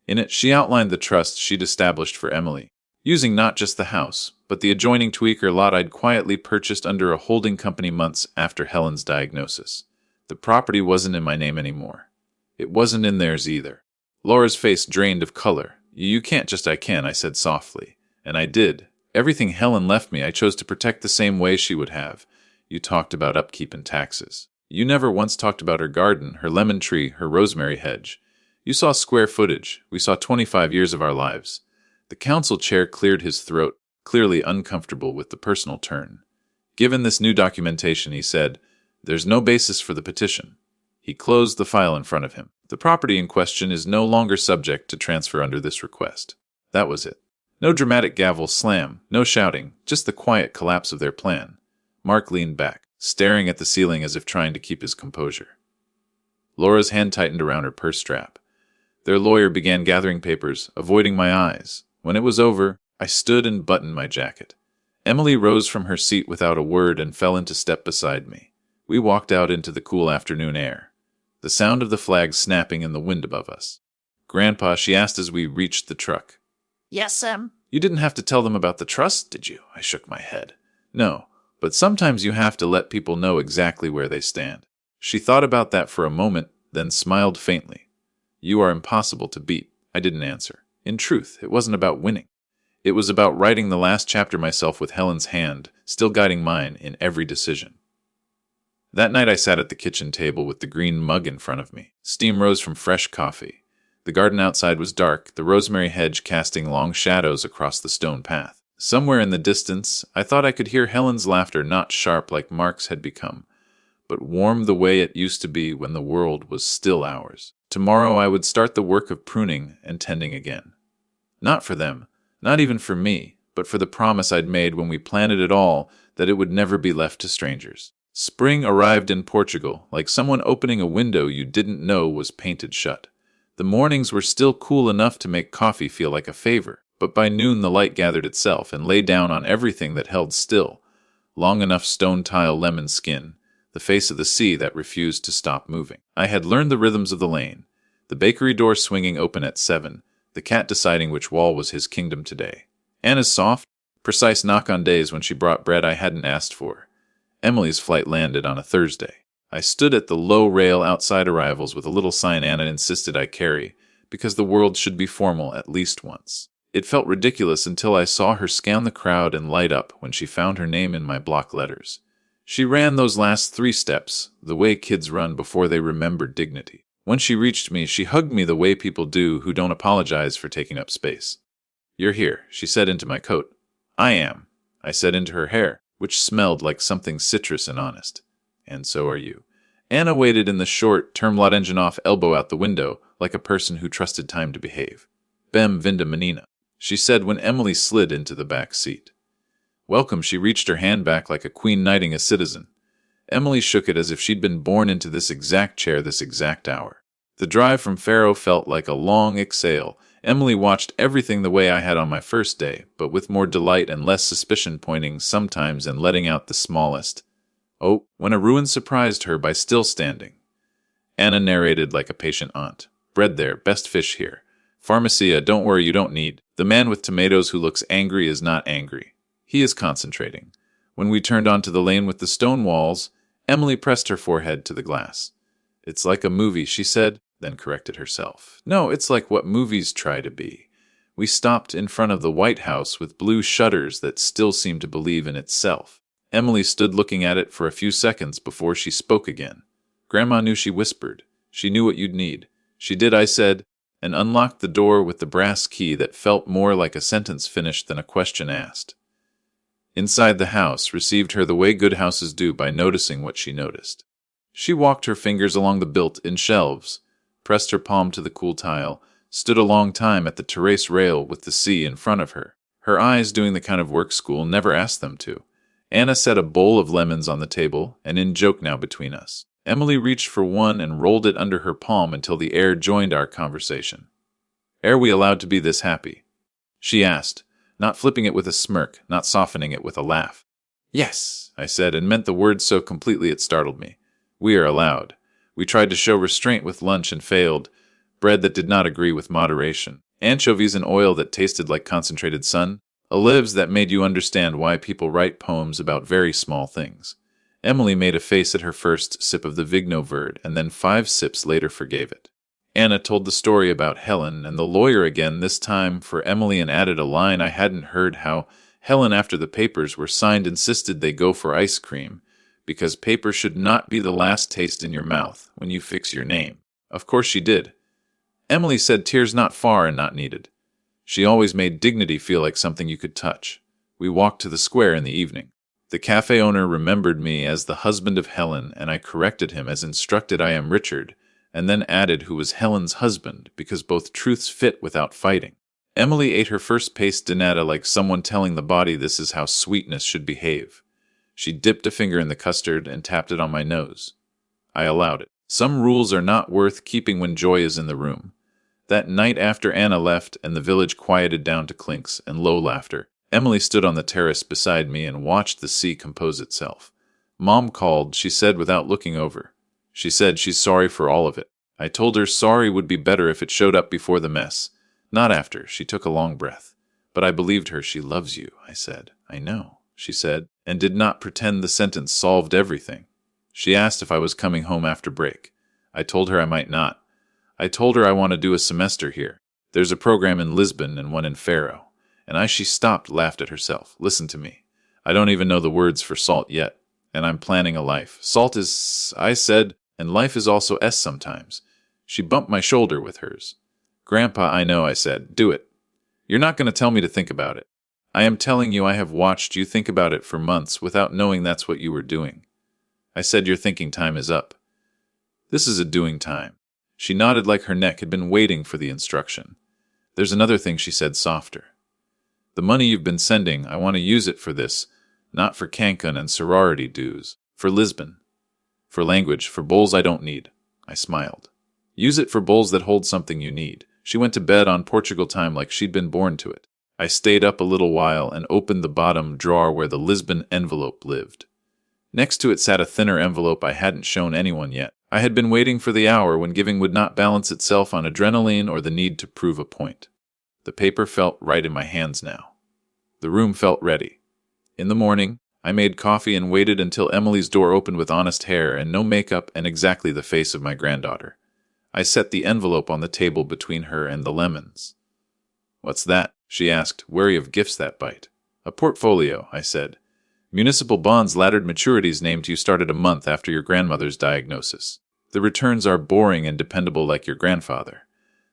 In it, she outlined the trust she'd established for Emily, using not just the house, but the adjoining Tweaker lot I'd quietly purchased under a holding company months after Helen's diagnosis. The property wasn't in my name anymore. It wasn't in theirs either. Laura's face drained of color. You can't just I can, I said softly. And I did. Everything Helen left me I chose to protect the same way she would have. You talked about upkeep and taxes. You never once talked about her garden, her lemon tree, her rosemary hedge. You saw square footage. We saw 25 years of our lives. The council chair cleared his throat, clearly uncomfortable with the personal turn. Given this new documentation, he said, there's no basis for the petition. He closed the file in front of him. The property in question is no longer subject to transfer under this request. That was it. No dramatic gavel slam, no shouting, just the quiet collapse of their plan. Mark leaned back, staring at the ceiling as if trying to keep his composure. Laura's hand tightened around her purse strap. Their lawyer began gathering papers, avoiding my eyes. When it was over, I stood and buttoned my jacket. Emily rose from her seat without a word and fell into step beside me. We walked out into the cool afternoon air, the sound of the flag snapping in the wind above us. Grandpa, she asked as we reached the truck. Yes, You didn't have to tell them about the trust, did you? I shook my head. No, but sometimes you have to let people know exactly where they stand. She thought about that for a moment, then smiled faintly. You are impossible to beat. I didn't answer. In truth, it wasn't about winning. It was about writing the last chapter myself with Helen's hand, still guiding mine in every decision. That night I sat at the kitchen table with the green mug in front of me. Steam rose from fresh coffee. The garden outside was dark, the rosemary hedge casting long shadows across the stone path. Somewhere in the distance, I thought I could hear Helen's laughter, not sharp like Mark's had become, but warm the way it used to be when the world was still ours. Tomorrow I would start the work of pruning and tending again. Not for them, not even for me, but for the promise I'd made when we planted it all that it would never be left to strangers. Spring arrived in Portugal, like someone opening a window you didn't know was painted shut. The mornings were still cool enough to make coffee feel like a favor, but by noon the light gathered itself and lay down on everything that held still. long enough stone tile lemon skin, the face of the sea that refused to stop moving. I had learned the rhythms of the lane, the bakery door swinging open at 7, the cat deciding which wall was his kingdom today. Anna's soft, precise knock on days when she brought bread I hadn't asked for. Emily's flight landed on a Thursday. I stood at the low rail outside arrivals with a little sign Anna insisted I carry, because the world should be formal at least once. It felt ridiculous until I saw her scan the crowd and light up when she found her name in my block letters. She ran those last 3 steps, the way kids run before they remember dignity. When she reached me, she hugged me the way people do who don't apologize for taking up space. "You're here," she said into my coat. "I am," I said into her hair, which smelled like something citrus and honest. "And so are you." Anna waited in the short, termlot engine off elbow out the window, like a person who trusted time to behave. "Bem vinda menina," she said when Emily slid into the back seat. Welcome, she reached her hand back like a queen knighting a citizen. Emily shook it as if she'd been born into this exact chair this exact hour. The drive from Faro felt like a long exhale. Emily watched everything the way I had on my first day, but with more delight and less suspicion, pointing sometimes and letting out the smallest. Oh, when a ruin surprised her by still standing. Anna narrated like a patient aunt. "Bread there, best fish here. Pharmacia, don't worry, you don't need. The man with tomatoes who looks angry is not angry. He is concentrating." When we turned onto the lane with the stone walls, Emily pressed her forehead to the glass. "It's like a movie," she said, then corrected herself. "No, it's like what movies try to be." We stopped in front of the White House with blue shutters that still seemed to believe in itself. Emily stood looking at it for a few seconds before she spoke again. "Grandma knew," she whispered. "She knew what you'd need." "She did," I said, and unlocked the door with the brass key that felt more like a sentence finished than a question asked. Inside the house received her the way good houses do, by noticing what she noticed. She walked her fingers along the built-in shelves, pressed her palm to the cool tile, stood a long time at the terrace rail with the sea in front of her, her eyes doing the kind of work school never asked them to. Anna set a bowl of lemons on the table, an in-joke now between us. Emily reached for one and rolled it under her palm until the air joined our conversation. "Are we allowed to be this happy?" she asked, not flipping it with a smirk, not softening it with a laugh. "Yes," I said, and meant the words so completely it startled me. "We are allowed. We tried to show restraint with lunch and failed. Bread that did not agree with moderation. Anchovies and oil that tasted like concentrated sun. Olives that made you understand why people write poems about very small things." Emily made a face at her first sip of the Vigno Verde, and then 5 sips later forgave it. Anna told the story about Helen and the lawyer again, this time for Emily, and added a line I hadn't heard: how Helen, after the papers were signed, insisted they go for ice cream, because paper should not be the last taste in your mouth when you fix your name. Of course she did. Emily said tears not far and not needed. She always made dignity feel like something you could touch. We walked to the square in the evening. The cafe owner remembered me as the husband of Helen, and I corrected him as instructed. "I am Richard," and then added who was Helen's husband, because both truths fit without fighting. Emily ate her first paste de nata like someone telling the body this is how sweetness should behave. She dipped a finger in the custard and tapped it on my nose. I allowed it. Some rules are not worth keeping when joy is in the room. That night after Anna left and the village quieted down to clinks and low laughter, Emily stood on the terrace beside me and watched the sea compose itself. "Mom called," she said without looking over. She said she's sorry for all of it. I told her sorry would be better if it showed up before the mess, not after. She took a long breath. "But I believed her. She loves you," I said. "I know," she said, and did not pretend the sentence solved everything. She asked if I was coming home after break. I told her I might not. I told her I want to do a semester here. There's a program in Lisbon and one in Faro. And as she stopped, laughed at herself. "Listen to me. I don't even know the words for salt yet, and I'm planning a life. Salt is," I said, "and life is also S sometimes." She bumped my shoulder with hers. "Grandpa, I know," I said. "Do it. You're not going to tell me to think about it. I am telling you I have watched you think about it for months without knowing that's what you were doing." I said, "Your thinking time is up. This is a doing time." She nodded like her neck had been waiting for the instruction. "There's another thing," she said softer. "The money you've been sending, I want to use it for this, not for Cancun and sorority dues. For Lisbon. For language, for bowls I don't need." I smiled. "Use it for bowls that hold something you need." She went to bed on Portugal time like she'd been born to it. I stayed up a little while and opened the bottom drawer where the Lisbon envelope lived. Next to it sat a thinner envelope I hadn't shown anyone yet. I had been waiting for the hour when giving would not balance itself on adrenaline or the need to prove a point. The paper felt right in my hands now. The room felt ready. In the morning, I made coffee and waited until Emily's door opened with honest hair and no makeup and exactly the face of my granddaughter. I set the envelope on the table between her and the lemons. "What's that?" she asked, wary of gifts that bite. "A portfolio," I said. "Municipal bonds laddered maturities named you started a month after your grandmother's diagnosis. The returns are boring and dependable like your grandfather.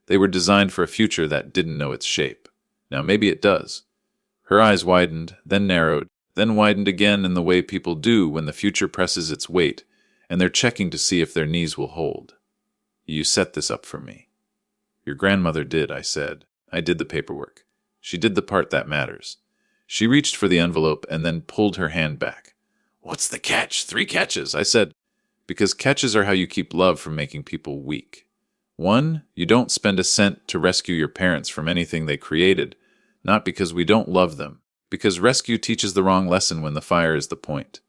They were designed for a future that didn't know its shape. Now maybe it does." Her eyes widened, then narrowed, then widened again in the way people do when the future presses its weight, and they're checking to see if their knees will hold. "You set this up for me." "Your grandmother did," I said. "I did the paperwork. She did the part that matters." She reached for the envelope and then pulled her hand back. "What's the catch? 3 catches," I said. "Because catches are how you keep love from making people weak. 1, you don't spend a cent to rescue your parents from anything they created, not because we don't love them, because rescue teaches the wrong lesson when the fire is the point.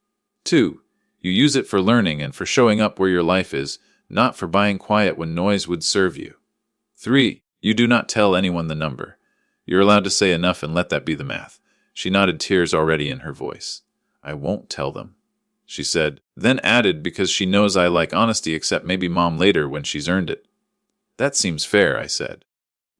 2, you use it for learning and for showing up where your life is, not for buying quiet when noise would serve you. 3, you do not tell anyone the number. You're allowed to say enough and let that be the math." She nodded, tears already in her voice. "I won't tell them," she said, then added, "because she knows I like honesty, except maybe Mom later when she's earned it." "That seems fair," I said.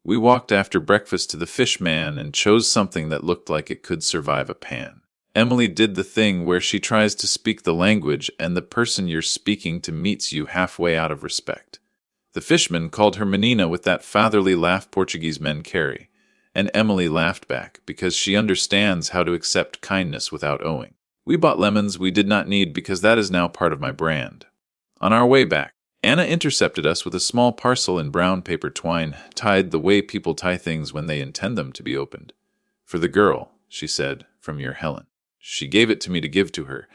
We walked after breakfast to the fish man and chose something that looked like it could survive a pan. Emily did the thing where she tries to speak the language and the person you're speaking to meets you halfway out of respect. The fishman called her menina with that fatherly laugh Portuguese men carry, and Emily laughed back because she understands how to accept kindness without owing. We bought lemons we did not need because that is now part of my brand. On our way back, Anna intercepted us with a small parcel in brown paper twine, tied the way people tie things when they intend them to be opened. "For the girl," she said, "from your Helen." She gave it to me to give to her,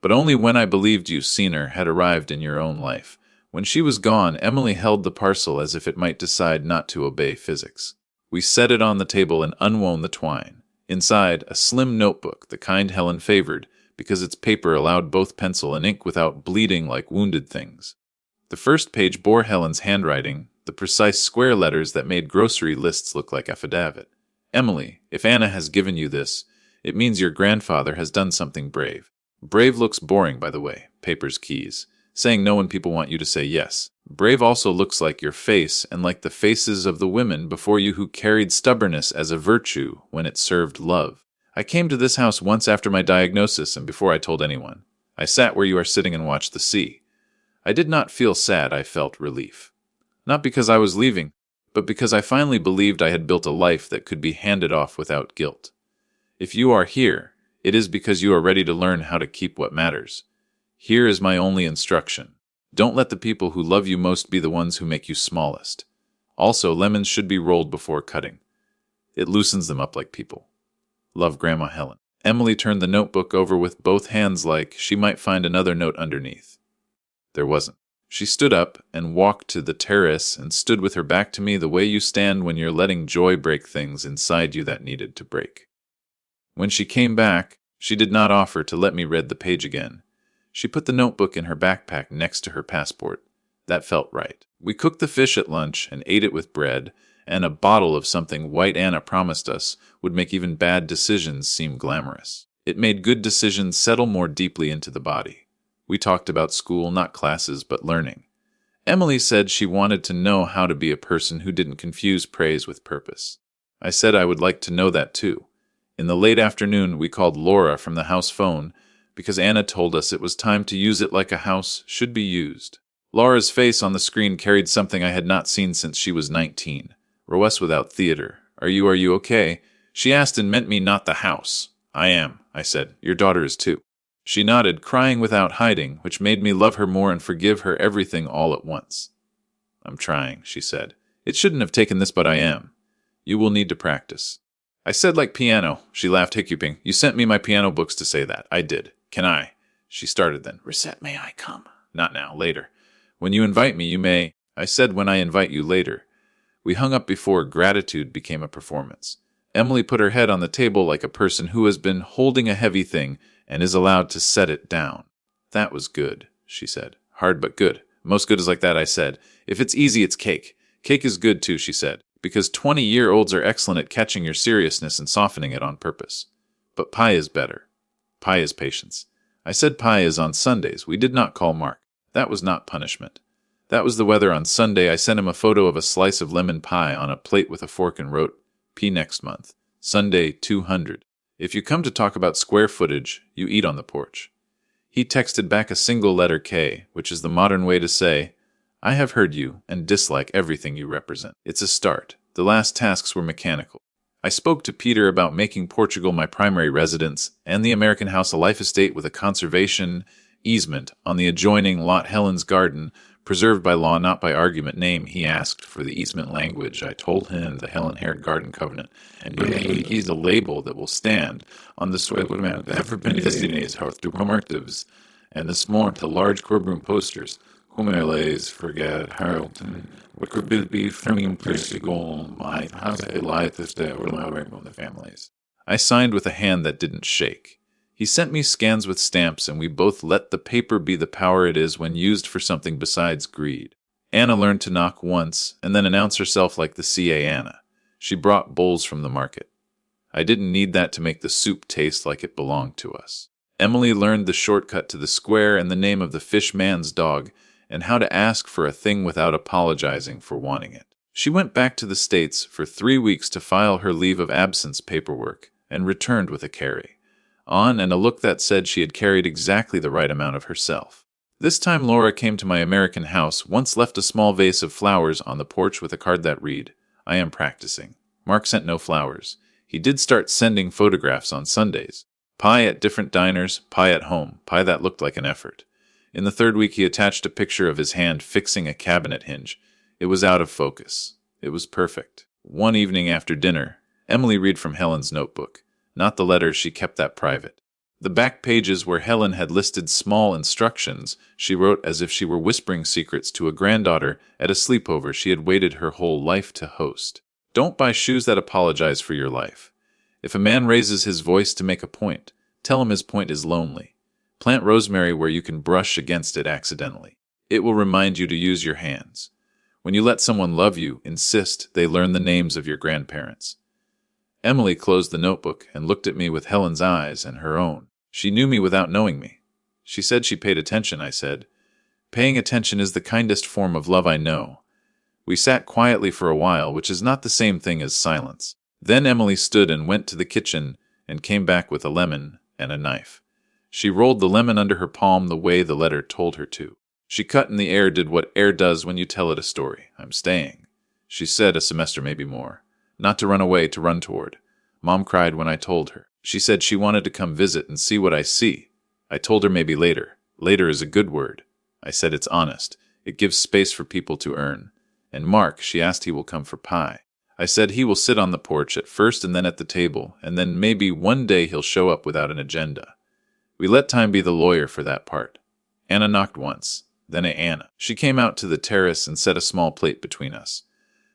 but only when I believed you, seen her, had arrived in your own life. When she was gone, Emily held the parcel as if it might decide not to obey physics. We set it on the table and unwound the twine. Inside, a slim notebook, the kind Helen favored, because its paper allowed both pencil and ink without bleeding like wounded things. The first page bore Helen's handwriting, the precise square letters that made grocery lists look like affidavit. "Emily, if Anna has given you this, it means your grandfather has done something brave. Brave looks boring, by the way, paper's keys. Saying no when people want you to say yes. Brave also looks like your face and like the faces of the women before you who carried stubbornness as a virtue when it served love. I came to this house once after my diagnosis and before I told anyone. I sat where you are sitting and watched the sea. I did not feel sad, I felt relief. Not because I was leaving, but because I finally believed I had built a life that could be handed off without guilt. If you are here, it is because you are ready to learn how to keep what matters. Here is my only instruction. Don't let the people who love you most be the ones who make you smallest. Also, lemons should be rolled before cutting. It loosens them up like people. Love, Grandma Helen." Emily turned the notebook over with both hands like she might find another note underneath. There wasn't. She stood up and walked to the terrace and stood with her back to me the way you stand when you're letting joy break things inside you that needed to break. When she came back, she did not offer to let me read the page again. She put the notebook in her backpack next to her passport. That felt right. We cooked the fish at lunch and ate it with bread and a bottle of something White Anna promised us would make even bad decisions seem glamorous. It made good decisions settle more deeply into the body. We talked about school, not classes, but learning. Emily said she wanted to know how to be a person who didn't confuse praise with purpose. I said I would like to know that too. In the late afternoon, we called Laura from the house phone because Anna told us it was time to use it like a house should be used. Laura's face on the screen carried something I had not seen since she was 19. Roes without theater. Are you okay?" She asked and meant me, not the house. "I am," I said. "Your daughter is too." She nodded, crying without hiding, which made me love her more and forgive her everything all at once. "I'm trying," she said. "It shouldn't have taken this, but I am. You will need to practice." I said like piano. She laughed, hiccuping. "You sent me my piano books to say that." I did. "Can I?" She started then. "Reset, may I come?" "Not now, later." "When you invite me, you may." I said, "When I invite you later." We hung up before gratitude became a performance. Emily put her head on the table like a person who has been holding a heavy thing and is allowed to set it down. That was good, she said. Hard but good. Most good is like that, I said. If it's easy, it's cake. Cake is good too, she said, because 20-year-olds are excellent at catching your seriousness and softening it on purpose. But pie is better. Pie is patience. I said pie is on Sundays. We did not call Mark. That was not punishment. That was the weather on Sunday. I sent him a photo of a slice of lemon pie on a plate with a fork and wrote, P next month. Sunday, 200. If you come to talk about square footage, you eat on the porch. He texted back a single letter K, which is the modern way to say, I have heard you and dislike everything you represent. It's a start. The last tasks were mechanical. I spoke to Peter about making Portugal my primary residence and the American house a life estate with a conservation easement on the adjoining lot Helen's garden, preserved by law, not by argument. Name, he asked for the easement language. I told him the Helen Hare Garden Covenant, and he's a label that will stand on the soil of the Everpenny's hearth to remarkatives, and this morning the large courtroom posters. Humelays forget Harrington, what could be framing Persigal, my house, a light this day, or the families. I signed with a hand that didn't shake. He sent me scans with stamps, and we both let the paper be the power it is when used for something besides greed. Anna learned to knock once, and then announce herself like the C.A. Anna. She brought bowls from the market. I didn't need that to make the soup taste like it belonged to us. Emily learned the shortcut to the square and the name of the fish man's dog, and how to ask for a thing without apologizing for wanting it. She went back to the States for 3 weeks to file her leave of absence paperwork, and returned with a carry on and a look that said she had carried exactly the right amount of herself. This time Laura came to my American house, once left a small vase of flowers on the porch with a card that read, I am practicing. Mark sent no flowers. He did start sending photographs on Sundays. Pie at different diners, pie at home, pie that looked like an effort. In the 3rd week he attached a picture of his hand fixing a cabinet hinge. It was out of focus. It was perfect. One evening after dinner, Emily read from Helen's notebook. Not the letters, she kept that private. The back pages where Helen had listed small instructions, she wrote as if she were whispering secrets to a granddaughter at a sleepover she had waited her whole life to host. Don't buy shoes that apologize for your life. If a man raises his voice to make a point, tell him his point is lonely. Plant rosemary where you can brush against it accidentally. It will remind you to use your hands. When you let someone love you, insist they learn the names of your grandparents. Emily closed the notebook and looked at me with Helen's eyes and her own. She knew me without knowing me. She said she paid attention, I said. Paying attention is the kindest form of love I know. We sat quietly for a while, which is not the same thing as silence. Then Emily stood and went to the kitchen and came back with a lemon and a knife. She rolled the lemon under her palm the way the letter told her to. She cut in the air, did what air does when you tell it a story. I'm staying. She said a semester, maybe more. Not to run away, to run toward. Mom cried when I told her. She said she wanted to come visit and see what I see. I told her maybe later. Later is a good word. I said it's honest. It gives space for people to earn. And Mark, she asked, he will come for pie. I said he will sit on the porch at first and then at the table, and then maybe one day he'll show up without an agenda. We let time be the lawyer for that part. Anna knocked once, then Anna. She came out to the terrace and set a small plate between us.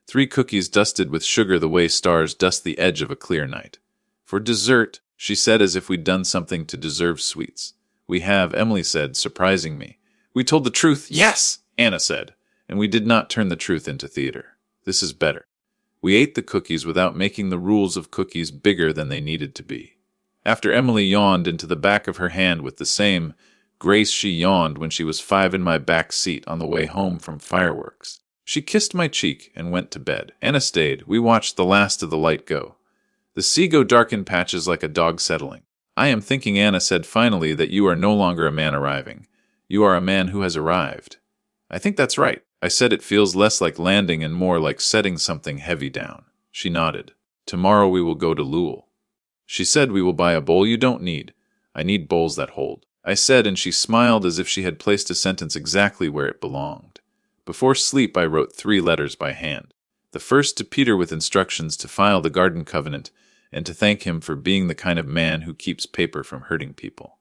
3 cookies dusted with sugar the way stars dust the edge of a clear night. For dessert, she said as if we'd done something to deserve sweets. We have, Emily said, surprising me. We told the truth, yes, Anna said, and we did not turn the truth into theater. This is better. We ate the cookies without making the rules of cookies bigger than they needed to be. After Emily yawned into the back of her hand with the same grace she yawned when she was 5 in my back seat on the way home from fireworks. She kissed my cheek and went to bed. Anna stayed. We watched the last of the light go. The sea go dark in patches like a dog settling. I am thinking, Anna said finally, that you are no longer a man arriving. You are a man who has arrived. I think that's right. I said it feels less like landing and more like setting something heavy down. She nodded. Tomorrow we will go to Louisville. She said we will buy a bowl you don't need. I need bowls that hold. I said, and she smiled as if she had placed a sentence exactly where it belonged. Before sleep, I wrote 3 letters by hand. The first to Peter with instructions to file the garden covenant and to thank him for being the kind of man who keeps paper from hurting people.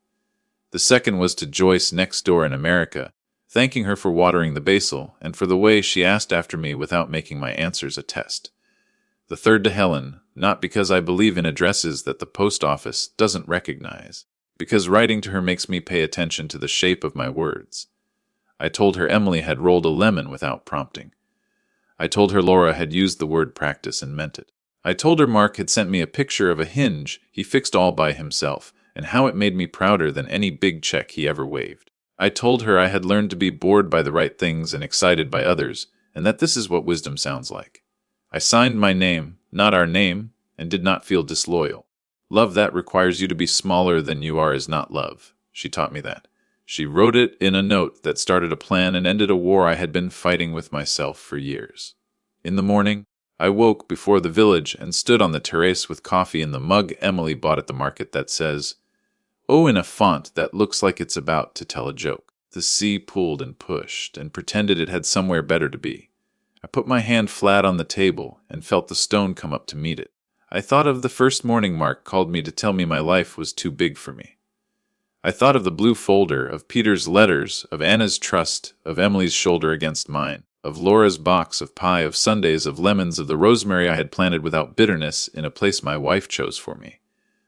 The second was to Joyce next door in America, thanking her for watering the basil and for the way she asked after me without making my answers a test. The third to Helen, Not because I believe in addresses that the post office doesn't recognize. Because writing to her makes me pay attention to the shape of my words. I told her Emily had rolled a lemon without prompting. I told her Laura had used the word practice and meant it. I told her Mark had sent me a picture of a hinge he fixed all by himself, and how it made me prouder than any big check he ever waved. I told her I had learned to be bored by the right things and excited by others, and that this is what wisdom sounds like. I signed my name, not our name, and did not feel disloyal. Love that requires you to be smaller than you are is not love. She taught me that. She wrote it in a note that started a plan and ended a war I had been fighting with myself for years. In the morning, I woke before the village and stood on the terrace with coffee in the mug Emily bought at the market that says, "Oh," in a font that looks like it's about to tell a joke. The sea pulled and pushed and pretended it had somewhere better to be. I put my hand flat on the table and felt the stone come up to meet it. I thought of the first morning Mark called me to tell me my life was too big for me. I thought of the blue folder, of Peter's letters, of Anna's trust, of Emily's shoulder against mine, of Laura's box of pie, of Sundays, of lemons, of the rosemary I had planted without bitterness in a place my wife chose for me.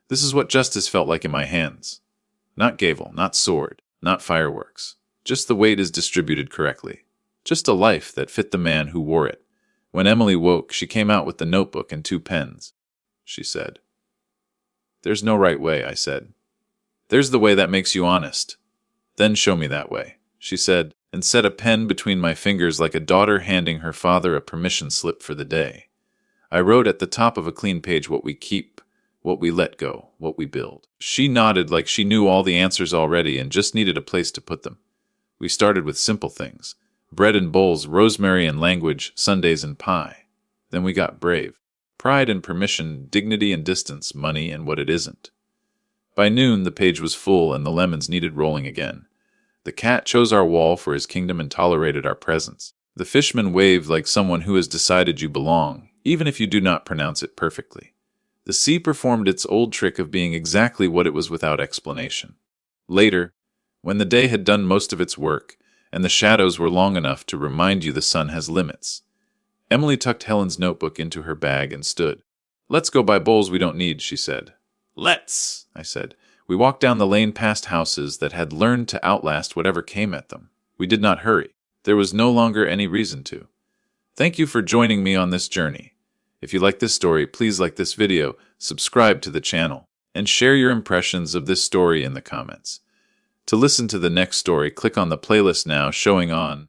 This is what justice felt like in my hands. Not gavel, not sword, not fireworks. Just the weight is distributed correctly. Just a life that fit the man who wore it. When Emily woke, she came out with the notebook and 2 pens. She said. "There's no right way," I said. "There's the way that makes you honest." "Then show me that way," she said, and set a pen between my fingers like a daughter handing her father a permission slip for the day. I wrote at the top of a clean page what we keep, what we let go, what we build. She nodded like she knew all the answers already and just needed a place to put them. We started with simple things. Bread and bowls, rosemary and language, Sundays and pie. Then we got brave. Pride and permission, dignity and distance, money and what it isn't. By noon, the page was full and the lemons needed rolling again. The cat chose our wall for his kingdom and tolerated our presence. The fishman waved like someone who has decided you belong, even if you do not pronounce it perfectly. The sea performed its old trick of being exactly what it was without explanation. Later, when the day had done most of its work, and the shadows were long enough to remind you the sun has limits, Emily tucked Helen's notebook into her bag and stood. "Let's go buy bowls we don't need," she said. "Let's," I said. We walked down the lane past houses that had learned to outlast whatever came at them. We did not hurry. There was no longer any reason to. Thank you for joining me on this journey. If you like this story, please like this video, subscribe to the channel, and share your impressions of this story in the comments. To listen to the next story, click on the playlist now showing on